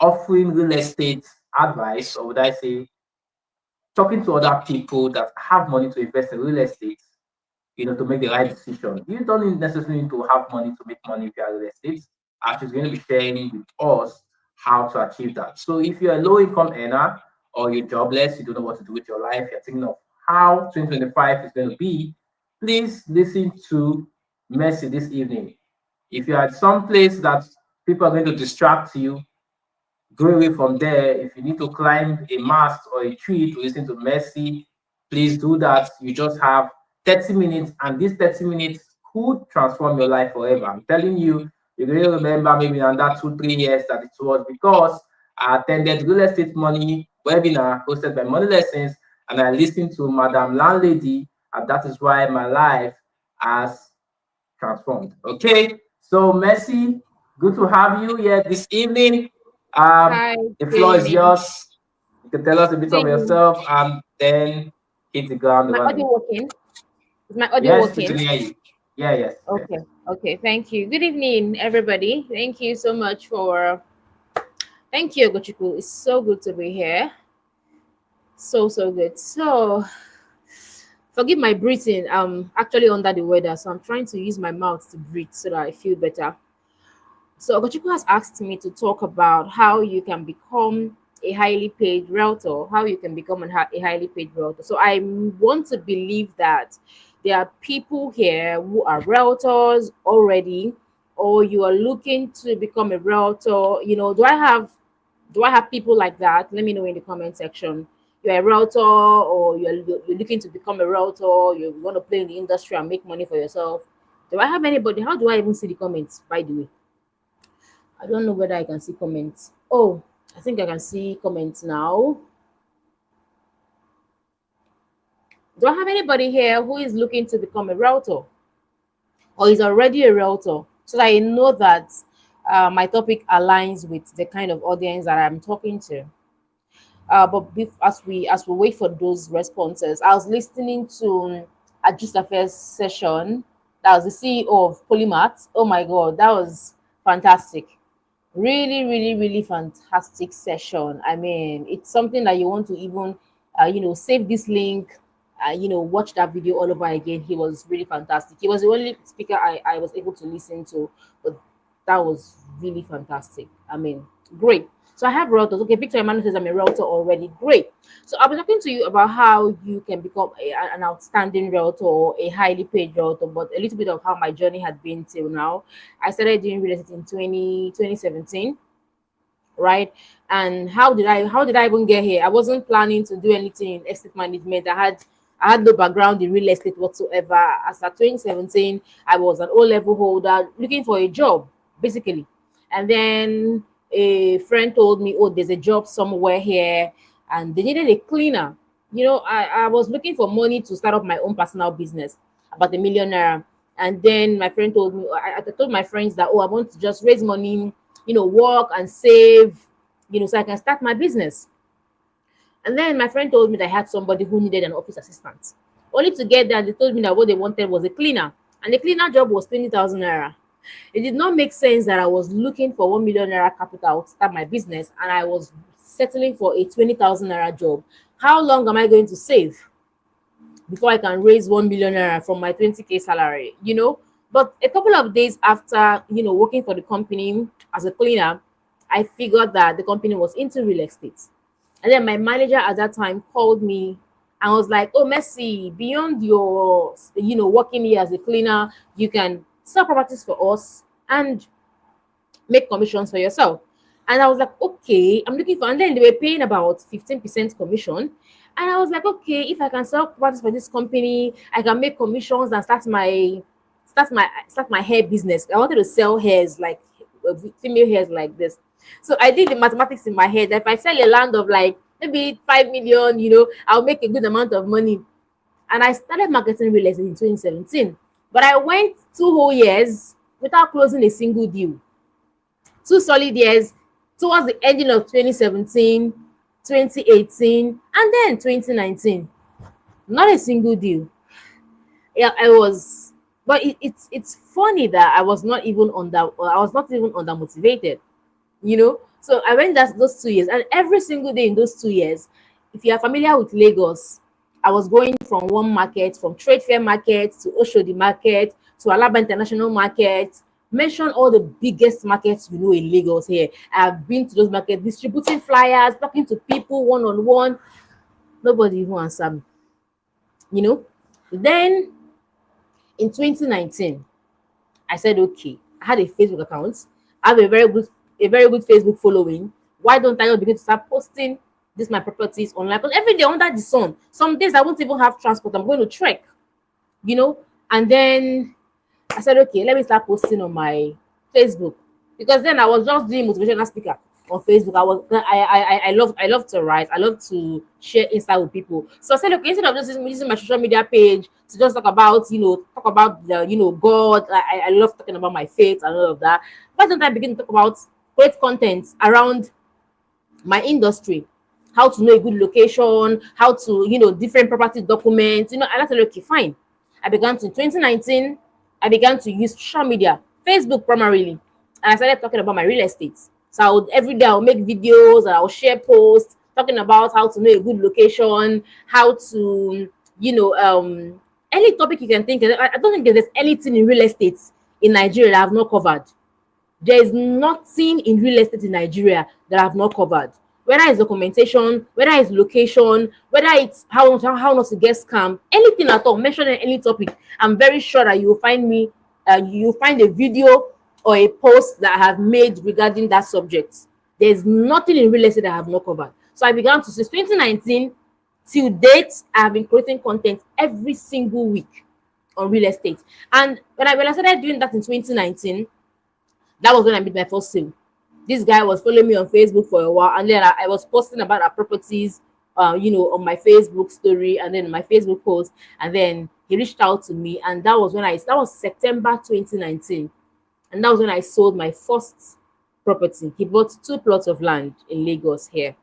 offering real estate advice, or would I say, talking to other people that have money to invest in real estate, to make the right decision. You don't necessarily need to have money to make money via real estate. And she's going to be sharing with us how to achieve that. So if you're a low income earner or you're jobless, you don't know what to do with your life, you're thinking of how 2025 is going to be, please listen to Mercy this evening. If you're at some place that people are going to distract you, go away from there. If you need to climb a mast or a tree to listen to Mercy, please do that. You just have 30 minutes, and these 30 minutes could transform your life forever. I'm telling you, you're going to remember maybe in that 2, 3 years that it was because I attended real estate money webinar hosted by Money Lessons, and I listened to Madam Landlady, and that is why my life has transformed. Okay, so Mercy, good to have you here this evening. Hi, The good floor is evening. yours. You can tell us a bit Good of evening. yourself and then hit the Is ground my audio running. working? Is my audio Yes, we working? can hear you. Yeah, yes, yes. Okay, okay, thank you. Good evening, everybody. Thank you so much for thank you, Gochiku. It's so good to be here. So good. So forgive my breathing. I'm actually under the weather, so I'm trying to use my mouth to breathe so that I feel better. So Ogochukwu has asked me to talk about how you can become a highly paid realtor, how you can become a highly paid realtor. So I want to believe that there are people here who are realtors already, or you are looking to become a realtor. Do I have people like that? Let me know in the comment section. You're a realtor, or you're looking to become a realtor. You want to play in the industry and make money for yourself. Do I have anybody? How do I even see the comments? By the way, I don't know whether I can see comments. Oh, I think I can see comments now. Do I have anybody here who is looking to become a realtor or is already a realtor? So that I know that my topic aligns with the kind of audience that I'm talking to. As we wait for those responses, I was listening to a Just Affairs session. That was the CEO of Polymath. Oh my God, that was fantastic. Really, really, really fantastic session. I mean, it's something that you want to even save this link watch that video all over again. He was really fantastic. He was the only speaker I was able to listen to, but that was really fantastic. I mean, great. So I have realtors. Okay, Victor Emmanuel says I'm a realtor already. Great. So I'll be talking to you about how you can become an outstanding realtor or a highly paid realtor, but a little bit of how my journey had been till now. I started doing real estate in 2017, right? And how did I even get here? I wasn't planning to do anything in estate management. I had no background in real estate whatsoever. As at 2017, I was an O-level holder looking for a job, basically. And then a friend told me, oh, there's a job somewhere here, and they needed a cleaner. I was looking for money to start up my own personal business, about a 1 million naira. And then my friend told me, I told my friends that, oh, I want to just raise money, work and save, so I can start my business. And then my friend told me that I had somebody who needed an office assistant. Only to get there, they told me that what they wanted was a cleaner. And the cleaner job was 20,000 naira. It did not make sense that I was looking for 1 million naira capital to start my business and I was settling for a 20,000 naira job. How long am I going to save before I can raise 1 million naira from my 20K salary? But a couple of days after, working for the company as a cleaner, I figured that the company was into real estate. And then my manager at that time called me and was like, oh, Messi, beyond your, working here as a cleaner, you can sell properties for us and make commissions for yourself. And I was like, okay, I'm looking for, and then they were paying about 15% commission. And I was like, okay, if I can sell properties for this company, I can make commissions and start my hair business. I wanted to sell hairs, like female hairs like this. So I did the mathematics in my head. If I sell a land of like maybe 5 million, I'll make a good amount of money. And I started marketing real estate in 2017. But I went 2 whole years without closing a single deal. 2 solid years towards the ending of 2017, 2018, and then 2019. Not a single deal. Yeah, I was, but it's funny that I was not even under motivated. So I went those 2 years, and every single day in those 2 years, if you are familiar with Lagos, I was going from one market, from Trade Fair Market to Oshodi Market to Alaba International Market. Mention all the biggest markets in Lagos here. I have been to those markets, distributing flyers, talking to people one on one. Nobody even answered me. Then in 2019, I said, okay, I had a Facebook account. I have a very good Facebook following. Why don't I just begin to start posting my properties online? Because every day under the sun, some days I won't even have transport. I'm going to trek, and then I said, okay, let me start posting on my Facebook, because then I was just doing motivational speaker on Facebook. I love to write. I love to share insight with people. So I said, okay, instead of just using my social media page to just talk about the God. I love talking about my faith and all of that. Why don't I begin to talk about great content around my industry? How to know a good location, how to different property documents. And I said, okay, fine. In 2019, I began to use social media, Facebook primarily, and I started talking about my real estate. So every day I'll make videos and I'll share posts talking about how to know a good location, how to, any topic you can think of. I don't think there's anything in real estate in Nigeria that I've not covered. There is nothing in real estate in Nigeria that I've not covered. Whether it's documentation, whether it's location, whether it's how not to get scammed, anything at all, mention any topic, I'm very sure that you'll find a video or a post that I have made regarding that subject. There's nothing in real estate that I have not covered. So I began to, since 2019 till date, I have been creating content every single week on real estate. And when I started doing that in 2019, that was when I made my first sale. This guy was following me on Facebook for a while, and then I was posting about our properties, on my Facebook story and then my Facebook post, and then he reached out to me, and that was September 2019, and that was when I sold my first property. He bought 2 plots of land in Lagos here,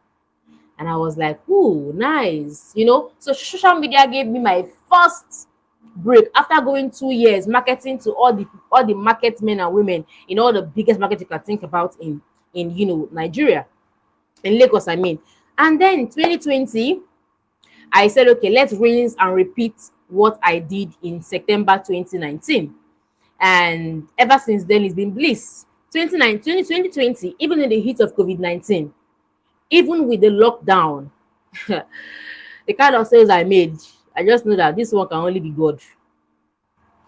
and I was like, "Ooh, nice!" So social media gave me my first break after going 2 years marketing to all the market men and women in all the biggest markets you can think about in Nigeria, in Lagos, I mean. And then in 2020, I said, okay, let's rinse and repeat what I did in September 2019. And ever since then, it's been bliss. 2020, even in the heat of COVID-19, even with the lockdown, the kind of sales I made, I just know that this one can only be God.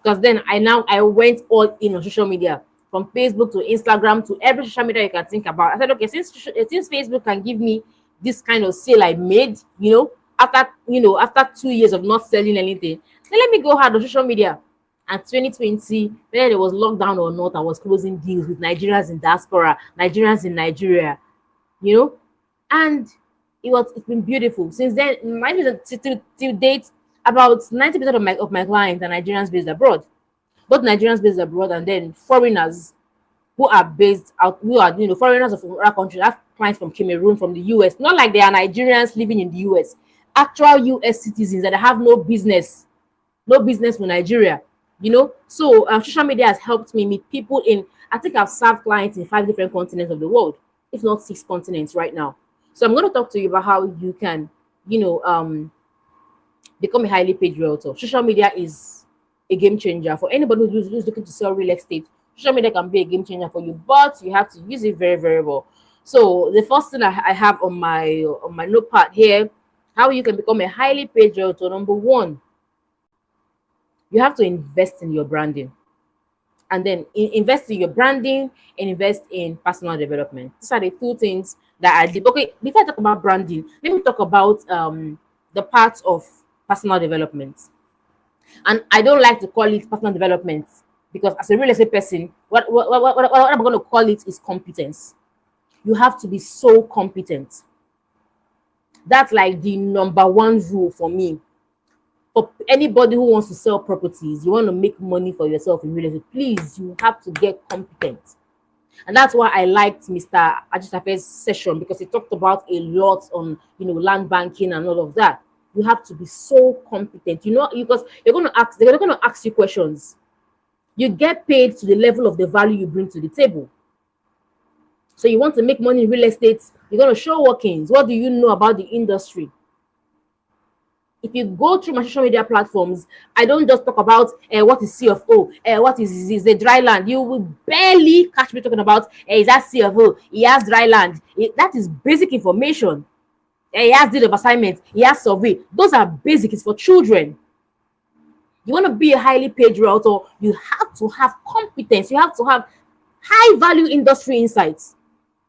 Because then I went all in on social media, from Facebook to Instagram to every social media you can think about. I said, okay, since Facebook can give me this kind of sale I made, after 2 years of not selling anything, then let me go hard on social media. And 2020, whether there was lockdown or not, I was closing deals with Nigerians in diaspora, Nigerians in Nigeria, and it's been beautiful since then. Till date, about 90% of my clients are Nigerians based abroad, both Nigerians based abroad and then foreigners who are based out, who are foreigners from other countries. I have clients from Cameroon, from the US, not like they are Nigerians living in the US, actual US citizens that have no business with Nigeria. So social media has helped me meet people in, I think I've served clients in 5 different continents of the world, if not 6 continents right now. So I'm going to talk to you about how you can, become a highly paid realtor. Social media is a game changer for anybody who's looking to sell real estate. Social media can be a game changer for you, but you have to use it very, very well. So the first thing I have on my notepad here, how you can become a highly paid realtor. Number one, you have to invest in your branding, and then invest in your branding and invest in personal development. These are the 2 things that I did. Okay, before I talk about branding, let me talk about the parts of personal development. And I don't like to call it personal development because as a real estate person, what I'm going to call it is competence. You have to be so competent. That's like the number 1 rule for me. For anybody who wants to sell properties, you want to make money for yourself in real estate, please, you have to get competent. And that's why I liked Mr. Ajitafe's session, because he talked about a lot on land banking and all of that. You have to be so competent, because they're going to ask you questions. You get paid to the level of the value you bring to the table. So you want to make money in real estate, you're going to show workings. What do you know about the industry? If you go through my social media platforms, I don't just talk about what is CFO, what is the dry land. You will barely catch me talking about is that CFO, he has dry land. That is basic information. He has deed of assignment, he has survey. Those are basic. It's for children. You want to be a highly paid realtor, you have to have competence. You have to have high value industry insights.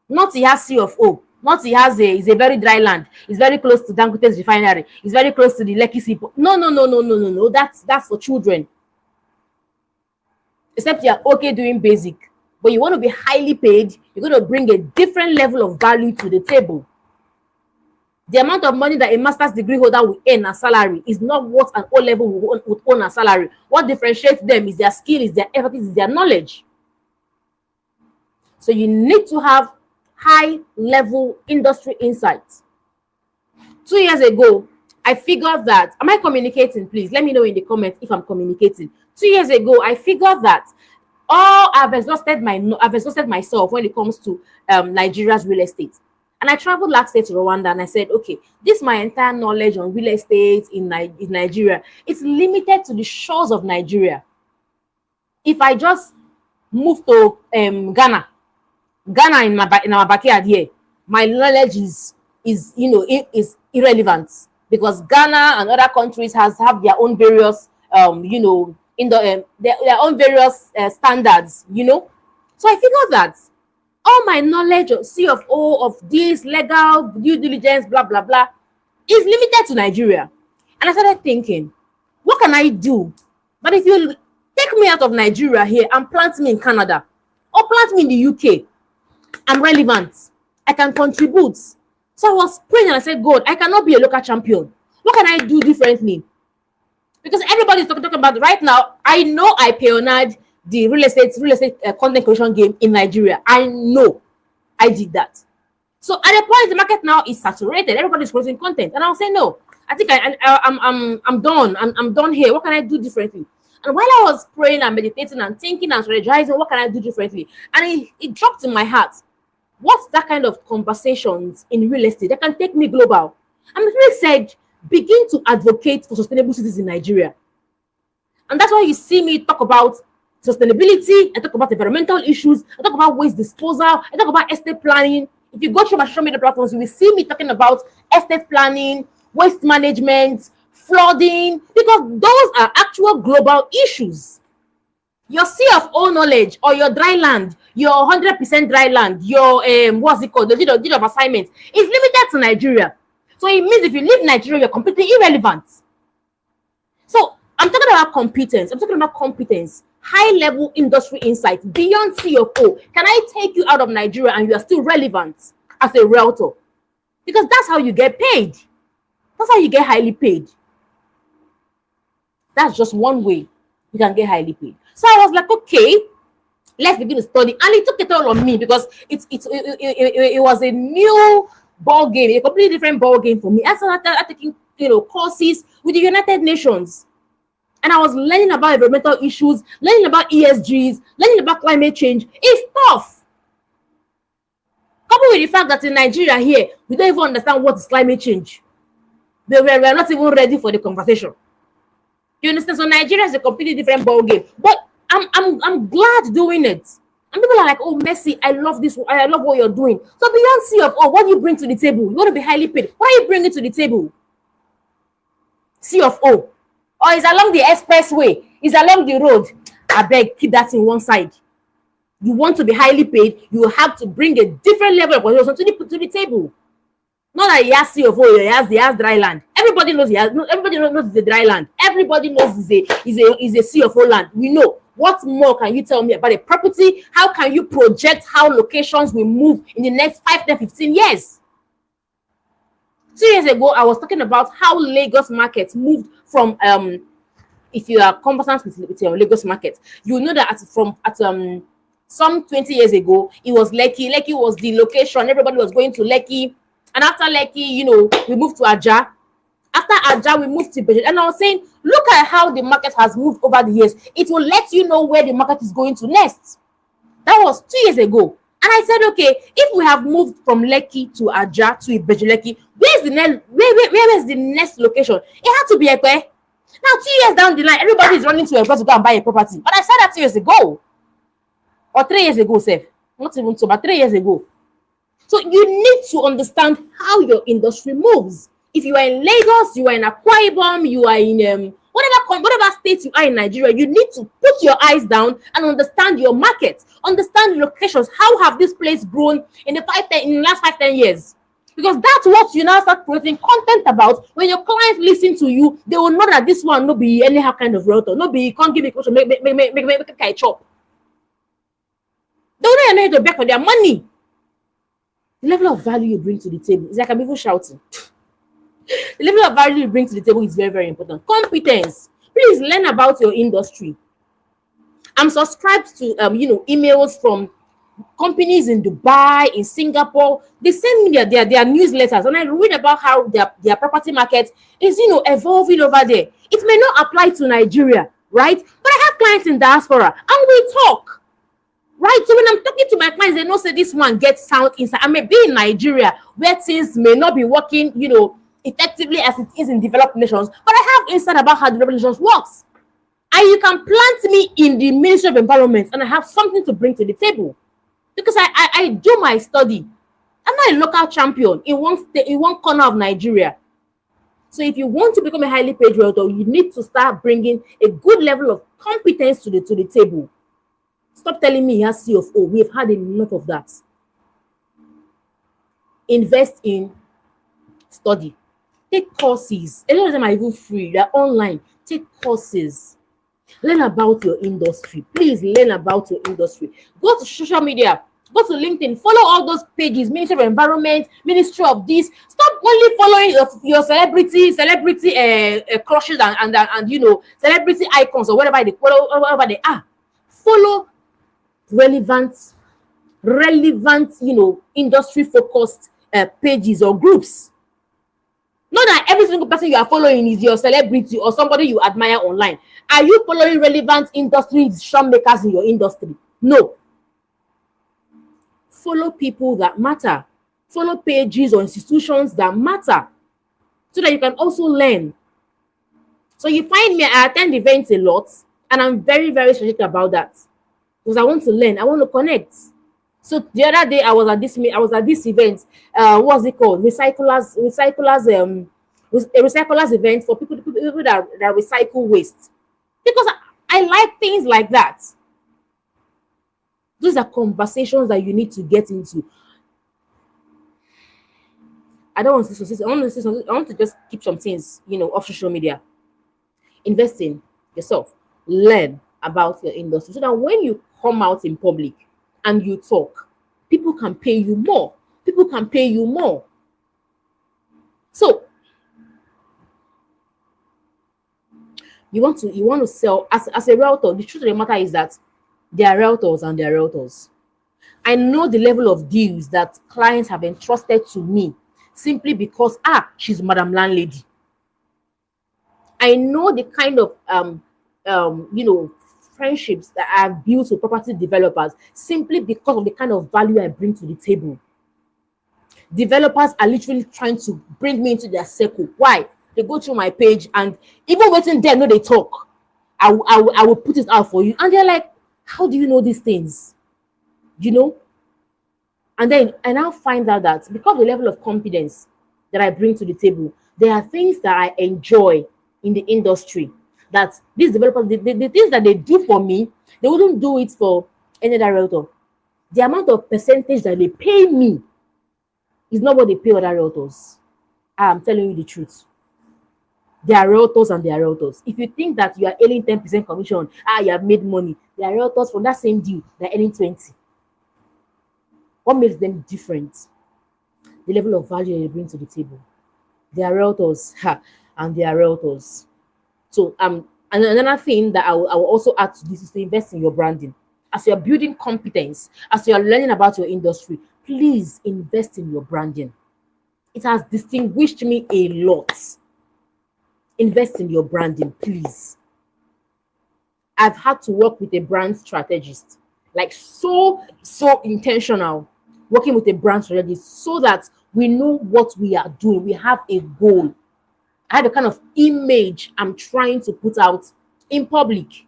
Not he has CFO. Not he has is a very dry land. It's very close to Dangote's refinery. It's very close to the Lekki Seaport. No. That's for children. Except you're okay doing basic, but you want to be highly paid. You're going to bring a different level of value to the table. The amount of money that a master's degree holder will earn as salary is not what an O-level would earn as salary. What differentiates them is their skill, is their expertise, is their knowledge. So you need to have high level industry insights. 2 years ago, I figured that, am I communicating? Please let me know in the comments if I'm communicating. 2 years ago, I figured that I've exhausted myself when it comes to Nigeria's real estate. And I traveled last year to Rwanda, and I said, okay, this is my entire knowledge on real estate in Nigeria. It's limited to the shores of Nigeria. If I just move to Ghana in our backyard here, my knowledge is irrelevant, because Ghana and other countries have their own various their own various standards. So I figured that all my knowledge of CFO, of this legal due diligence, blah blah blah, is limited to Nigeria. And I started thinking, what can I do? But if you take me out of Nigeria here and plant me in Canada or plant me in the UK, I'm relevant. I can contribute. So I was praying and I said, God, I cannot be a local champion. What can I do differently? Because everybody's talking about right now. I know I pioneered the real estate content creation game in Nigeria. I know I did that. So at the point, the market now is saturated. Everybody's creating content, and I'll say no. I think I'm done. I'm done here. What can I do differently? And while I was praying and meditating and thinking and strategizing, what can I do differently? And it dropped in my heart. What's that kind of conversations in real estate that can take me global? And the Spirit said, begin to advocate for sustainable cities in Nigeria. And that's why you see me talk about sustainability, I talk about environmental issues, I talk about waste disposal, I talk about estate planning. If you go through my social media platforms, you will see me talking about estate planning, waste management, flooding, because those are actual global issues. Your CFO knowledge or your dry land, your 100% dry land, your what's it called, the deed of assignment is limited to Nigeria. So it means if you leave Nigeria, you're completely irrelevant. So I'm talking about competence. I'm talking about competence, high-level industry insight beyond CFO. Can I take you out of Nigeria and you are still relevant as a realtor? Because that's how you get paid. That's how you get highly paid. That's just one way you can get highly paid. So I was like, okay, let's begin to study. And it took it all on me because it was a new ball game, a completely different ball game for me. I started taking courses with the United Nations. And I was learning about environmental issues, learning about ESGs, learning about climate change. It's tough. Coupled with the fact that in Nigeria here, we don't even understand what is climate change. We're not even ready for the conversation. You understand? So Nigeria is a completely different ball game. But I'm glad doing it. And people are like, oh, Messi, I love this. I love what you're doing. So beyond CFO, what do you bring to the table? You want to be highly paid. What are you bringing to the table? CFO. Or is along the expressway, is along the road. I beg, keep that in one side. You want to be highly paid, you have to bring a different level of position to the table. Not that he has CFO, he has dry land. Everybody knows everybody knows it's a dry land. Everybody knows it's a CFO land. We know. What more can you tell me about a property? How can you project how locations will move in the next 5, 10, 15 years? 2 years ago, I was talking about how Lagos market moved from if you are conversant with Lagos market, you know that some 20 years ago, it was Lekki. Lekki was the location. Everybody was going to Lekki. And after Lekki, we moved to Aja. After Aja, we moved to Beijing. And I was saying, look at how the market has moved over the years. It will let you know where the market is going to next. That was 2 years ago. And I said, okay, if we have moved from Lekki to Aja to Ibeju Lekki, where is the next location? It had to be Ekpe. Now, 2 years down the line, everybody is running to Ekpe to go and buy a property. But I said that 2 years ago. Or 3 years ago, Seth. Not even so, but 3 years ago. So you need to understand how your industry moves. If you are in Lagos, you are in Akwa Ibom, you are in whatever state you are in Nigeria, you need to put your eyes down and understand your market, understand locations. How have this place grown in the last 5-10 years? Because that's what you now start creating content about. When your clients listen to you, they will know that this one no be anyhow kind of realtor, no be can't give me question, make a chop. They don't know how to beg for their money. The level of value you bring to the table is like I'm even shouting. The level of value you bring to the table is very, very important. Competence. Please learn about your industry. I'm subscribed to emails from companies in Dubai, in Singapore. They send me their newsletters, and I read about how their property market is evolving over there. It may not apply to Nigeria, right? But I have clients in diaspora, and we talk. Right, so when I'm talking to my clients, they know say this one gets sound inside. I may be in Nigeria where things may not be working, effectively as it is in developed nations, but I have insight about how developed nations works. And you can plant me in the Ministry of Environment, and I have something to bring to the table because I do my study. I'm not a local champion in one corner of Nigeria. So if you want to become a highly paid realtor, you need to start bringing a good level of competence to the table. Stop telling me he has CFO. We've had enough of that. Invest in study. Take courses. A lot of them are even free. They're online. Take courses. Learn about your industry. Please learn about your industry. Go to social media. Go to LinkedIn. Follow all those pages. Ministry of Environment, Ministry of this. Stop only following your celebrity crushes and celebrity icons or whatever they are. Follow relevant industry focused pages or groups. Not that every single person you are following is your celebrity or somebody you admire online. Are you following relevant industry decision makers in your industry? No. Follow people that matter. Follow pages or institutions that matter. so that you can also learn. So you find me, I attend events a lot, and I'm very, very strategic about that because I want to learn, I want to connect. So the other day I was at this event. What's it called? A recyclers event for people that recycle waste. Because I like things like that. Those are conversations that you need to get into. I don't want to say, I want to just keep some things, off social media. Invest in yourself. Learn about your industry so that when you come out in public and you talk, people can pay you more. People can pay you more. So you want to sell as a realtor. The truth of the matter is that there are realtors and there are realtors. I know the level of deals that clients have entrusted to me simply because she's Madam Landlady. I know the kind of friendships that I've built with property developers simply because of the kind of value I bring to the table. Developers are literally trying to bring me into their circle. Why? They go through my page, and even waiting there, no, they talk. I will put it out for you, and they're like, "How do you know these things?" And then I now find out that because of the level of confidence that I bring to the table, there are things that I enjoy in the industry that these developers, the things that they do for me, they wouldn't do it for any other realtor. The amount of percentage that they pay me is not what they pay other realtors. I'm telling you the truth. There are realtors and there are realtors. If you think that you are earning 10% commission, you have made money. There are realtors from that same deal, they're earning 20. What makes them different? The level of value they bring to the table. There are realtors, and there are realtors. So and another thing that I will also add to this is to invest in your branding. As you're building competence, as you're learning about your industry, please invest in your branding. It has distinguished me a lot. Invest in your branding, please. I've had to work with a brand strategist, like so intentional, working with a brand strategist so that we know what we are doing. We have a goal. I have a kind of image I'm trying to put out in public.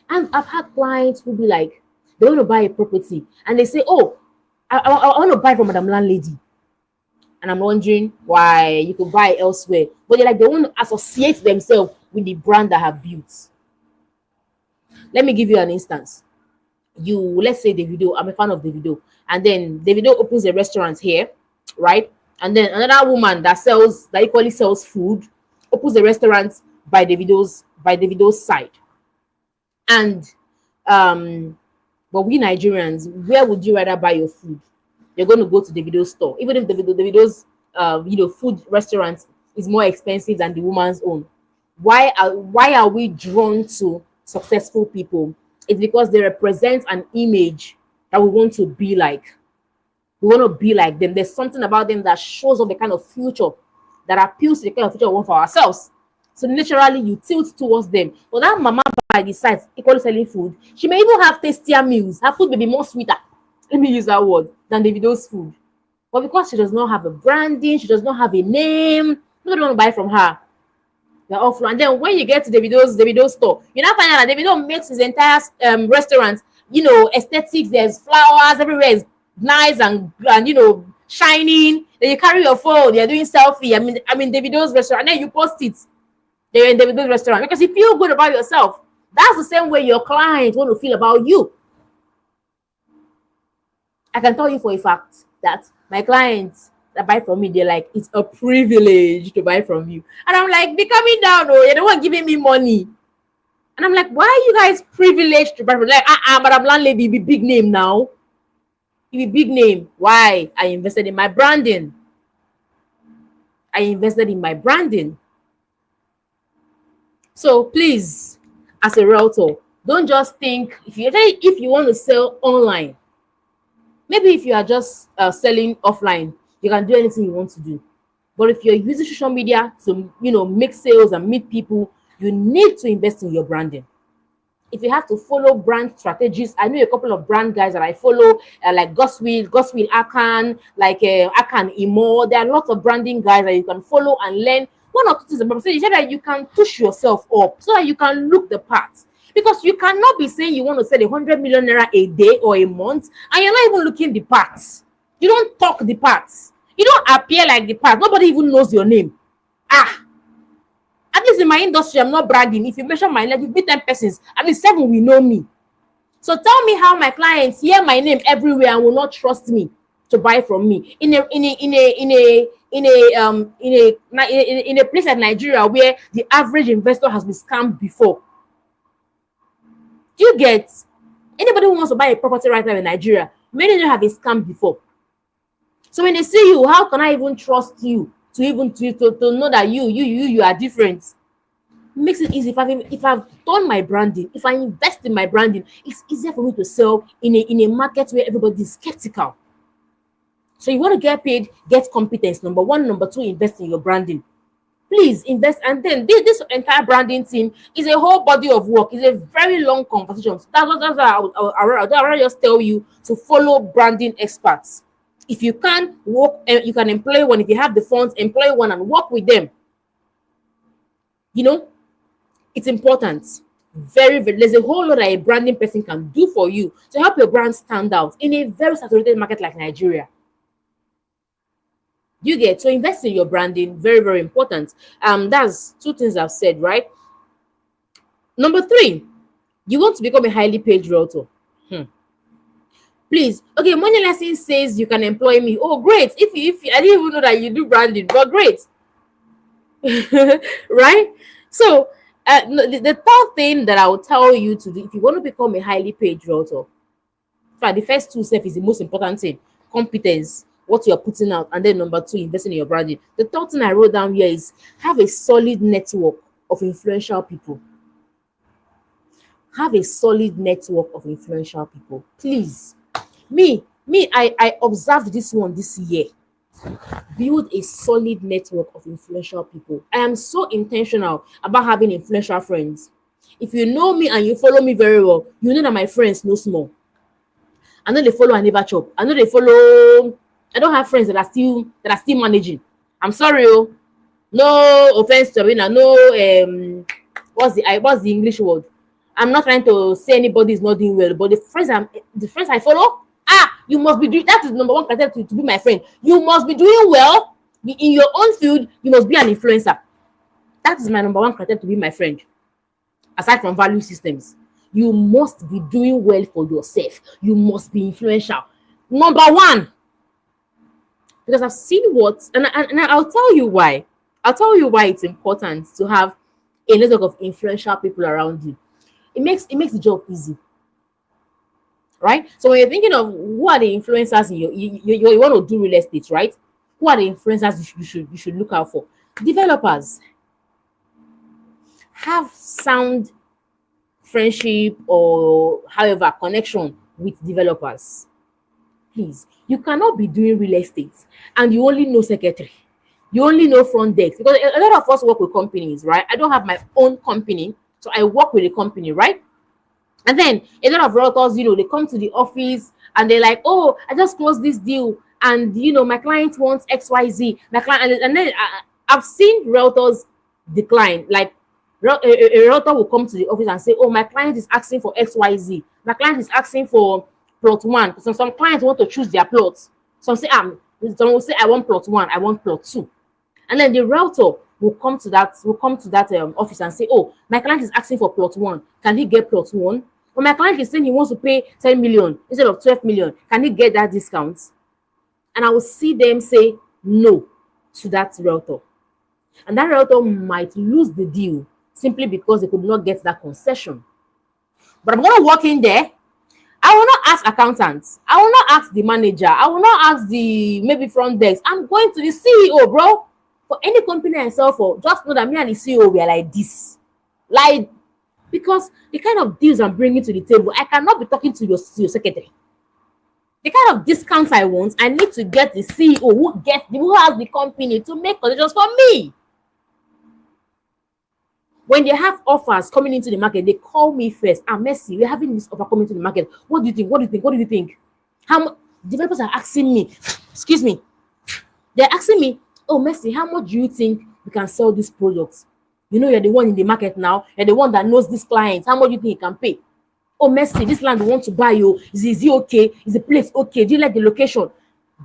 And I've had clients who be like, they want to buy a property and they say, "Oh, I want to buy from Madam Landlady." And I'm wondering why you could buy elsewhere. But they want to associate themselves with the brand that I have built. Let me give you an instance. Let's say Davido, I'm a fan of Davido, and then Davido opens a restaurant here, right? And then another woman that equally sells food opens a restaurant by Davido's side. And but we Nigerians, where would you rather buy your food? You're going to go to Davido's store, even if Davido's food restaurant is more expensive than the woman's own. Why are we drawn to successful people? It's because they represent an image that we want to be like. We want to be like them. There's something about them that shows up the kind of future that appeals to the kind of future we want for ourselves. So naturally, you tilt towards them. But that mama by the side, equally selling food, she may even have tastier meals. Her food may be more sweeter, let me use that word, than Davido's food. But because she does not have a branding, she does not have a name, nobody want to buy from her. They're offline. And then when you get to Davido's store, you now find out that Davido makes his entire restaurant, aesthetics. There's flowers everywhere, is nice and shining. Then you carry your phone, you're doing selfie. I mean Davido's restaurant, and then you post it. They're in Davido's restaurant because you feel good about yourself. That's the same way your clients want to feel about you. I can tell you for a fact that my clients that buy from me, they're like, it's a privilege to buy from you. And I'm like, be coming down, you're the one giving me money. And I'm like, why are you guys privileged to buy from? Like, Madam Landlady, be big name now. You be big name. Why? I invested in my branding. So please, as a realtor, don't just think if you want to sell online. Maybe if you are just selling offline, you can do anything you want to do. But if you're using social media to make sales and meet people, you need to invest in your branding. if you have to follow brand strategies, I know a couple of brand guys that I follow, like Goswill Akan, like Akan Imo. There are lots of branding guys that you can follow and learn one or two things about. So you say that you can push yourself up so that you can look the part. Because you cannot be saying you want to sell 100 million naira a day or a month, and you're not even looking the parts. You don't talk the parts. You don't appear like the part. Nobody even knows your name. At least in my industry, I'm not bragging. If you mention my name, you be 10 persons. At least 7 will know me. So tell me how my clients hear my name everywhere and will not trust me to buy from me in a place like Nigeria where the average investor has been scammed before. Do you get? Anybody who wants to buy a property right now in Nigeria, many of them have been scammed before. So when they see you, how can I even trust you to know that you are different? It makes it easy. If I've done my branding, if I invest in my branding, it's easier for me to sell in a market where everybody is skeptical. So you want to get paid, get competence. Number one, number two, invest in your branding. Please invest, and then this entire branding team is a whole body of work. It's a very long conversation. So that's why I rather just tell you to follow branding experts. If you can work, you can employ one. If you have the funds, employ one and work with them. You know, it's important. There's a whole lot that a branding person can do for you to help your brand stand out in a very saturated market like Nigeria. You get? So invest in your branding, very, very important. That's 2 things I've said, right? Number 3, you want to become a highly paid realtor. Please, okay, Money Lesson says you can employ me. Oh, great. If I didn't even know that you do branding, but great. Right? So the third thing that I will tell you to do if you want to become a highly paid realtor, in fact, the first 2 steps is the most important thing: competence, what you're putting out, and then number 2, investing in your branding. The third thing I wrote down here is have a solid network of influential people. Have a solid network of influential people. Please. I observed this one this year. Build a solid network of influential people. I am so intentional about having influential friends. If you know me and you follow me very well, you know that my friends know small. I know they follow and never chop. I know they follow. I don't have friends that are still managing. I'm sorry, no offense to Abina. No, what's the English word? I'm not trying to say anybody is not doing well, but the friends I follow, you must be doing. That is number 1 criteria to be my friend. You must be doing well in your own field. You must be an influencer. That is my number 1 criteria to be my friend. Aside from value systems, you must be doing well for yourself. You must be influential. Number 1. Because I've seen and I'll tell you why. I'll tell you why it's important to have a network of influential people around you. It makes the job easy. Right? So when you're thinking of who are the influencers you want to do real estate, right? Who are the influencers you should look out for? Developers. Have sound friendship or however connection with developers. Please, you cannot be doing real estate and you only know secretary. You only know front desk, because a lot of us work with companies, right? I don't have my own company, so I work with a company, right? And then a lot of realtors, they come to the office and they're like, oh, I just closed this deal, and my client wants XYZ. My client, and then I've seen realtors decline. Like a realtor will come to the office and say, oh, my client is asking for XYZ. My client is asking for plot 1. So some clients want to choose their plots. Some say, some will say, I want plot 1, I want plot 2. And then the realtor will come to that office and say, oh, my client is asking for plot 1. Can he get plot 1? Or my client is saying he wants to pay 10 million instead of 12 million. Can he get that discount? And I will see them say no to that realtor. And that realtor might lose the deal simply because they could not get that concession. But I'm going to walk in there. I will not ask accountants. I will not ask the manager. I will not ask the maybe front desk. I'm going to the CEO, bro. For any company I sell for, just know that me and the CEO, we are like this. Like, because the kind of deals I'm bringing to the table, I cannot be talking to your secretary. The kind of discounts I want, I need to get the CEO who has the company to make conditions for me. When they have offers coming into the market, they call me first. Ah, Messi, we're having this offer coming to the market. What do you think? What do you think? What do you think? Developers are asking me, excuse me, they're asking me, oh, Messi, how much do you think we can sell this product? You know, you're the one in the market now. You're the one that knows these clients. How much do you think you can pay? Oh, Messi, this land we want to buy you. Is it okay? Is the place okay? Do you like the location?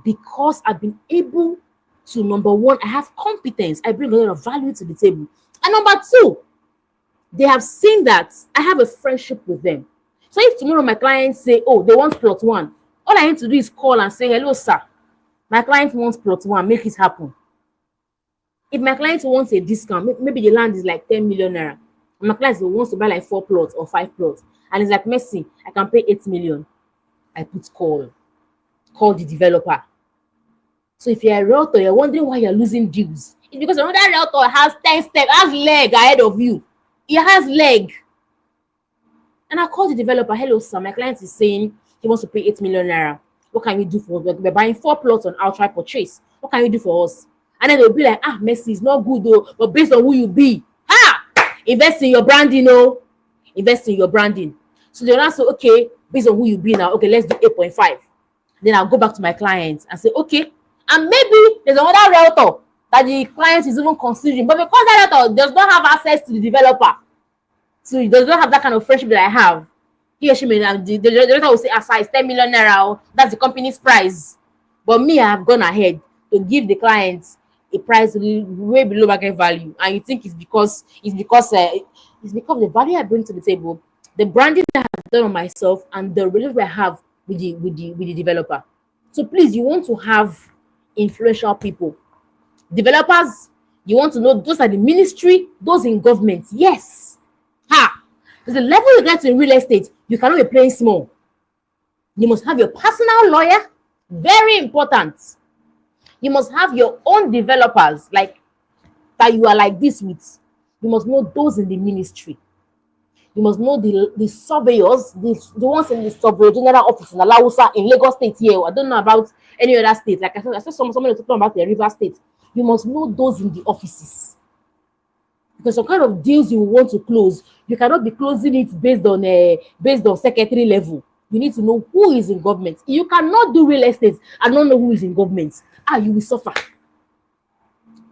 Because I've been able to, number one, I have competence. I bring a lot of value to the table. And number two, they have seen that I have a friendship with them. So if tomorrow my clients say, oh, they want plot one, all I need to do is call and say, hello, sir. My client wants plot one, make it happen. If my client wants a discount, maybe the land is like 10 million naira. And my client wants to buy like 4 plots or 5 plots. And it's like, Messi, I can pay 8 million. I put call the developer. So if you're a realtor, you're wondering why you're losing deals. It's because another realtor has 10 steps, has leg ahead of you. He has leg. And I call the developer, hello, sir. My client is saying he wants to pay 8 million naira. What can you do for us? We're buying 4 plots on outright purchase. What can you do for us? And then they'll be like, Messi is not good though, but based on who you be, invest in your branding, invest in your branding. So they'll now say, okay, based on who you be now, okay, let's do 8.5. Then I'll go back to my client and say, okay, and maybe there's another realtor that the client is even considering, but because that realtor does not have access to the developer, so he does not have that kind of friendship that I have, he or she may, the realtor will say, aside 10 million naira, that's the company's price. But me, I have gone ahead to give the client a price way below market value, and you think it's because the value I bring to the table, the branding I have done on myself, and the relationship I have with the developer. So please, you want to have influential people, developers. You want to know those are the ministry, those in government. Yes, there's a level you get in real estate. You cannot be playing small. You must have your personal lawyer, very important. You must have your own developers, like that you are like this with. You must know those in the ministry. You must know the surveyors, the ones in the sub-regional office in Alausa in Lagos State here. I don't know about any other state. Like I said someone talking about the River State. You must know those in the offices. Because some kind of deals you want to close, you cannot be closing it based on secretary level. You need to know who is in government. You cannot do real estate and not know who is in government. You will suffer.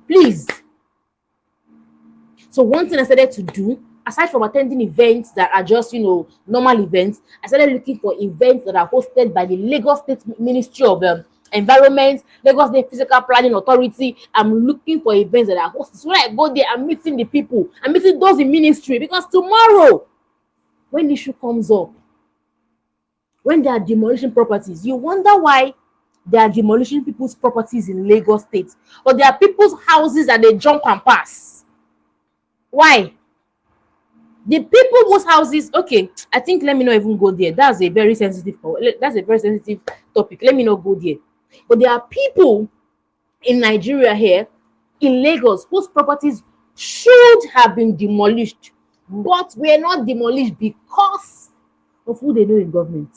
Please. So one thing I started to do, aside from attending events that are just, normal events, I started looking for events that are hosted by the Lagos State Ministry of Environment, Lagos State Physical Planning Authority. I'm looking for events that are hosted. So when I go there, I'm meeting the people. I'm meeting those in ministry, because tomorrow, when the issue comes up, when they are demolishing properties, you wonder why they are demolishing people's properties in Lagos State, or there are people's houses that they jump and pass. Why? The people whose houses, okay, I think let me not even go there. That's a very sensitive topic. Let me not go there. But there are people in Nigeria here, in Lagos, whose properties should have been demolished, but were not demolished because of who they know in government.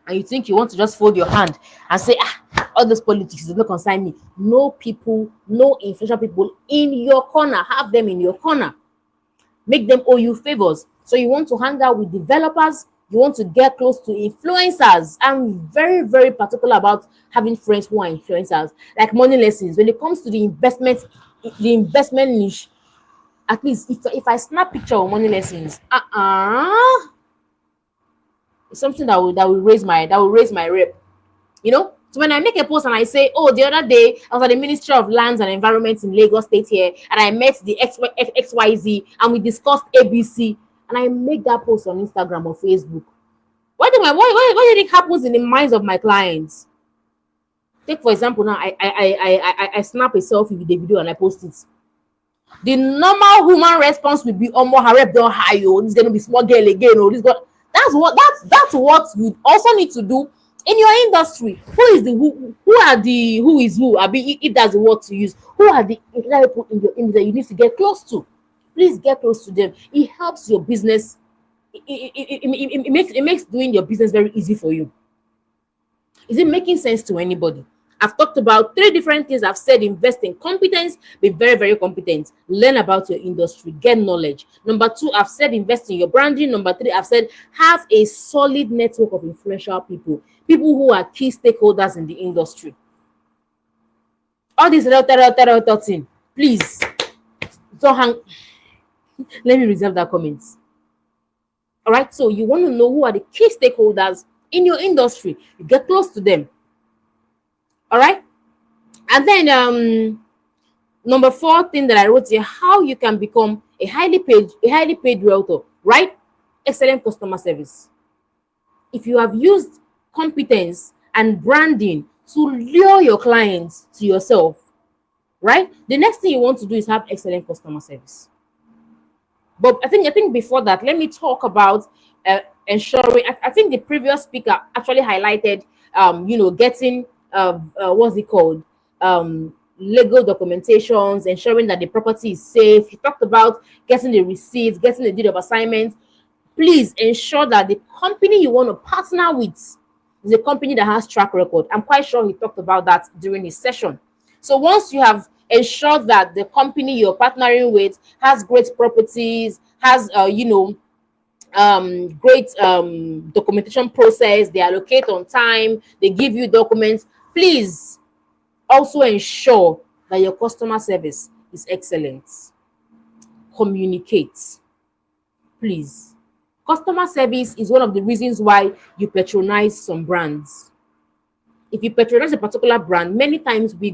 And you think you want to just fold your hand and say, all those politics does not concern me. No people, no influential people in your corner. Have them in your corner. Make them owe you favors. So you want to hang out with developers. You want to get close to influencers. I'm very, very particular about having friends who are influencers. Like money lessons. When it comes to the investment niche, at least if I snap picture of money lessons, it's something that will raise my rep. So when I make a post and I say, oh, the other day I was at the Ministry of Lands and Environment in Lagos State here, and I met the XYZ and we discussed ABC, and I make that post on Instagram or Facebook. What do you think happens in the minds of my clients? Take for example now, I snap a selfie with the video and I post it. The normal human response will be, oh, her rep don't hire you. This is gonna be small girl again. Or this girl. That's what you also need to do in your industry. Who is who? I mean, if that's the word to use. Who are the people in your industry that you need to get close to? Please get close to them. It helps your business. It makes doing your business very easy for you. Is it making sense to anybody? I've talked about 3 different things. I've said invest in competence, be very, very competent. Learn about your industry, get knowledge. Number 2, I've said invest in your branding. Number 3, I've said have a solid network of influential people, people who are key stakeholders in the industry. All this thing, please don't hang. Let me reserve that comment. All right, so you want to know who are the key stakeholders in your industry. You get close to them. All right, and then number 4 thing that I wrote here: how you can become a highly paid realtor. Right, excellent customer service. If you have used competence and branding to lure your clients to yourself, right, the next thing you want to do is have excellent customer service. But I think before that, let me talk about ensuring. I think the previous speaker actually highlighted, getting what's it called, legal documentations, ensuring that the property is safe. He talked about getting the receipts, getting the deed of assignment. Please ensure that the company you want to partner with is a company that has track record. I'm quite sure he talked about that during his session. So once you have ensured that the company you're partnering with has great properties, has great documentation process, they allocate on time, they give you documents, please also ensure that your customer service is excellent. Communicate, please. Customer service is one of the reasons why you patronize some brands. If you patronize a particular brand, many times we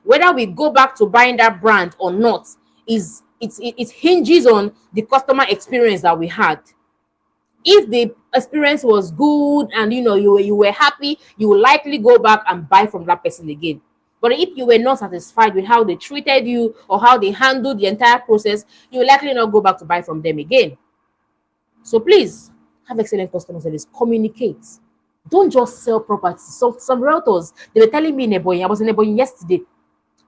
whether we go back to buying that brand or not, it hinges on the customer experience that we had. If the experience was good and you were happy, you will likely go back and buy from that person again. But if you were not satisfied with how they treated you or how they handled the entire process, you will likely not go back to buy from them again. So please have excellent customer service. Communicate. Don't just sell property. So some realtors, they were telling me in Ebonyi, I was in Ebonyi yesterday,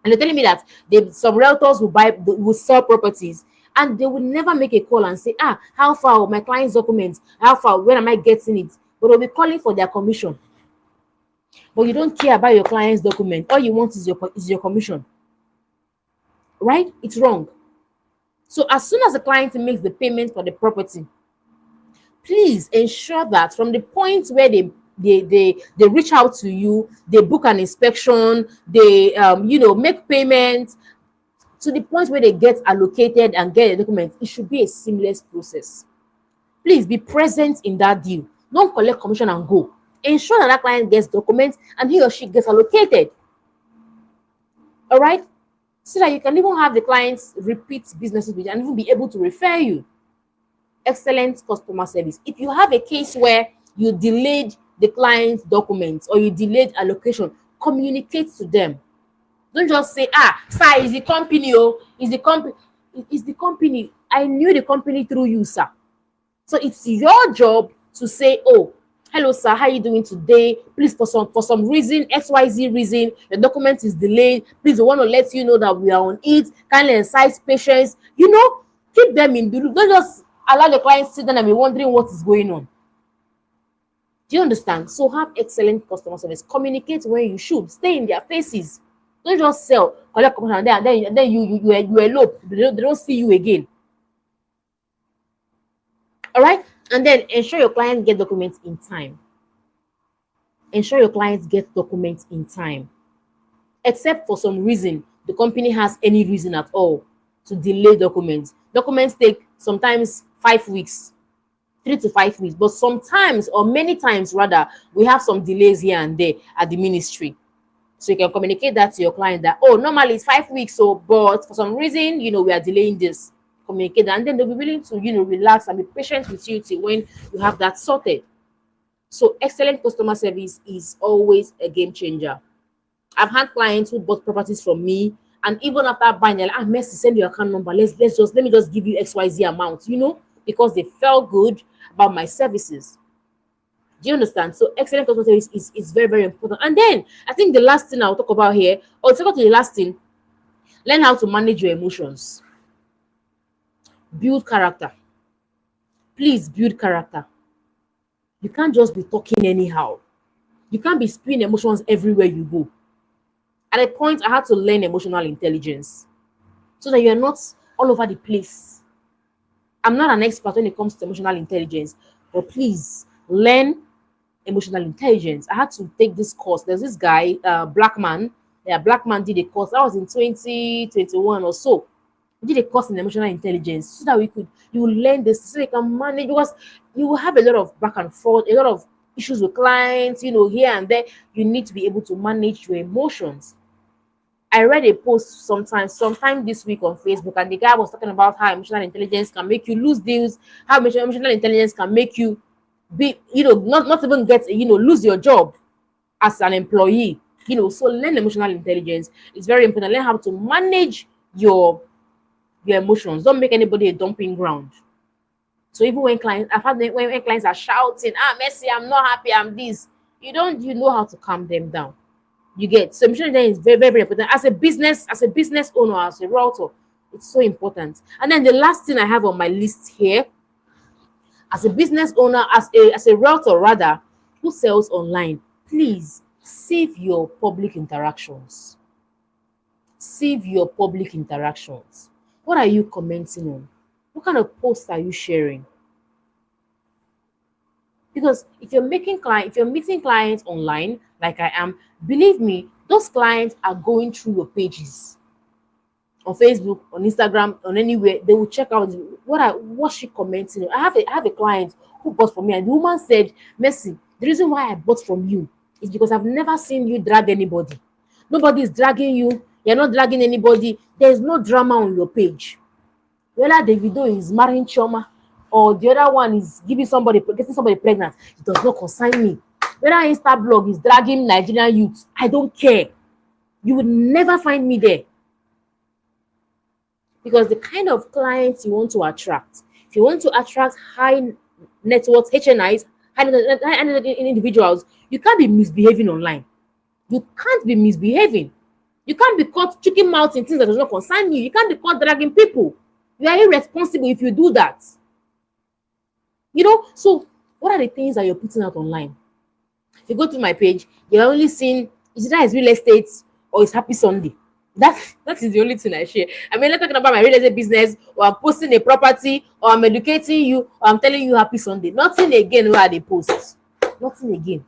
and they're telling me that some realtors will sell properties, and they will never make a call and say, how far my client's documents, how far, when am I getting it? But they'll be calling for their commission. But you don't care about your client's document. All you want is your commission. Right? It's wrong. So as soon as the client makes the payment for the property, please ensure that from the point where they reach out to you, they book an inspection, they make payments, to the point where they get allocated and get a document, it should be a seamless process. Please be present in that deal. Don't collect commission and go. Ensure that client gets documents and he or she gets allocated. All right, so that you can even have the clients repeat businesses with you and even be able to refer you. Excellent customer service. If you have a case where you delayed the client's documents or you delayed allocation, communicate to them. Don't just say, sir, is the company, is the company. It's the company. I knew the company through you, sir. So it's your job to say, hello, sir, how are you doing today? Please, for some reason, XYZ reason, the document is delayed. Please, we want to let you know that we are on it. Kindly exercise patience. Keep them in the loop. Don't just allow the client sit down and be wondering what is going on. Do you understand? So have excellent customer service. Communicate when you should. Stay in their faces. Don't just sell, collect commission, and then you elope. They don't see you again. All right? And then ensure your clients get documents in time. Ensure your clients get documents in time. Except for some reason, the company has any reason at all to delay documents. Documents take sometimes 5 weeks, 3 to 5 weeks, but sometimes, or many times rather, we have some delays here and there at the ministry. So you can communicate that to your client that, normally it's 5 weeks, but for some reason, we are delaying this. Communicate that, and then they'll be willing to, relax and be patient with you till when you have that sorted. So excellent customer service is always a game changer. I've had clients who bought properties from me, and even after buying, they're like, Mercy, send your account number. Let me just give you XYZ amount, because they felt good about my services. Do you understand? So excellent customer service is very, very important. And then I think the last thing I'll talk about here, or to the last thing, learn how to manage your emotions. Build character. Please build character. You can't just be talking anyhow. You can't be spewing emotions everywhere you go. At a point, I had to learn emotional intelligence so that you are not all over the place. I'm not an expert when it comes to emotional intelligence, but please learn emotional intelligence. I had to take this course. There's this guy, black man. Yeah, black man did a course. That was in 2021 or so. He did a course in emotional intelligence so that you will learn this so you can manage, because you will have a lot of back and forth, a lot of issues with clients, here and there. You need to be able to manage your emotions. I read a post sometime this week on Facebook, and the guy was talking about how emotional intelligence can make you lose deals, how emotional intelligence can make you be, not even get, lose your job as an employee. So learn emotional intelligence. It's very important. Learn how to manage your emotions. Don't make anybody a dumping ground. So even when clients, I've had when clients are shouting, Messi, I'm not happy, I'm this. You know how to calm them down. You get, so emotional intelligence is very, very, very important as a business owner, as a realtor. It's so important. And then the last thing I have on my list here, as a business owner, as a realtor rather, who sells online, please save your public interactions. Save your public interactions. What are you commenting on? What kind of posts are you sharing? Because if you're meeting clients online, like I am, believe me, those clients are going through your pages on Facebook, on Instagram, on anywhere. They will check out what she commenting on. I have a client who bought from me, and the woman said, Messi, the reason why I bought from you is because I've never seen you drag anybody. Nobody is dragging you. You're not dragging anybody. There's no drama on your page. Whether the video is marrying Choma or the other one is getting somebody pregnant, it does not concern me. Whether Instablog is dragging Nigerian youth, I don't care. You would never find me there. Because the kind of clients you want to attract, if you want to attract high net worth HNIs, high net individuals, you can't be misbehaving online. You can't be misbehaving. You can't be caught chicken mouth in things that does not concern you. You can't be caught dragging people. You are irresponsible if you do that. So what are the things that you're putting out online? If you go to my page, you're only seeing is either it's real estate or it's Happy Sunday. That is the only thing I share. I'm not talking about my real estate business, or I'm posting a property, or I'm educating you, or I'm telling you Happy Sunday. Nothing again where they post. Nothing again.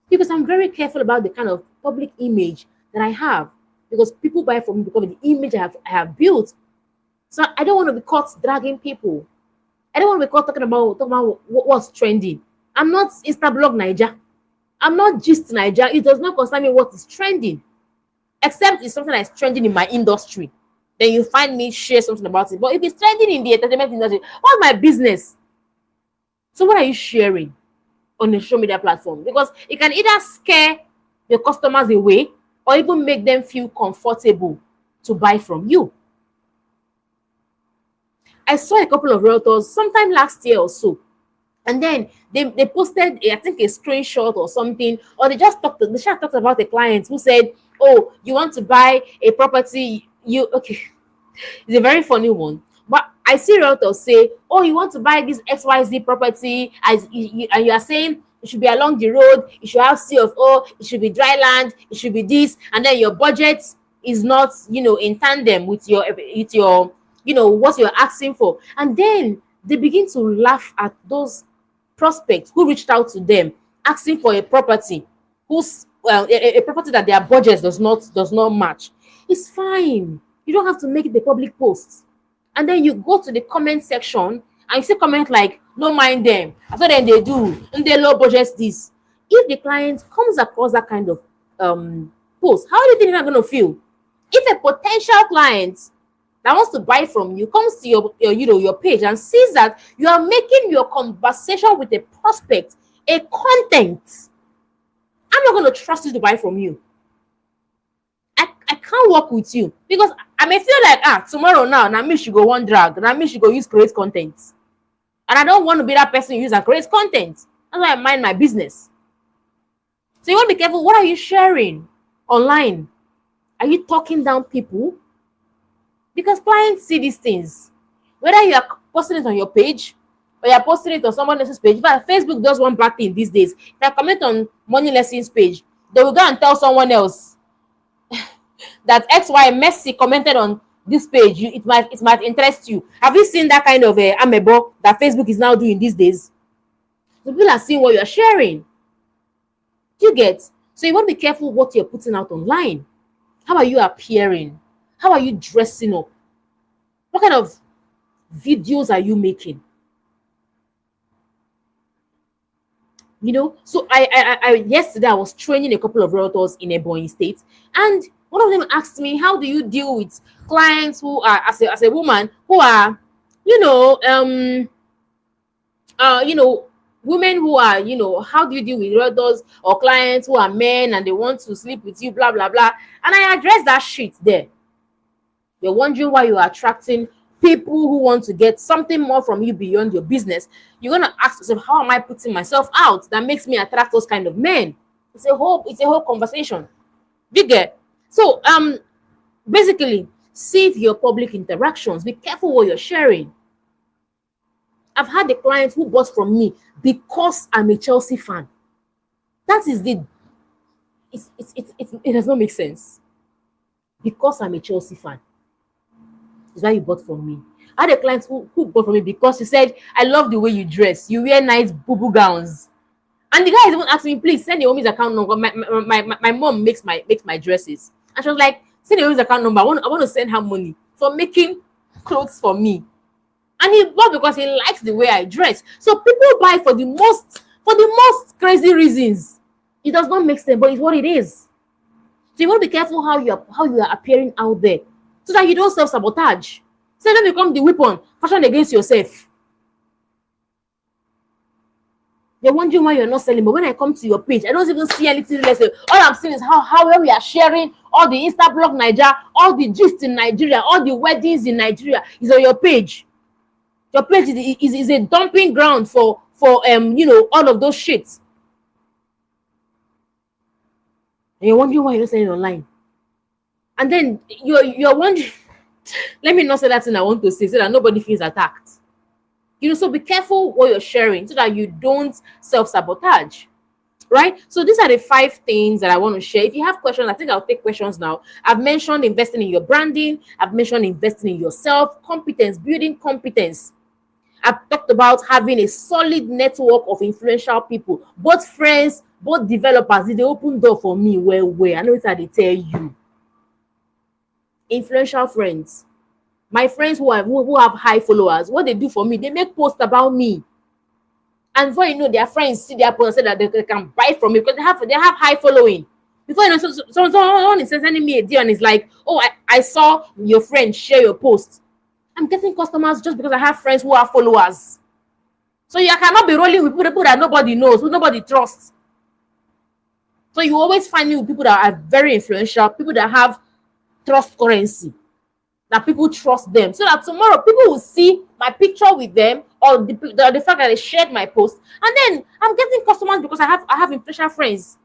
Because I'm very careful about the kind of public image that I have. Because people buy from me because of the image I have built. So I don't want to be caught dragging people. I don't want to be caught talking about what's trending. I'm not Instablog Niger. I'm not just Niger. It does not concern me what is trending. Except it's something that's trending in my industry. Then you find me share something about it. But if it's trending in the entertainment industry, what's my business? So what are you sharing on the social media platform? Because it can either scare your customers away or even make them feel comfortable to buy from you. I saw a couple of realtors sometime last year or so, and then they posted I think a screenshot or something, or they just talked about a client who said, oh, you want to buy a property, it's a very funny one. But I see realtors say, oh, you want to buy this XYZ property, and you are saying it should be along the road, it should have CFO, it should be dry land, it should be this, and then your budget is not in tandem with your what you're asking for. And then they begin to laugh at those prospects who reached out to them asking for a property a property that their budget does not match. It's fine. You don't have to make it a public post. And then you go to the comment section and you see comment like, no mind them, I thought then they do, and they low budget this. If the client comes across that kind of post, how do you think they're going to feel? If a potential client that wants to buy from you comes to your page and sees that you are making your conversation with a prospect a content, I'm not going to trust you to buy from you. I can't work with you because I may feel like tomorrow now me should go one drag, now me should go use create content, and I don't want to be that person who use and create content. That's why I mind my business. So you want to be careful. What are you sharing online? Are you talking down people? Because clients see these things. Whether you are posting it on your page or you're posting it on someone else's page. In fact, Facebook does one bad thing these days. If I comment on Money Lessons page, they will go and tell someone else that XY Messi commented on this page, it might interest you. Have you seen that kind of amebo that Facebook is now doing these days? The people are seeing what you're sharing. Do you get? So you want to be careful what you're putting out online. How are you appearing? How are you dressing up? What kind of videos are you making? You know, so I yesterday I was training a couple of realtors in Ebonyi State, and one of them asked me, how do you deal with clients who are, as a woman, who are, you know, you know, women who are, you know, how do you deal with realtors or clients who are men and they want to sleep with you, blah blah blah. And I addressed that shit there. You're wondering why you're attracting people who want to get something more from you beyond your business. You're gonna ask yourself, how am I putting myself out that makes me attract those kind of men? It's a whole conversation. You get? So basically, save your public interactions. Be careful what you're sharing. I've had a client who bought from me because I'm a Chelsea fan. That is the it does not make sense. Because I'm a Chelsea fan is why you bought from me. I had a client who bought from me because she said, I love the way you dress. You wear nice boo-boo gowns. And the guy is even asking me, please send the woman's account number. My mom makes my dresses. And she was like, send the woman's account number. I want to send her money for making clothes for me. And he bought because he likes the way I dress. So people buy for the most crazy reasons. It does not make sense, but it's what it is. So you want to be careful how you are appearing out there, so that you don't self-sabotage. So don't become the weapon fashioned against yourself. You're wondering why you're not selling, but when I come to your page, I don't even see anything less. All I'm seeing is how we are sharing all the Insta blog Nigeria, all the gist in Nigeria, all the weddings in Nigeria is on your page. Your page is a dumping ground for you know, all of those shits. And you're wondering why you're not selling online. And then you're wondering, let me not say that thing I want to say so that nobody feels attacked. You know, so be careful what you're sharing so that you don't self-sabotage. Right? So these are the 5 things that I want to share. If you have questions, I think I'll take questions now. I've mentioned investing in your branding. I've mentioned investing in yourself, competence, building competence. I've talked about having a solid network of influential people, both friends, both developers. Did they open door for me? Where? I know it's how they tell you. Influential friends. My friends who have high followers, what they do for me, they make posts about me. And before you know, their friends see their post and say that they can buy from me because they have high following. Before you know, someone is sending me a deal and it's like, oh, I saw your friend share your post. I'm getting customers just because I have friends who are followers. So you cannot be rolling with people that nobody knows, who nobody trusts. So you always find me with people that are very influential, people that have trust currency, that people trust them. So that tomorrow people will see my picture with them or the fact that they shared my post. And then I'm getting customers because I have influential friends.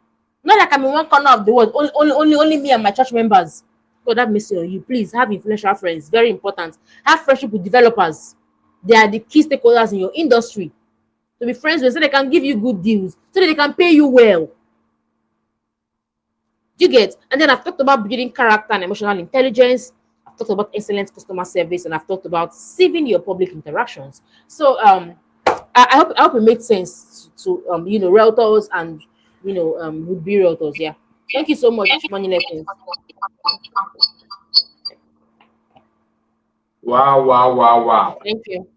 Not like I'm in one corner of the world, only me and my church members. God have mercy on you. Please have influential friends. Very important. Have friendship with developers. They are the key stakeholders in your industry. To be friends with, so they can give you good deals, so that they can pay you well. Do you get? And then I've talked about building character and emotional intelligence. I've talked about excellent customer service, and I've talked about saving your public interactions. So I hope it makes sense to you know, realtors and you know, would-be realtors. Yeah. Thank you so much, Money Lessons. Wow. Thank you.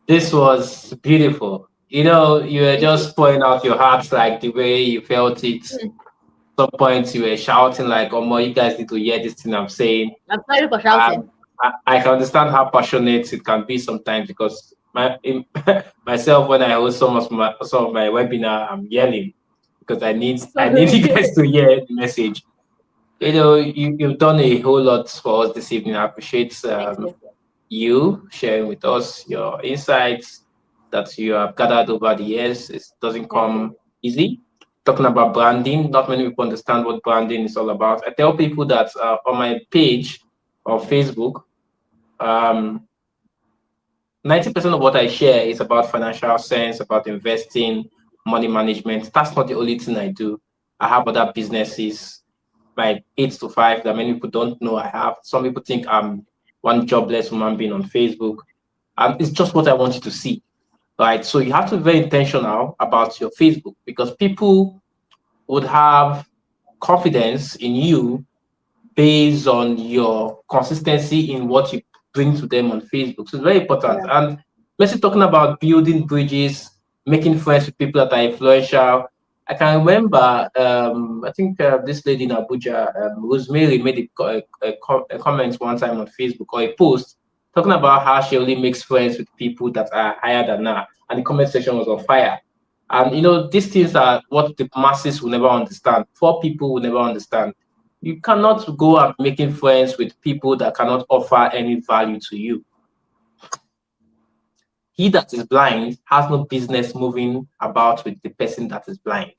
This was beautiful. You know, you were just pouring out your heart like the way you felt it. Some points you were shouting like, "Oh my, you guys need to hear this thing I'm saying." I'm sorry for shouting. I can understand how passionate it can be sometimes because myself when I host some of my webinar, I'm yelling because I need you guys to hear the message. You know, you've done a whole lot for us this evening. I appreciate you sharing with us your insights that you have gathered over the years. It doesn't come easy. Talking about branding, not many people understand what branding is all about. I tell people that on my page of Facebook, 90% of what I share is about financial sense, about investing, money management. That's not the only thing I do. I have other businesses. my 8 to 5 that many people don't know I have. Some people think I'm one jobless human being on Facebook. And it's just what I want you to see. Right. So you have to be very intentional about your Facebook, because people would have confidence in you based on your consistency in what you bring to them on Facebook. So it's very important. Yeah. And Messi talking about building bridges, making friends with people that are influential. I can remember, I think this lady in Abuja, Rosemary, made a comment one time on Facebook, or a post talking about how she only makes friends with people that are higher than her, and the comment section was on fire. And these things are what the masses will never understand. Poor people will never understand. You cannot go out making friends with people that cannot offer any value to you. He that is blind has no business moving about with the person that is blind,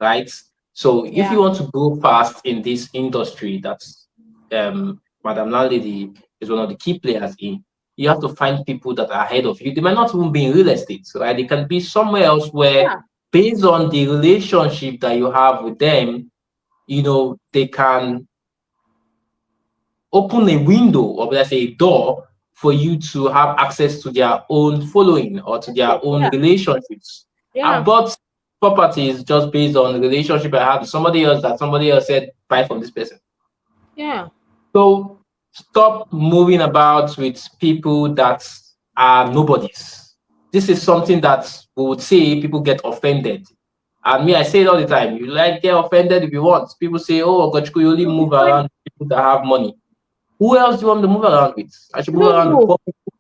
right? So if you Yeah. want to go fast in this industry that Madam Landlady is one of the key players in, you have to find people that are ahead of you. They might not even be in real estate, right? They can be somewhere else where, Yeah. based on the relationship that you have with them, they can open a window, or let's say a door, for you to have access to their own following or to their own Yeah. relationships. I Yeah. bought properties just based on the relationship I had with somebody else, that somebody else said buy from this person. Yeah. So stop moving about with people that are nobodies. This is something that we would say people get offended. And me, I say it all the time. You like get offended if you want. People say, "Oh, Gochku, you only It'll be move funny. around with people that have money." Who else do you want me to move around with? I should I move don't around with know. poor people.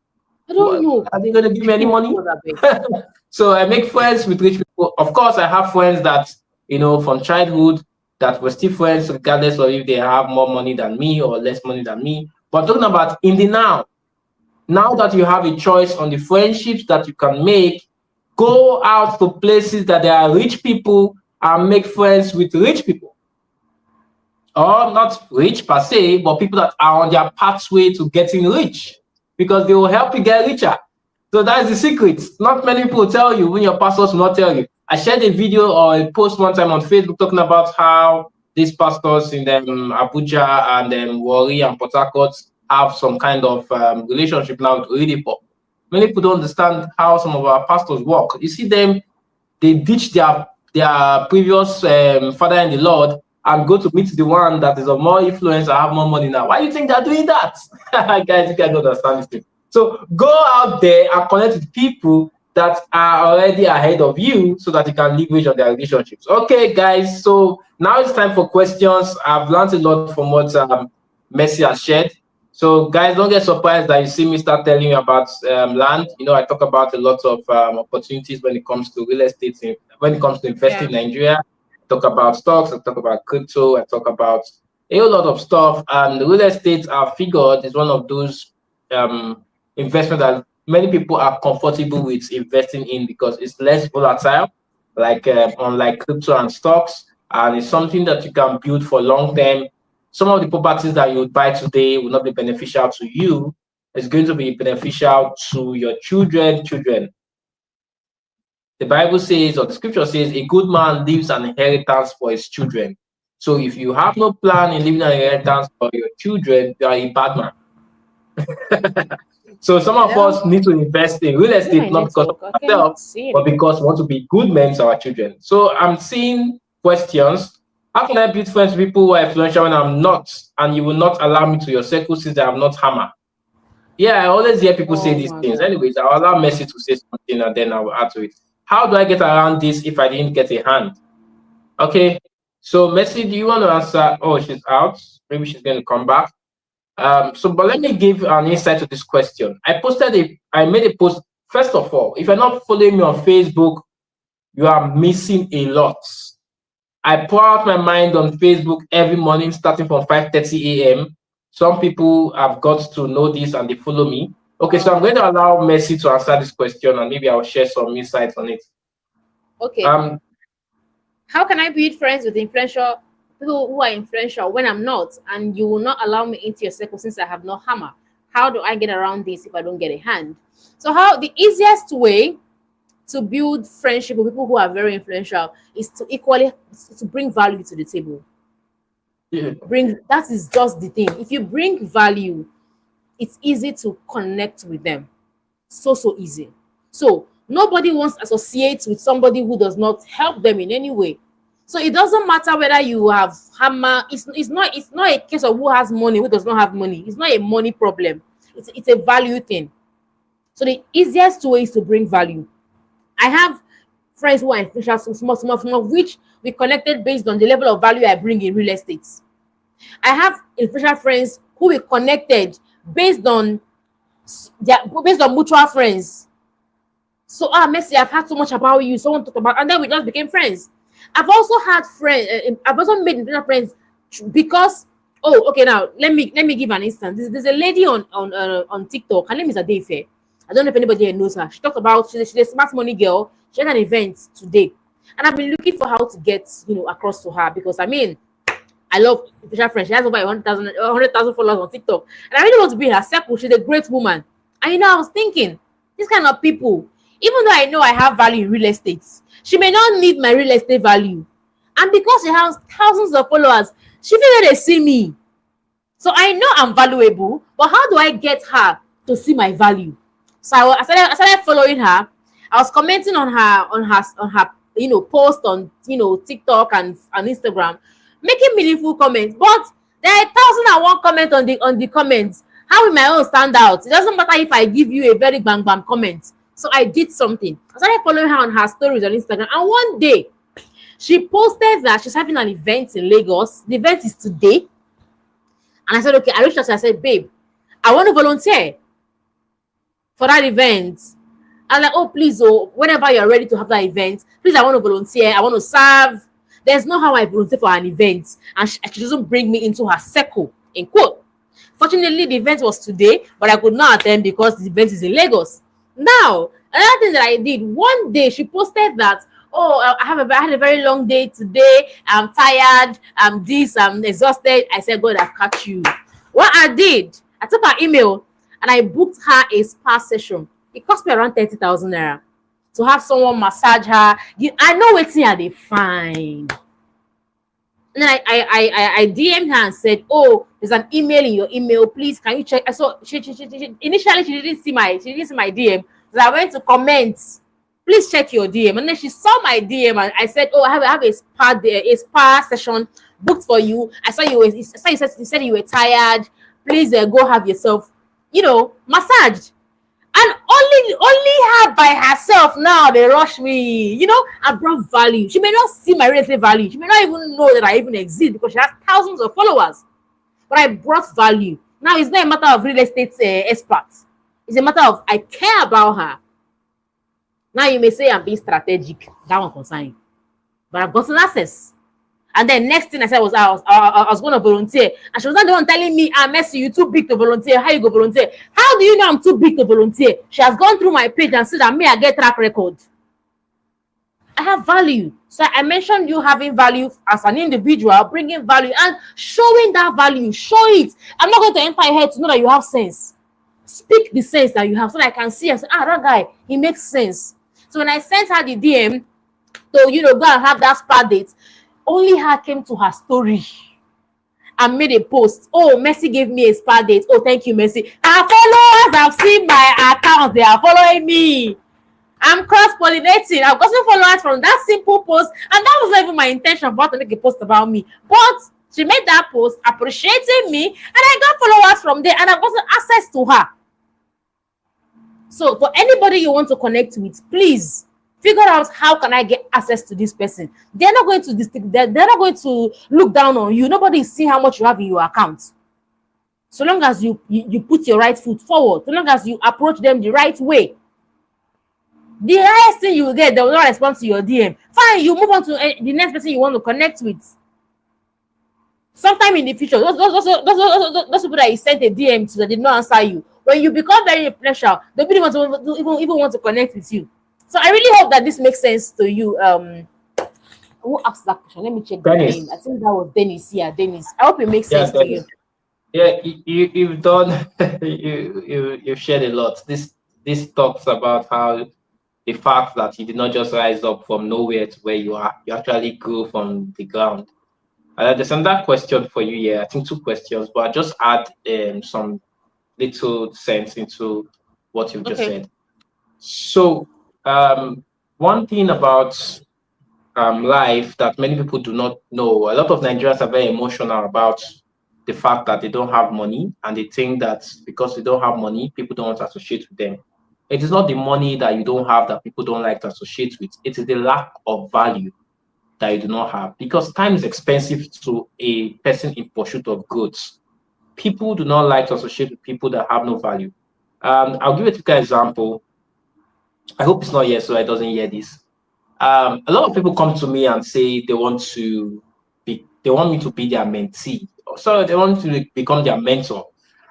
I don't know. Are they going to give me any money? God, I beg. So I make friends with rich people. Of course, I have friends that, from childhood, that were still friends, regardless of if they have more money than me or less money than me. But talking about in the now that you have a choice on the friendships that you can make, go out to places that there are rich people and make friends with rich people. Or not rich per se, but people that are on their pathway to getting rich, because they will help you get richer. So that's the secret. Not many people tell you, when your pastors will not tell you. I shared a video or a post one time on Facebook talking about how these pastors in Abuja and Warri and Port Harcourt have some kind of relationship now with Oedipo. Many people don't understand how some of our pastors work. You see them, they ditch their previous father in the Lord and go to meet the one that is of more influence and have more money now. Why do you think they're doing that? Guys, you guys don't understand this thing. So go out there and connect with people that are already ahead of you, so that you can leverage on their relationships. Okay, guys, so now it's time for questions. I've learned a lot from what Messi has shared. So, guys, don't get surprised that you see me start telling you about land. I talk about a lot of opportunities when it comes to real estate, when it comes to investing Yeah. in Nigeria. I talk about stocks, I talk about crypto, I talk about a whole lot of stuff. And real estate, I figured, is one of those investments that many people are comfortable with investing in, because it's less volatile, like unlike crypto and stocks. And it's something that you can build for long term. Some of the properties that you would buy today will not be beneficial to you. It's going to be beneficial to your children. The Bible says, or the scripture says, a good man leaves an inheritance for his children. So if you have no plan in leaving an inheritance for your children, you are a bad man. So some of Hello. us need to invest in real Is it my estate, not because of network? I ourselves, cannot see but anything. because we want to be good men to our children. So I'm seeing questions. How can I build friends with people who are influential when I'm not, and you will not allow me to your circle since I am not hammer? Yeah, I always hear people say Oh these my things. God. Anyways, I'll allow Messi to say something and then I will add to it. How do I get around this if I didn't get a hand? Okay, so Messi, do you want to answer? Oh, she's out. Maybe she's going to come back. But let me give an insight to this question. I made a post. First of all, if you're not following me on Facebook, you are missing a lot. I pour out my mind on Facebook every morning, starting from 5:30 a.m. Some people have got to know this and they follow me. Okay, so I'm going to allow Messi to answer this question, and maybe I'll share some insights on it. Okay. Um, How can I build friends with influential people who are influential when I'm not, and you will not allow me into your circle since I have no hammer? How do I get around this if I don't get a hand? So, how the easiest way to build friendship with people who are very influential is to bring value to the table. That is just the thing. If you bring value, it's easy to connect with them. So easy. So nobody wants to associate with somebody who does not help them in any way. So it doesn't matter whether you have hammer. It's not a case of who has money, who does not have money. It's not a money problem. It's a value thing. So the easiest way is to bring value. I have friends who are in financial some of which we connected based on the level of value I bring in real estate. I have influential friends who we connected based on mutual friends. So Messi, I've heard so much about you. Someone talked about, and then we just became friends. I've also had friends. I've also made influential friends because. Oh, okay. Now let me give an instance. There's a lady on TikTok. Her name is Adefe. I don't know if anybody here knows her. She talked about she's a smart money girl. She had an event today, and I've been looking for how to get across to her because I mean, I love Fisher Friend. She has over 100,000 followers on TikTok, and I really want to be in her circle. She's a great woman, and I was thinking, these kind of people, even though I know I have value in real estate, she may not need my real estate value, and because she has thousands of followers, she feels that they see me. So I know I'm valuable, but how do I get her to see my value? So I started following her. I was commenting on her post on TikTok and Instagram, making meaningful comments. But there are 1,001 comments on the comments. How will my own stand out? It doesn't matter if I give you a very bang comment. So I did something. I started following her on her stories on Instagram, and one day she posted that she's having an event in Lagos. The event is today. And I said, okay, I reached out. I said, babe, I want to volunteer for that event. I'm like, oh, please, whenever you're ready to have that event, please, I want to volunteer. I want to serve. There's no how I volunteer for an event. And she doesn't bring me into her circle, in quote. Fortunately, the event was today, but I could not attend because the event is in Lagos. Now, another thing that I did, one day she posted that, oh, I had a very long day today. I'm tired. I'm exhausted. I said, God, I've caught you. What I did, I took her email and I booked her a spa session. It cost me around 30,000 naira to have someone massage her. I know what's here they find. And then I DM'd her and said, oh, there's an email in your email. Please, can you check? I saw she initially she didn't see my DM. So I went to comment. Please check your DM. And then she saw my DM and I said, oh, I have a spa session booked for you. I saw you said you were tired. Please go have yourself, massaged. And only her by herself now they rush me. I brought value. She may not see my real estate value. She may not even know that I even exist because she has thousands of followers. But I brought value. Now it's not a matter of real estate experts. It's a matter of I care about her. Now you may say I'm being strategic. That one concerning. But I've gotten access. And then next thing I said was I was going to volunteer. And she was not the one telling me, Messi, you're too big to volunteer. How you go volunteer? How do you know I'm too big to volunteer? She has gone through my page and said that I get track record. I have value. So I mentioned you having value as an individual, bringing value and showing that value. Show it. I'm not going to enter your head to know that you have sense. Speak the sense that you have so that I can see and say, that guy, he makes sense. So when I sent her the DM to, go and have that spa date, only her came to her story and made a post. Oh, Messi gave me a spa date. Oh, thank you, Messi. Her followers have seen my account. They are following me. I'm cross-pollinating. I've gotten followers from that simple post. And that was not even my intention about to make a post about me. But she made that post appreciating me. And I got followers from there. And I've gotten access to her. So for anybody you want to connect with, please figure out how can I get access to this person. They're not going to look down on you. Nobody is seeing how much you have in your account. So long as you put your right foot forward, so long as you approach them the right way, the highest thing you will get, they will not respond to your DM. Fine, you move on to the next person you want to connect with. Sometime in the future, those people that you sent a DM to that did not answer you, when you become very influential, nobody want to even want to connect with you. So I really hope that this makes sense to you. Who asked that question? Let me check the name. I think that was Dennis. Yeah, Dennis. I hope it makes sense to you. Yeah, you've done you've shared a lot. This talks about how the fact that you did not just rise up from nowhere to where you are, you actually grew from the ground. There's another question for you here. I think two questions, but I just add some little sense into what you've just Okay. said. So, one thing about life that many people do not know, a lot of Nigerians are very emotional about the fact that they don't have money, and they think that because they don't have money, people don't want to associate with them. It is not the money that you don't have that people don't like to associate with. It is the lack of value that you do not have, because time is expensive to a person in pursuit of goods. People do not like to associate with people that have no value. I'll give a typical example. I hope it's not here so I doesn't hear this. A lot of people come to me and say they want me to be their mentee. So they want to become their mentor.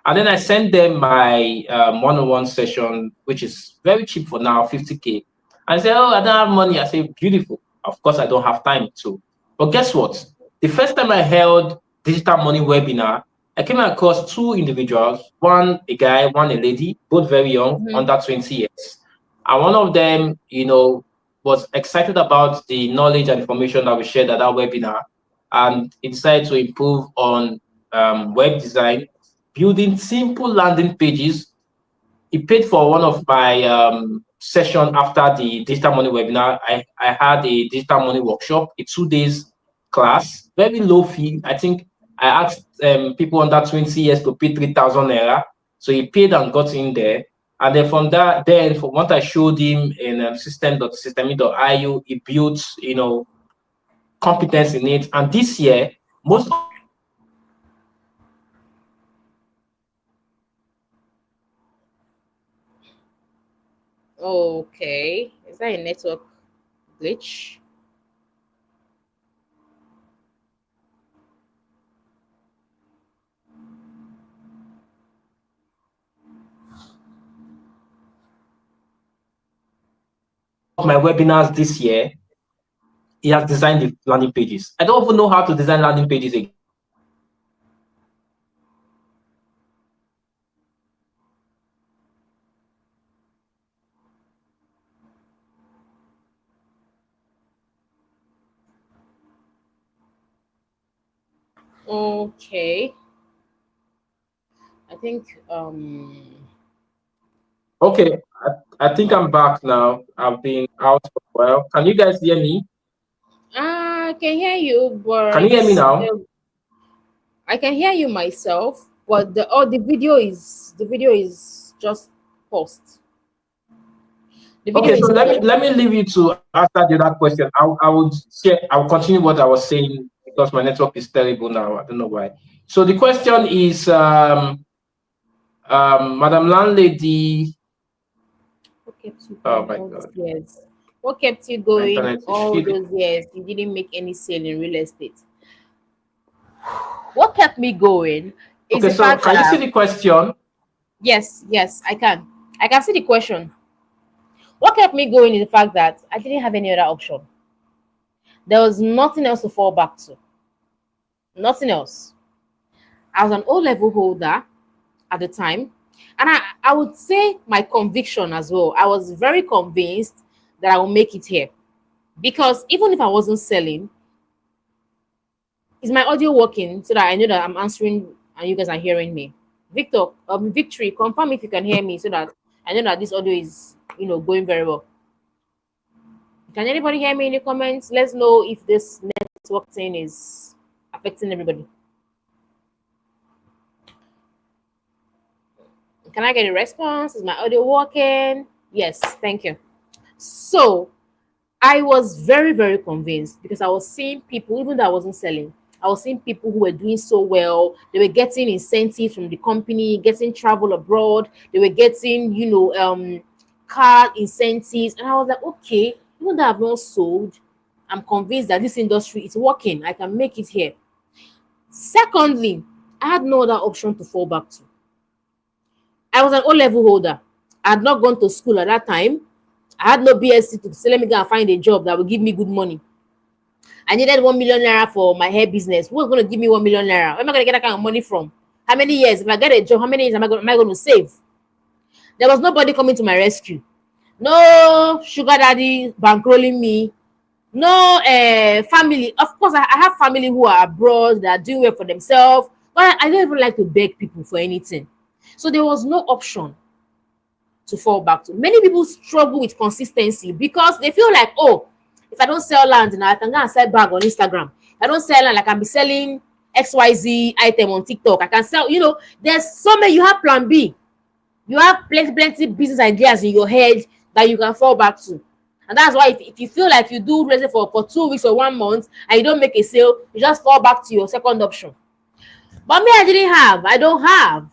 And then I send them my one-on-one session, which is very cheap for now, 50K. And I say, oh, I don't have money. I say, beautiful. Of course, I don't have time to. But guess what? The first time I held digital money webinar, I came across two individuals, one a guy, one a lady, both very young, Mm-hmm. under 20 years. And one of them, was excited about the knowledge and information that we shared at that webinar, and he decided to improve on web design, building simple landing pages. He paid for one of my session after the digital money webinar. I had a digital money workshop, a 2 days class, very low fee. I think I asked people under 20 years to pay 3,000 naira. So he paid and got in there. And then from that, then from what I showed him in system.system.io, he built, competence in it. And this year, most Okay. Is that a network glitch? of my webinars this year, he has designed the landing pages. I don't even know how to design landing pages again. Okay. I think Okay, I think I'm back now. I've been out for a while. Can you guys hear me? I can hear you, but Can you hear me now? I can hear you myself, but the video is just paused. The video Okay, so is let me leave you to answer the other question. I will continue what I was saying because my network is terrible now. I don't know why. So the question is, Madam Landlady. what kept you Oh going my all these God, years? What kept you my going internet is all shitty. those years? You didn't make any sale in real estate. What kept me going is Okay, the so fact can you see that the question? yes, I can. I can see the question. What kept me going is the fact that I didn't have any other option. There was nothing else to fall back to. Nothing else. I was an O-level holder at the time. And I would say my conviction as well. I was very convinced that I will make it here. Because even if I wasn't selling, is my audio working so that I know that I'm answering and you guys are hearing me? Victor, Victory, confirm if you can hear me so that I know that this audio is, going very well. Can anybody hear me in the comments? Let's know if this network thing is affecting everybody. Can I get a response? Is my audio working? Yes, thank you. So I was very, very convinced because I was seeing people, even though I wasn't selling, I was seeing people who were doing so well. They were getting incentives from the company, getting travel abroad. They were getting, car incentives. And I was like, okay, even though I've not sold, I'm convinced that this industry is working. I can make it here. Secondly, I had no other option to fall back to. I was an O-level holder. I had not gone to school at that time. I had no BSc to say, let me go and find a job that will give me good money. I needed 1 million naira for my hair business. Who's going to give me 1 million naira? Where am I going to get that kind of money from? How many years? If I get a job, how many years am I going to save? There was nobody coming to my rescue. No sugar daddy bankrolling me. No family. Of course, I have family who are abroad that are doing well for themselves, but I don't even like to beg people for anything. So there was no option to fall back to. Many people struggle with consistency because they feel like, oh, if I don't sell land now, I can go and sell bag on Instagram. If I don't sell land, I can be selling XYZ item on TikTok. I can sell, there's so many. You have plan B. You have plenty business ideas in your head that you can fall back to. And that's why if you feel like you do resume for 2 weeks or 1 month and you don't make a sale, you just fall back to your second option. But me, I don't have,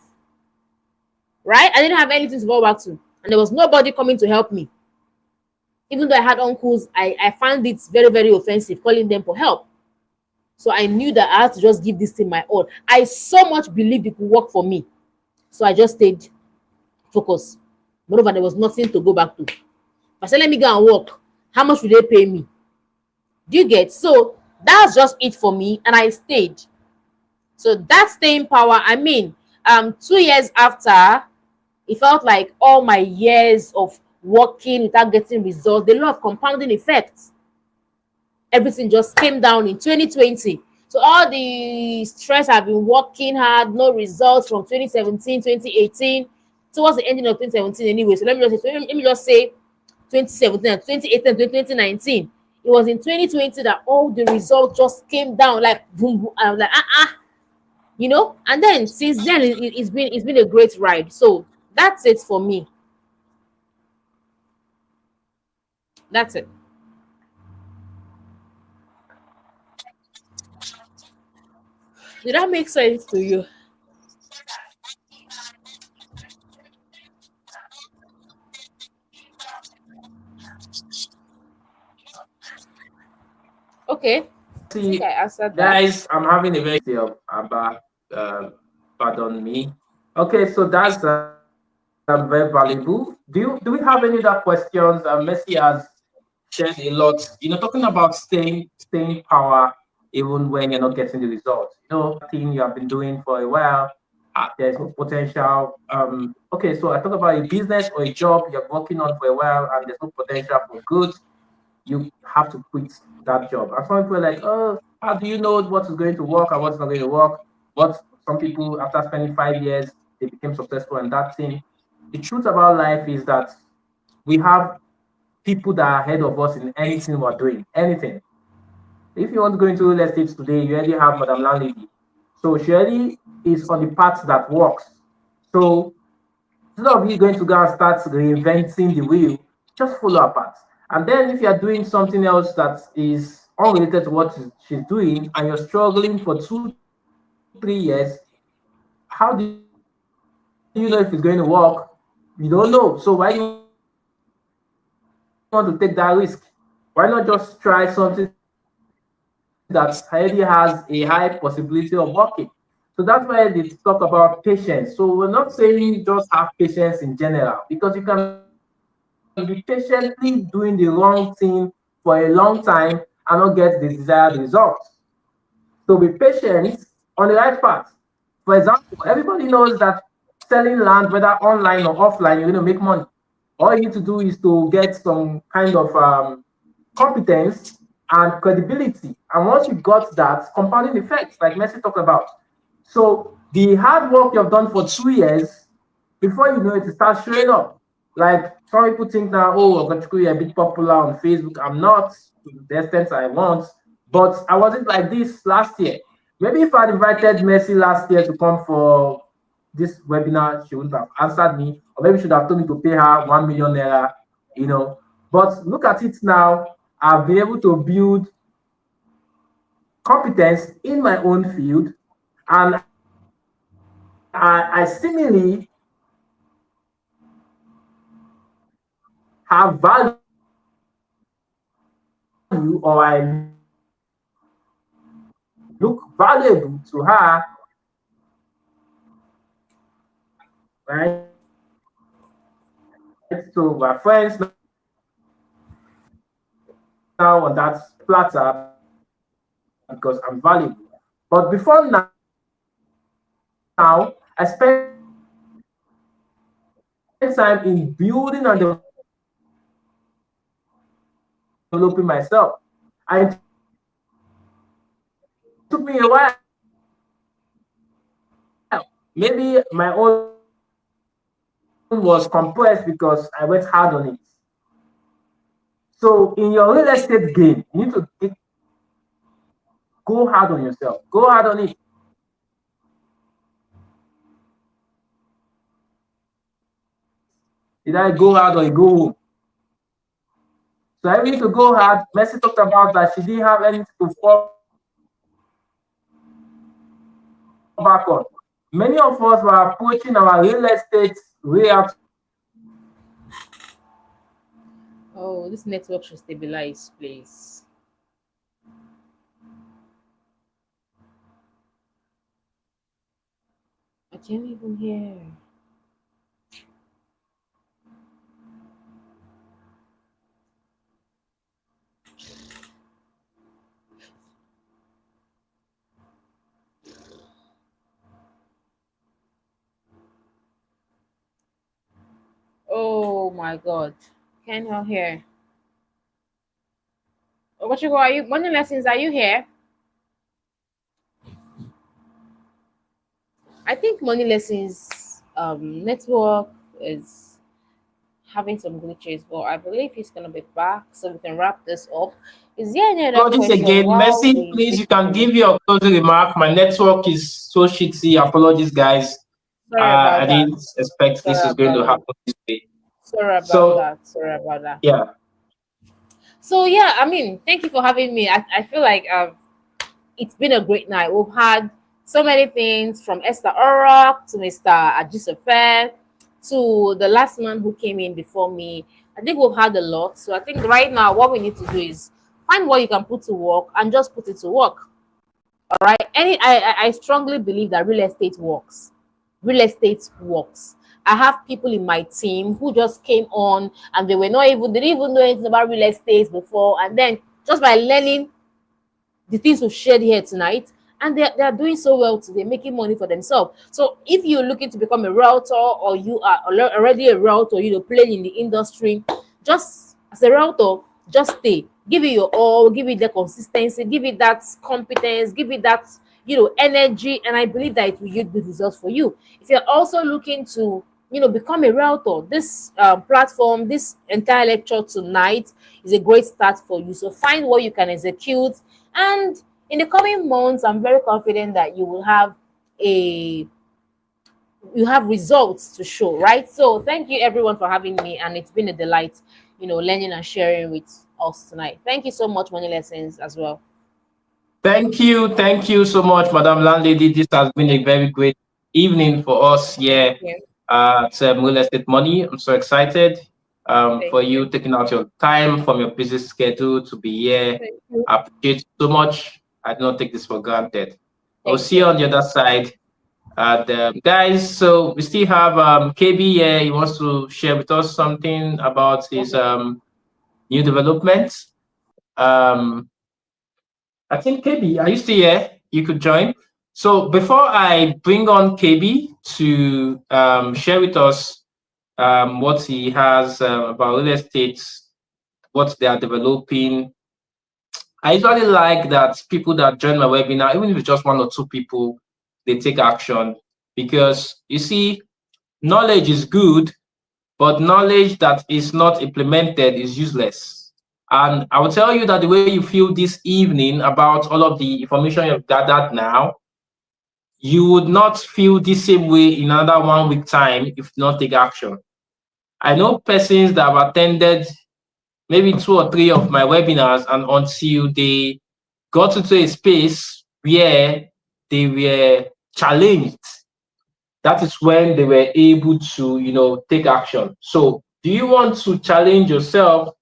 right? I didn't have anything to fall back to. And there was nobody coming to help me. Even though I had uncles, I found it very, very offensive calling them for help. So I knew that I had to just give this thing my all. I so much believed it could work for me. So I just stayed focused. Moreover, there was nothing to go back to. I said, let me go and work. How much will they pay me? Do you get? So that's just it for me. And I stayed. So that staying power, 2 years after, it felt like all my years of working without getting results, the law of compounding effects, everything just came down in 2020. So all the stress I've been working hard, no results from 2017, 2018, towards the ending of 2017 anyway. So let me just say 2017 and 2018 and 2019. It was in 2020 that all the results just came down like boom, boom. I was like, and then since then it's been a great ride. So that's it for me. That's it. Did that make sense to you? Okay, I think I See, answered that. guys, I'm having a very about pardon me. Okay, so that's very valuable. Do we have any other questions? Messi has shared a lot. Talking about staying power even when you're not getting the results. Thing you have been doing for a while. There's no potential. Okay, so I talk about a business or a job you're working on for a while, and there's no potential for good. You have to quit that job. And some people are like, oh, how do you know what is going to work and what's not going to work? But some people, after spending 5 years, they became successful in that thing. The truth about life is that we have people that are ahead of us in anything we're doing, anything. If you want to go into real estate today, you already have Madam Landlady. So she already is on the path that works. So instead of you going to go and start reinventing the wheel, just follow her path. And then if you're doing something else that is unrelated to what she's doing and you're struggling for 2, 3 years, how do you know if it's going to work? You don't know. So why do you want to take that risk? Why not just try something that already has a high possibility of working? So that's why they talk about patience. So we're not saying just have patience in general, because you can be patiently doing the wrong thing for a long time and not get the desired results. So be patiently doing the wrong thing for a long time and not get the desired results. So be patient on the right path. For example, everybody knows that selling land, whether online or offline, you're going to make money. All you need to do is to get some kind of competence and credibility. And once you got that, compounding effects, like Messi talked about. So the hard work you've done for 2 years, before you know it, it starts showing up. Like some people think now, oh, Ogochukwu, you're a bit popular on Facebook. I'm not to the extent I want, but I wasn't like this last year. Maybe if I'd invited Messi last year to come for this webinar, she wouldn't have answered me, or maybe should have told me to pay her 1 million naira, you know. But look at it now. I've been able to build competence in my own field, and I seemingly have value, or I look valuable to her, right? So we're friends now on that platter because I'm valuable. But before now, I spent time in building and developing myself. And it took me a while. Maybe my own was compressed because I went hard on it. So in your real estate game, you need to go hard on yourself. Go hard on it. Did I go hard or go home? So I need to go hard. Messi talked about that she didn't have anything to fall back on. Many of us were approaching our real estate way out. Oh, this network should stabilize, please. I can't even hear. Oh my God. Can't hear. Oh, what you go? Are you morning lessons? Are you here? I think money lessons network is having some glitches, but I believe he's gonna be back so we can wrap this up. Is there any other Apologies question again. while Messi, we please, take you can the give your closing remark. My network is so shitty. Apologies, guys. sorry about I that. didn't expect this Sorry is going to about that. happen this way. Sorry about So, that. Sorry about that. yeah. So yeah, I mean, thank you for having me. I feel like it's been a great night. We've had so many things from Esther Orok to Mr. Ajisofe to the last man who came in before me. I think we've had a lot. So I think right now what we need to do is find what you can put to work and just put it to work. All right. I strongly believe that real estate works. Real estate works. I have people in my team who just came on and they didn't even know anything about real estate before. And then just by learning the things we've shared here tonight, and they are doing so well today, making money for themselves. So if you're looking to become a realtor or you are already a realtor, playing in the industry, just as a realtor, just stay, give it your all, give it the consistency, give it that competence, give it that energy, and I believe that it will yield good results for you. If you're also looking to become a realtor, this platform, this entire lecture tonight is a great start for you. So find what you can execute, and in the coming months, I'm very confident that a you have results to show, right? So thank you everyone for having me, and it's been a delight, learning and sharing with us tonight. Thank you so much, Money Lessons, as well. Thank you. Thank you so much, Madam Landlady. This has been a very great evening for us here Thank you. at Real Estate Money. I'm so excited Thank for you. you taking out your time from your busy schedule to be here. Thank you. I appreciate it so much. I do not take this for granted. I'll Thank see you you. on the other side. And guys, so we still have KB here. He wants to share with us something about his Okay. new developments. I think KB, are you still here? You could join. So before I bring on KB to share with us what he has about real estate, what they are developing, I usually like that people that join my webinar, even if it's just one or two people, they take action, because you see, knowledge is good, but knowledge that is not implemented is useless. And I will tell you that the way you feel this evening about all of the information you've gathered now, you would not feel the same way in another 1 week time if you not take action. I know persons that have attended maybe 2 or 3 of my webinars, and until they got into a space where they were challenged, that is when they were able to take action. So do you want to challenge yourself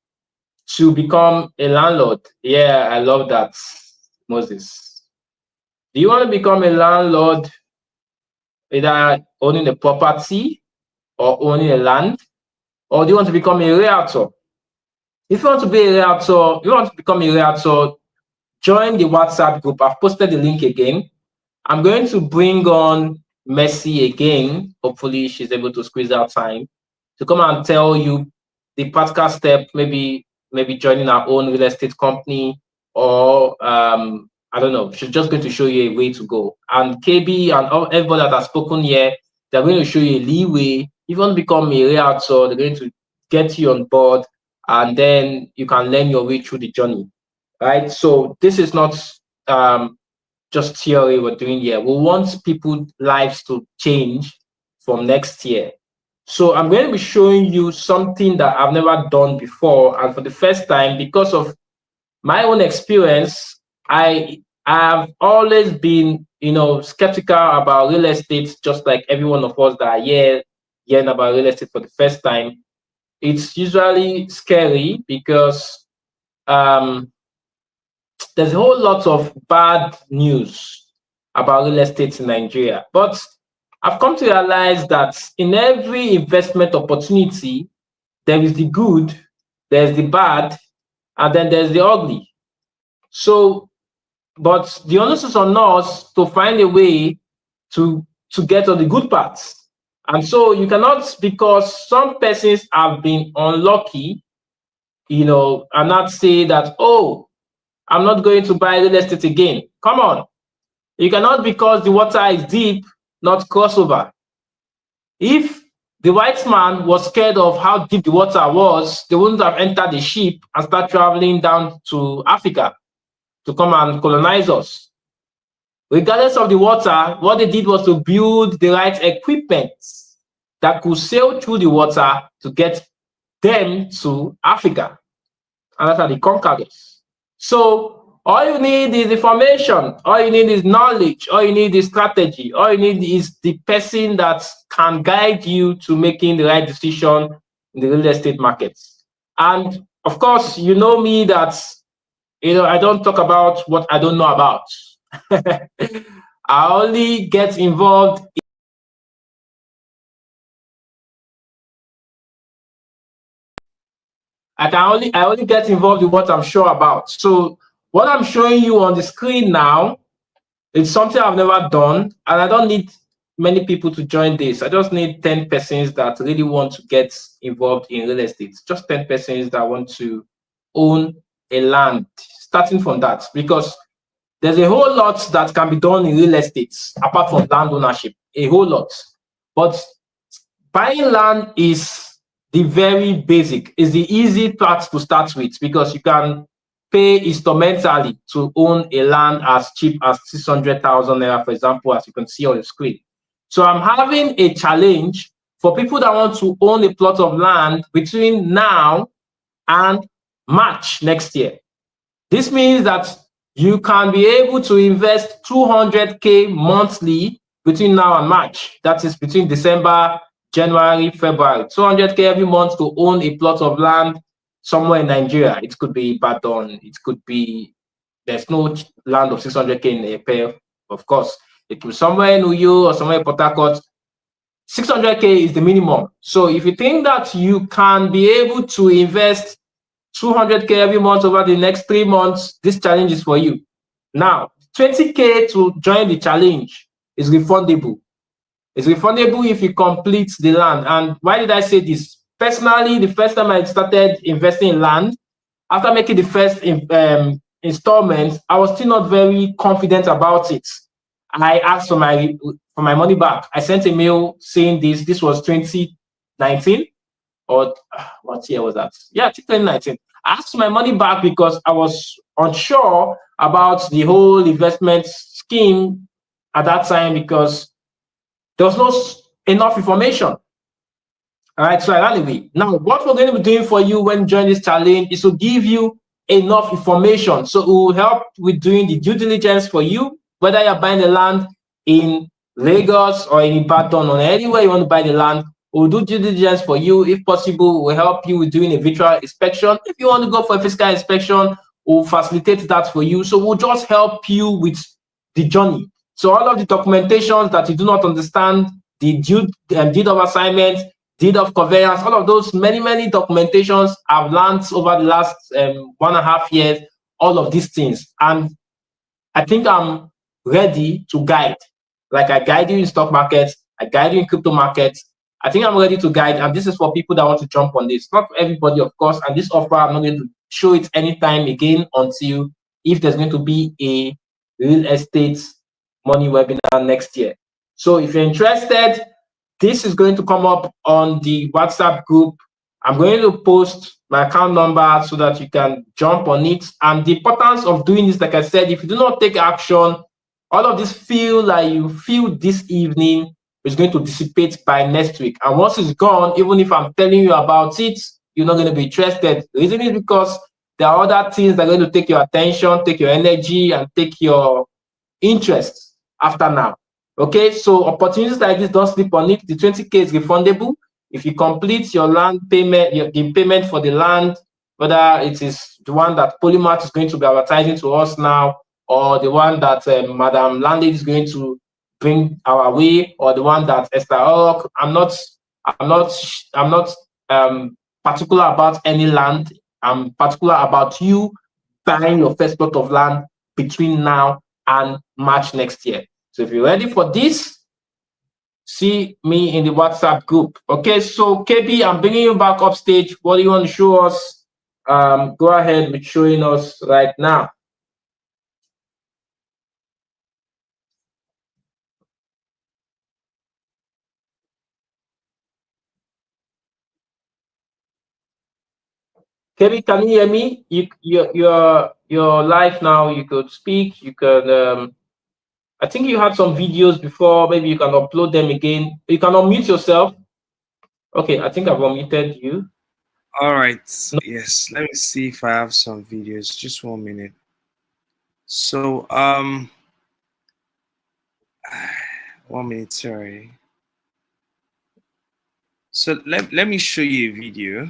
to become a landlord? Yeah, I love that, Moses. Do you want to become a landlord, either owning a property or owning a land? Or do you want to become a realtor? If you want to be a realtor, you want to become a realtor, join the WhatsApp group. I've posted the link again. I'm going to bring on Messi again. Hopefully, she's able to squeeze out time to come and tell you the practical step, maybe joining our own real estate company, or I don't know. She's just going to show you a way to go. And KB and everybody that has spoken here, they're going to show you a leeway. If you want to become a realtor, they're going to get you on board, and then you can learn your way through the journey, right? So this is not just theory we're doing here. We want people's lives to change from next year. So I'm going to be showing you something that I've never done before, and for the first time, because of my own experience, I have always been, skeptical about real estate, just like every one of us that are here hearing about real estate for the first time. It's usually scary because there's a whole lot of bad news about real estate in Nigeria. But I've come to realize that in every investment opportunity, there is the good, there's the bad, and then there's the ugly. So, but the onus is on us to find a way to get on the good parts. And so you cannot, because some persons have been unlucky, and not say that, oh, I'm not going to buy real estate again. Come on. You cannot, because the water is deep, not cross over. If the white man was scared of how deep the water was, they wouldn't have entered the ship and start traveling down to Africa to come and colonize us. Regardless of the water, what they did was to build the right equipment that could sail through the water to get them to Africa. And that's how they conquered us. So all you need is information. All you need is knowledge. All you need is strategy. All you need is the person that can guide you to making the right decision in the real estate markets. And of course, you know me that I don't talk about what I don't know about. I only get involved. I only get involved in what I'm sure about. So what I'm showing you on the screen now, it's something I've never done, and I don't need many people to join this. I just need 10 persons that really want to get involved in real estate. Just 10 persons that want to own a land, starting from that, because there's a whole lot that can be done in real estate apart from land ownership, a whole lot. But buying land is the very basic, is the easy part to start with, because you can pay instrumentally to own a land as cheap as 600,000 naira, for example, as you can see on the screen. So I'm having a challenge for people that want to own a plot of land between now and March next year. This means that you can be able to invest 200K monthly between now and March. That is between December, January, February. 200K every month to own a plot of land somewhere in Nigeria. It could be Ibadan. It could be, there's no land of 600K in Epe, of course. It could be somewhere in Uyo or somewhere in Port Harcourt. 600K is the minimum. So if you think that you can be able to invest 200K every month over the next 3 months, this challenge is for you. Now, 20K to join the challenge is refundable. It's refundable if you complete the land. And why did I say this? Personally, the first time I started investing in land, after making the first installment, I was still not very confident about it. I asked for my money back. I sent a mail saying this was 2019, or what year was that? Yeah, 2019. I asked for my money back because I was unsure about the whole investment scheme at that time, because there was not enough information. All right, so I ran away. Now, what we're going to be doing for you when joining this challenge is to give you enough information. So it will help with doing the due diligence for you, whether you're buying the land in Lagos or in Ibadan or anywhere you want to buy the land. We'll do due diligence for you. If possible, we'll help you with doing a virtual inspection. If you want to go for a physical inspection, we'll facilitate that for you. So we'll just help you with the journey. So all of the documentations that you do not understand, the deed of assignment, deed of conveyance, all of those many documentations I've learned over the last 1.5 years, all of these things. And I think I'm ready to guide. Like I guide you in stock markets, I guide you in crypto markets. I think I'm ready to guide, and this is for people that want to jump on this. Not for everybody, of course, and this offer, I'm not going to show it anytime again until if there's going to be a real estate money webinar next year. So if you're interested, this is going to come up on the WhatsApp group. I'm going to post my account number so that you can jump on it. And the importance of doing this, like I said, if you do not take action, all of this feel like you feel this evening is going to dissipate by next week. And once it's gone, even if I'm telling you about it, you're not going to be interested. The reason is because there are other things that are going to take your attention, take your energy, and take your interest after now. Okay, so opportunities like this, don't sleep on it. The 20K is refundable. If you complete your land payment, the payment for the land, whether it is the one that Polymath is going to be advertising to us now, or the one that Madam Landlady is going to bring our way, or the one that Esther Orok. I'm not particular about any land. I'm particular about you buying your first plot of land between now and March next year. So if you're ready for this, see me in the WhatsApp group. Okay, so KB, I'm bringing you back up stage. What do you want to show us? Go ahead with showing us right now. KB, can you hear me? You're live now. You could speak. You can. I think you had some videos before. Maybe you can upload them again. You can unmute yourself. Okay, I think I've unmuted you. All right. No. Yes. Let me see if I have some videos. Just 1 minute. So 1 minute. Sorry. So let me show you a video.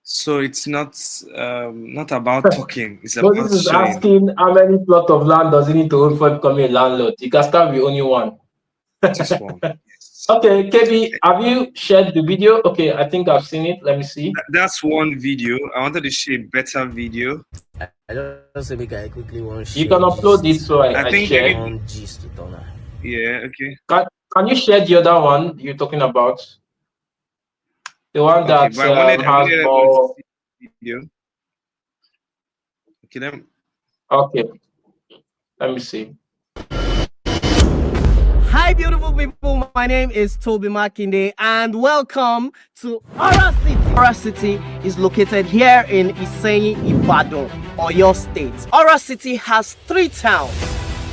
So it's not about talking. It's about Moses is showing. asking how many plot of land does he need to own for becoming a landlord? You can start with only one. Just one. Yes. Okay, KB, have you shared the video? Okay, I think I've seen it. Let me see. That's one video. I wanted to share a better video. I just say I quickly want to You can upload it so I think share. Yeah, okay. Can you share the other one you're talking about? The one that has more video. Okay, let me see. Hi, beautiful people. My name is Toby Makinde, and welcome to Ora City. Ora City is located here in Iseyin, Ibadan, Oyo State. Ora City has 3 towns.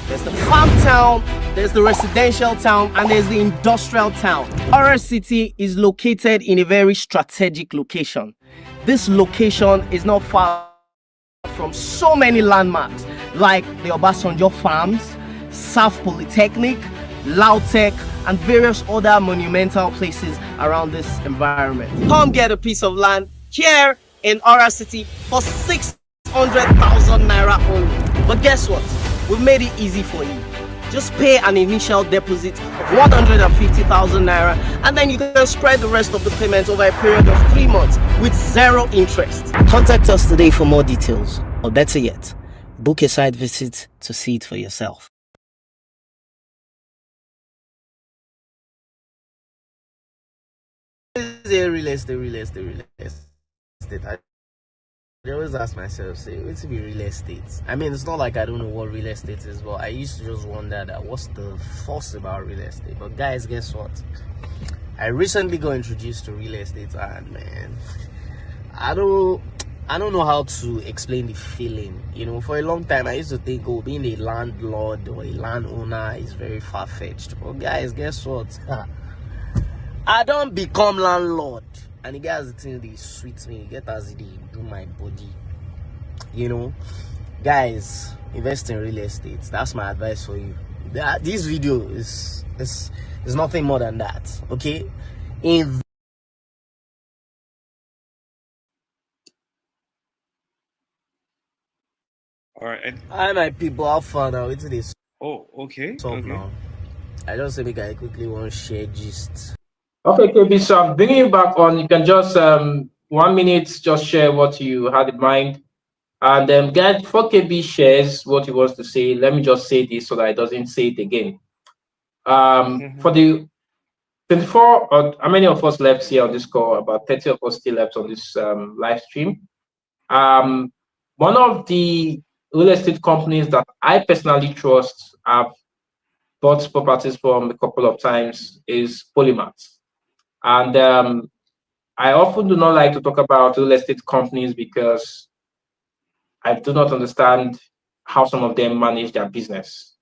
There's the farm town, there's the residential town, and there's the industrial town. Ora City is located in a very strategic location. This location is not far from so many landmarks like the Obasanjo Farms, South Polytechnic, Lautech, and various other monumental places around this environment. Come get a piece of land here in Ora City for 600,000 naira only. But guess what? We've made it easy for you. Just pay an initial deposit of 150,000 naira, and then you can spread the rest of the payment over a period of 3 months with 0 interest. Contact us today for more details, or better yet, book a site visit to see it for yourself. Real estate. I always ask myself, say, what's be real estate? I mean, it's not like I don't know what real estate is, but I used to just wonder that what's the fuss about real estate. But guys, guess what? I recently got introduced to real estate, and man, I don't know how to explain the feeling. You know, for a long time I used to think, oh, being a landlord or a landowner is very far-fetched. But guys, guess what? I don't become landlord, and the guys the thing they sweet me, get as they do my body. You know, guys, invest in real estate. That's my advice for you. This video is nothing more than that. Okay, all right. Hi, my people. How far now? It's this. Oh, okay. Now. I just say I quickly want to share gist. Okay, KB, so I'm bringing you back on. You can just 1 minute just share what you had in mind, and guys, before KB shares what he wants to say, let me just say this so that I doesn't say it again. For the 24, or how many of us left here on this call? About 30 of us still left on this live stream. One of the real estate companies that I personally trust, I've bought properties from a couple of times, is Polymath. And I often do not like to talk about real estate companies because I do not understand how some of them manage their business.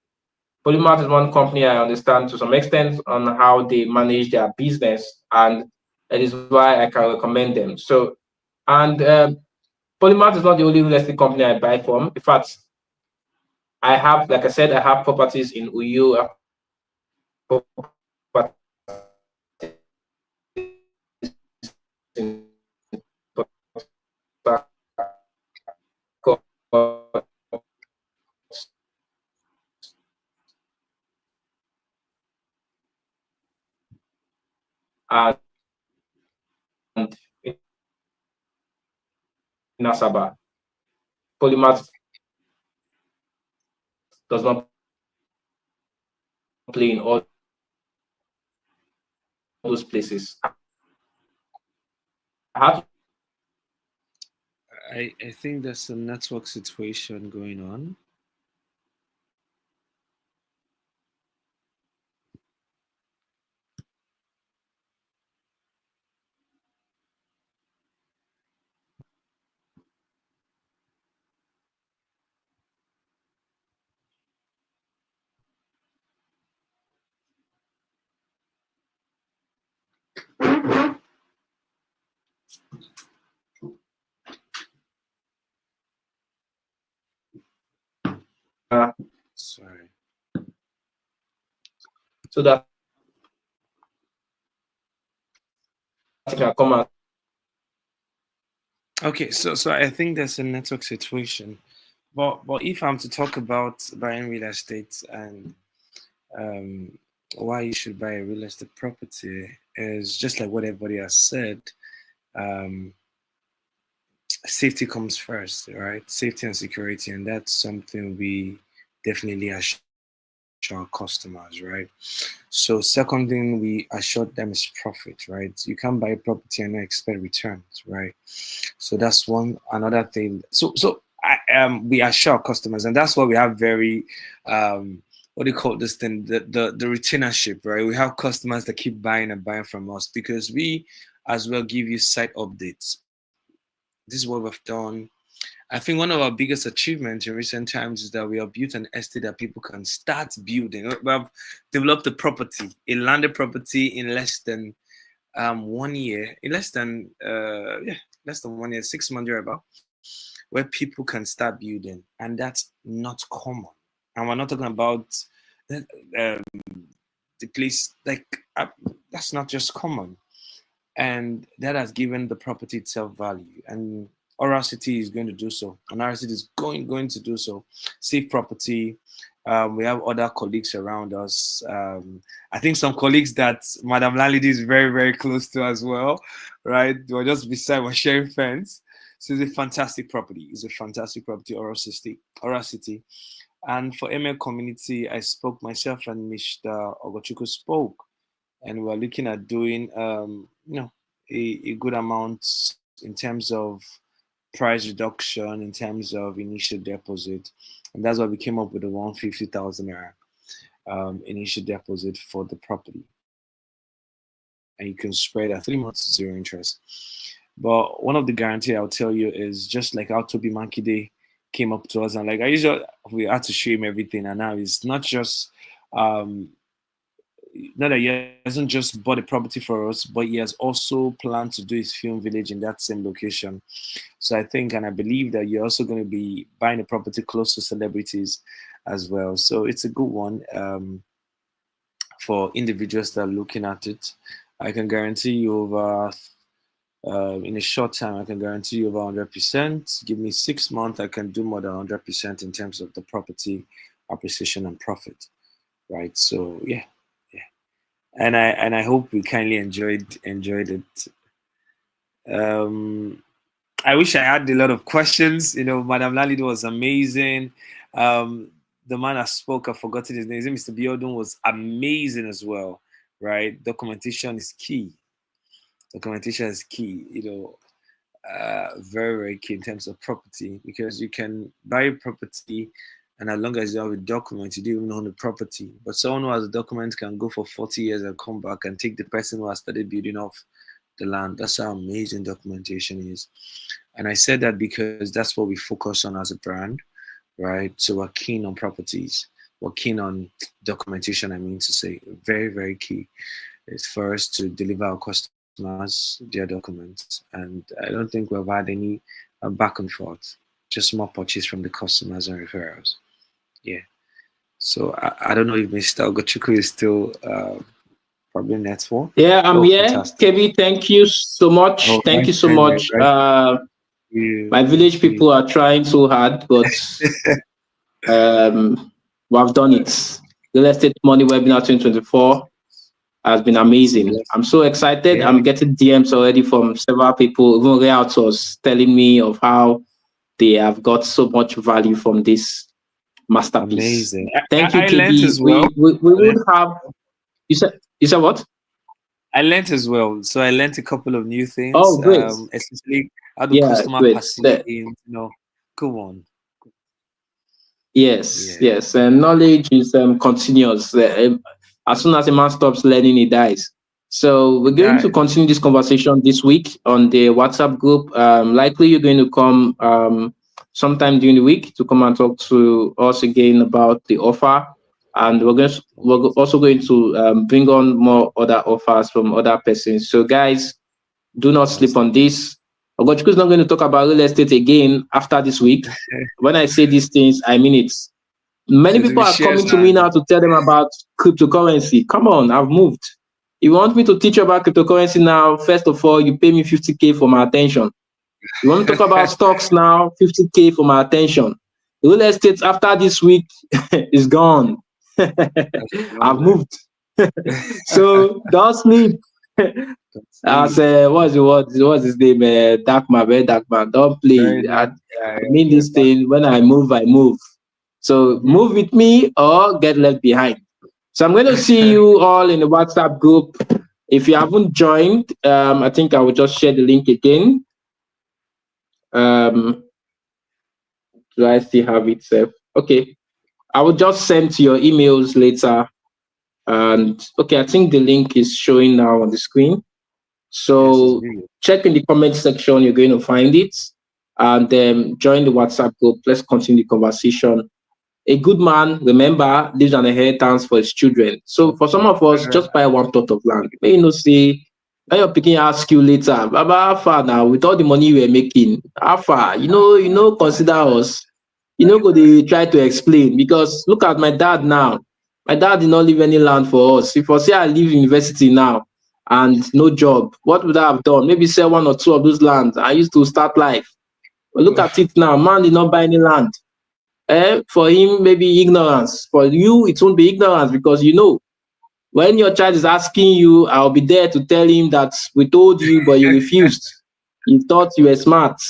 Polymath is one company I understand to some extent on how they manage their business, and that is why I can recommend them. So, and Polymath is not the only real estate company I buy from. In fact, I have, like I said, I have properties in Uyu, I have properties in Port Harcourt, and in Asaba. Polymath does not play in all those places. I have I think there's a network situation going on. Sorry. so that I can come out. Okay, so I think there's a network situation. But if I'm to talk about buying real estate and um, why you should buy a real estate property is just like what everybody has said. Um, Safety comes first, right? Safety and security, and that's something we definitely assure our customers, right? So second thing we assure them is profit, right? You can't buy property and not expect returns, right? So that's one another thing. We assure our customers, and that's why we have very what do you call this thing? The retainership, right? We have customers that keep buying and buying from us because we as well give you site updates. This is what we've done. I think one of our biggest achievements in recent times is that we have built an estate that people can start building. We have developed a property, a landed property in less than 1 year, in less than 1 year, 6 months or about, where people can start building, and that's not common. And we're not talking about um, the place like that's not just common, and that has given the property itself value. And Aura City is going to do so, and Aura City is going to do so. Safe property. We have other colleagues around us. I think some colleagues that Madam Lalidi is very, very close to as well, right? We're just beside, we're sharing fence. So it's a fantastic property. It's a fantastic property, Aura City. Aura City. And for ML community, I spoke myself and Mr. Ogochuku spoke, and we're looking at doing a good amount in terms of price reduction, in terms of initial deposit, and that's why we came up with the 150,000 naira initial deposit for the property, and you can spread at 3 months 0 interest. But one of the guarantee I'll tell you is just like how Toby Mankide came up to us and like we had to show him everything, and now it's not just not that he hasn't just bought a property for us, but he has also planned to do his film village in that same location. So I think and I believe that you're also going to be buying a property close to celebrities as well. So it's a good one for individuals that are looking at it. I can guarantee you over in a short time, I can guarantee you over 100%. Give me 6 months, I can do more than 100% in terms of the property appreciation and profit, right? So yeah. And I hope we kindly enjoyed it. I wish I had a lot of questions. You know, Madam Lalid was amazing. The man I spoke, I've forgotten his name. Mr. Biodun was amazing as well, right? Documentation is key. You know, very, very key in terms of property, because you can buy a property and as long as you have a document, you don't even own the property. But someone who has a document can go for 40 years and come back and take the person who has started building off the land. That's how amazing documentation is. And I said that because that's what we focus on as a brand, right? So we're keen on properties. We're keen on documentation, I mean to say. Very, very key. It's for us to deliver our customers their documents. And I don't think we've had any back and forth, just more purchase from the customers and referrals. Yeah. So I don't know if Mr. Ogochukwu is still probably network. Yeah, I'm here. Fantastic. KB, thank you so much. Oh, thank you so right, much. right. My village people are trying so hard, but we have done it. Real Estate Money Webinar 2024 has been amazing. I'm so excited. Yeah. I'm getting DMs already from several people, even realtors, telling me of how they have got so much value from this masterpiece. Amazing. Thank you, I KB. learned as well. We would have. You said what? I learned as well. So I learned a couple of new things. Oh, great. Especially how the customer great. perceive, go on. Yes. And knowledge is continuous. As soon as a man stops learning, he dies. So we're going to continue this conversation this week on the WhatsApp group. Likely you're going to come sometime during the week to come and talk to us again about the offer. And we're also going to bring on more other offers from other persons. So guys, do not sleep on this. Ogochukwu is not going to talk about real estate again after this week. When I say these things, I mean it. Many people are coming to me now to tell them about cryptocurrency. Come on, I've moved. You want me to teach you about cryptocurrency now? First of all, you pay me 50K for my attention. You want to talk about stocks now? 50K for my attention. Real estate after this week is gone. I've moved. So don't sleep. As what's his name? Darkman. Don't play. I mean this thing. When I move, I move. So move with me or get left behind. So I'm going to see you all in the WhatsApp group. If you haven't joined, I think I will just share the link again. Do I still have it safe? Okay. I will just send to your emails later. And okay, I think the link is showing now on the screen. So check in the comment section, you're going to find it. And then join the WhatsApp group. Let's continue the conversation. A good man, remember, leaves an inheritance for his children. So for some of us, just buy one plot of land. May you know, say, when your picking ask you later, Baba, how far now, with all the money we're making, how far? Consider us. Go they try to explain. Because look at my dad now. My dad did not leave any land for us. If I say I leave university now and no job, what would I have done? Maybe sell one or two of those lands. I used to start life. But look at it now. Man did not buy any land. For him, maybe ignorance. For you, it won't be ignorance because when your child is asking you, I'll be there to tell him that we told you, but you refused. You thought you were smart.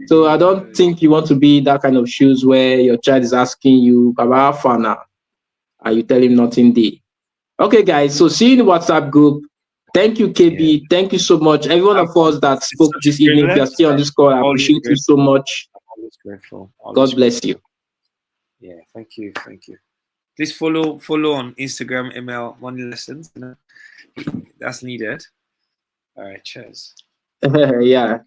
So I don't think you want to be that kind of shoes where your child is asking you about far now, and you tell him nothing there. Okay, guys. So see you in the WhatsApp group. Thank you, KB. Yeah. Thank you so much. Every one of us that spoke this evening, if you're still on this call, I appreciate you so much. Always grateful. God bless you. Yeah, thank you. Please follow on Instagram, ML Money Lessons. That's needed. All right, cheers. Yeah.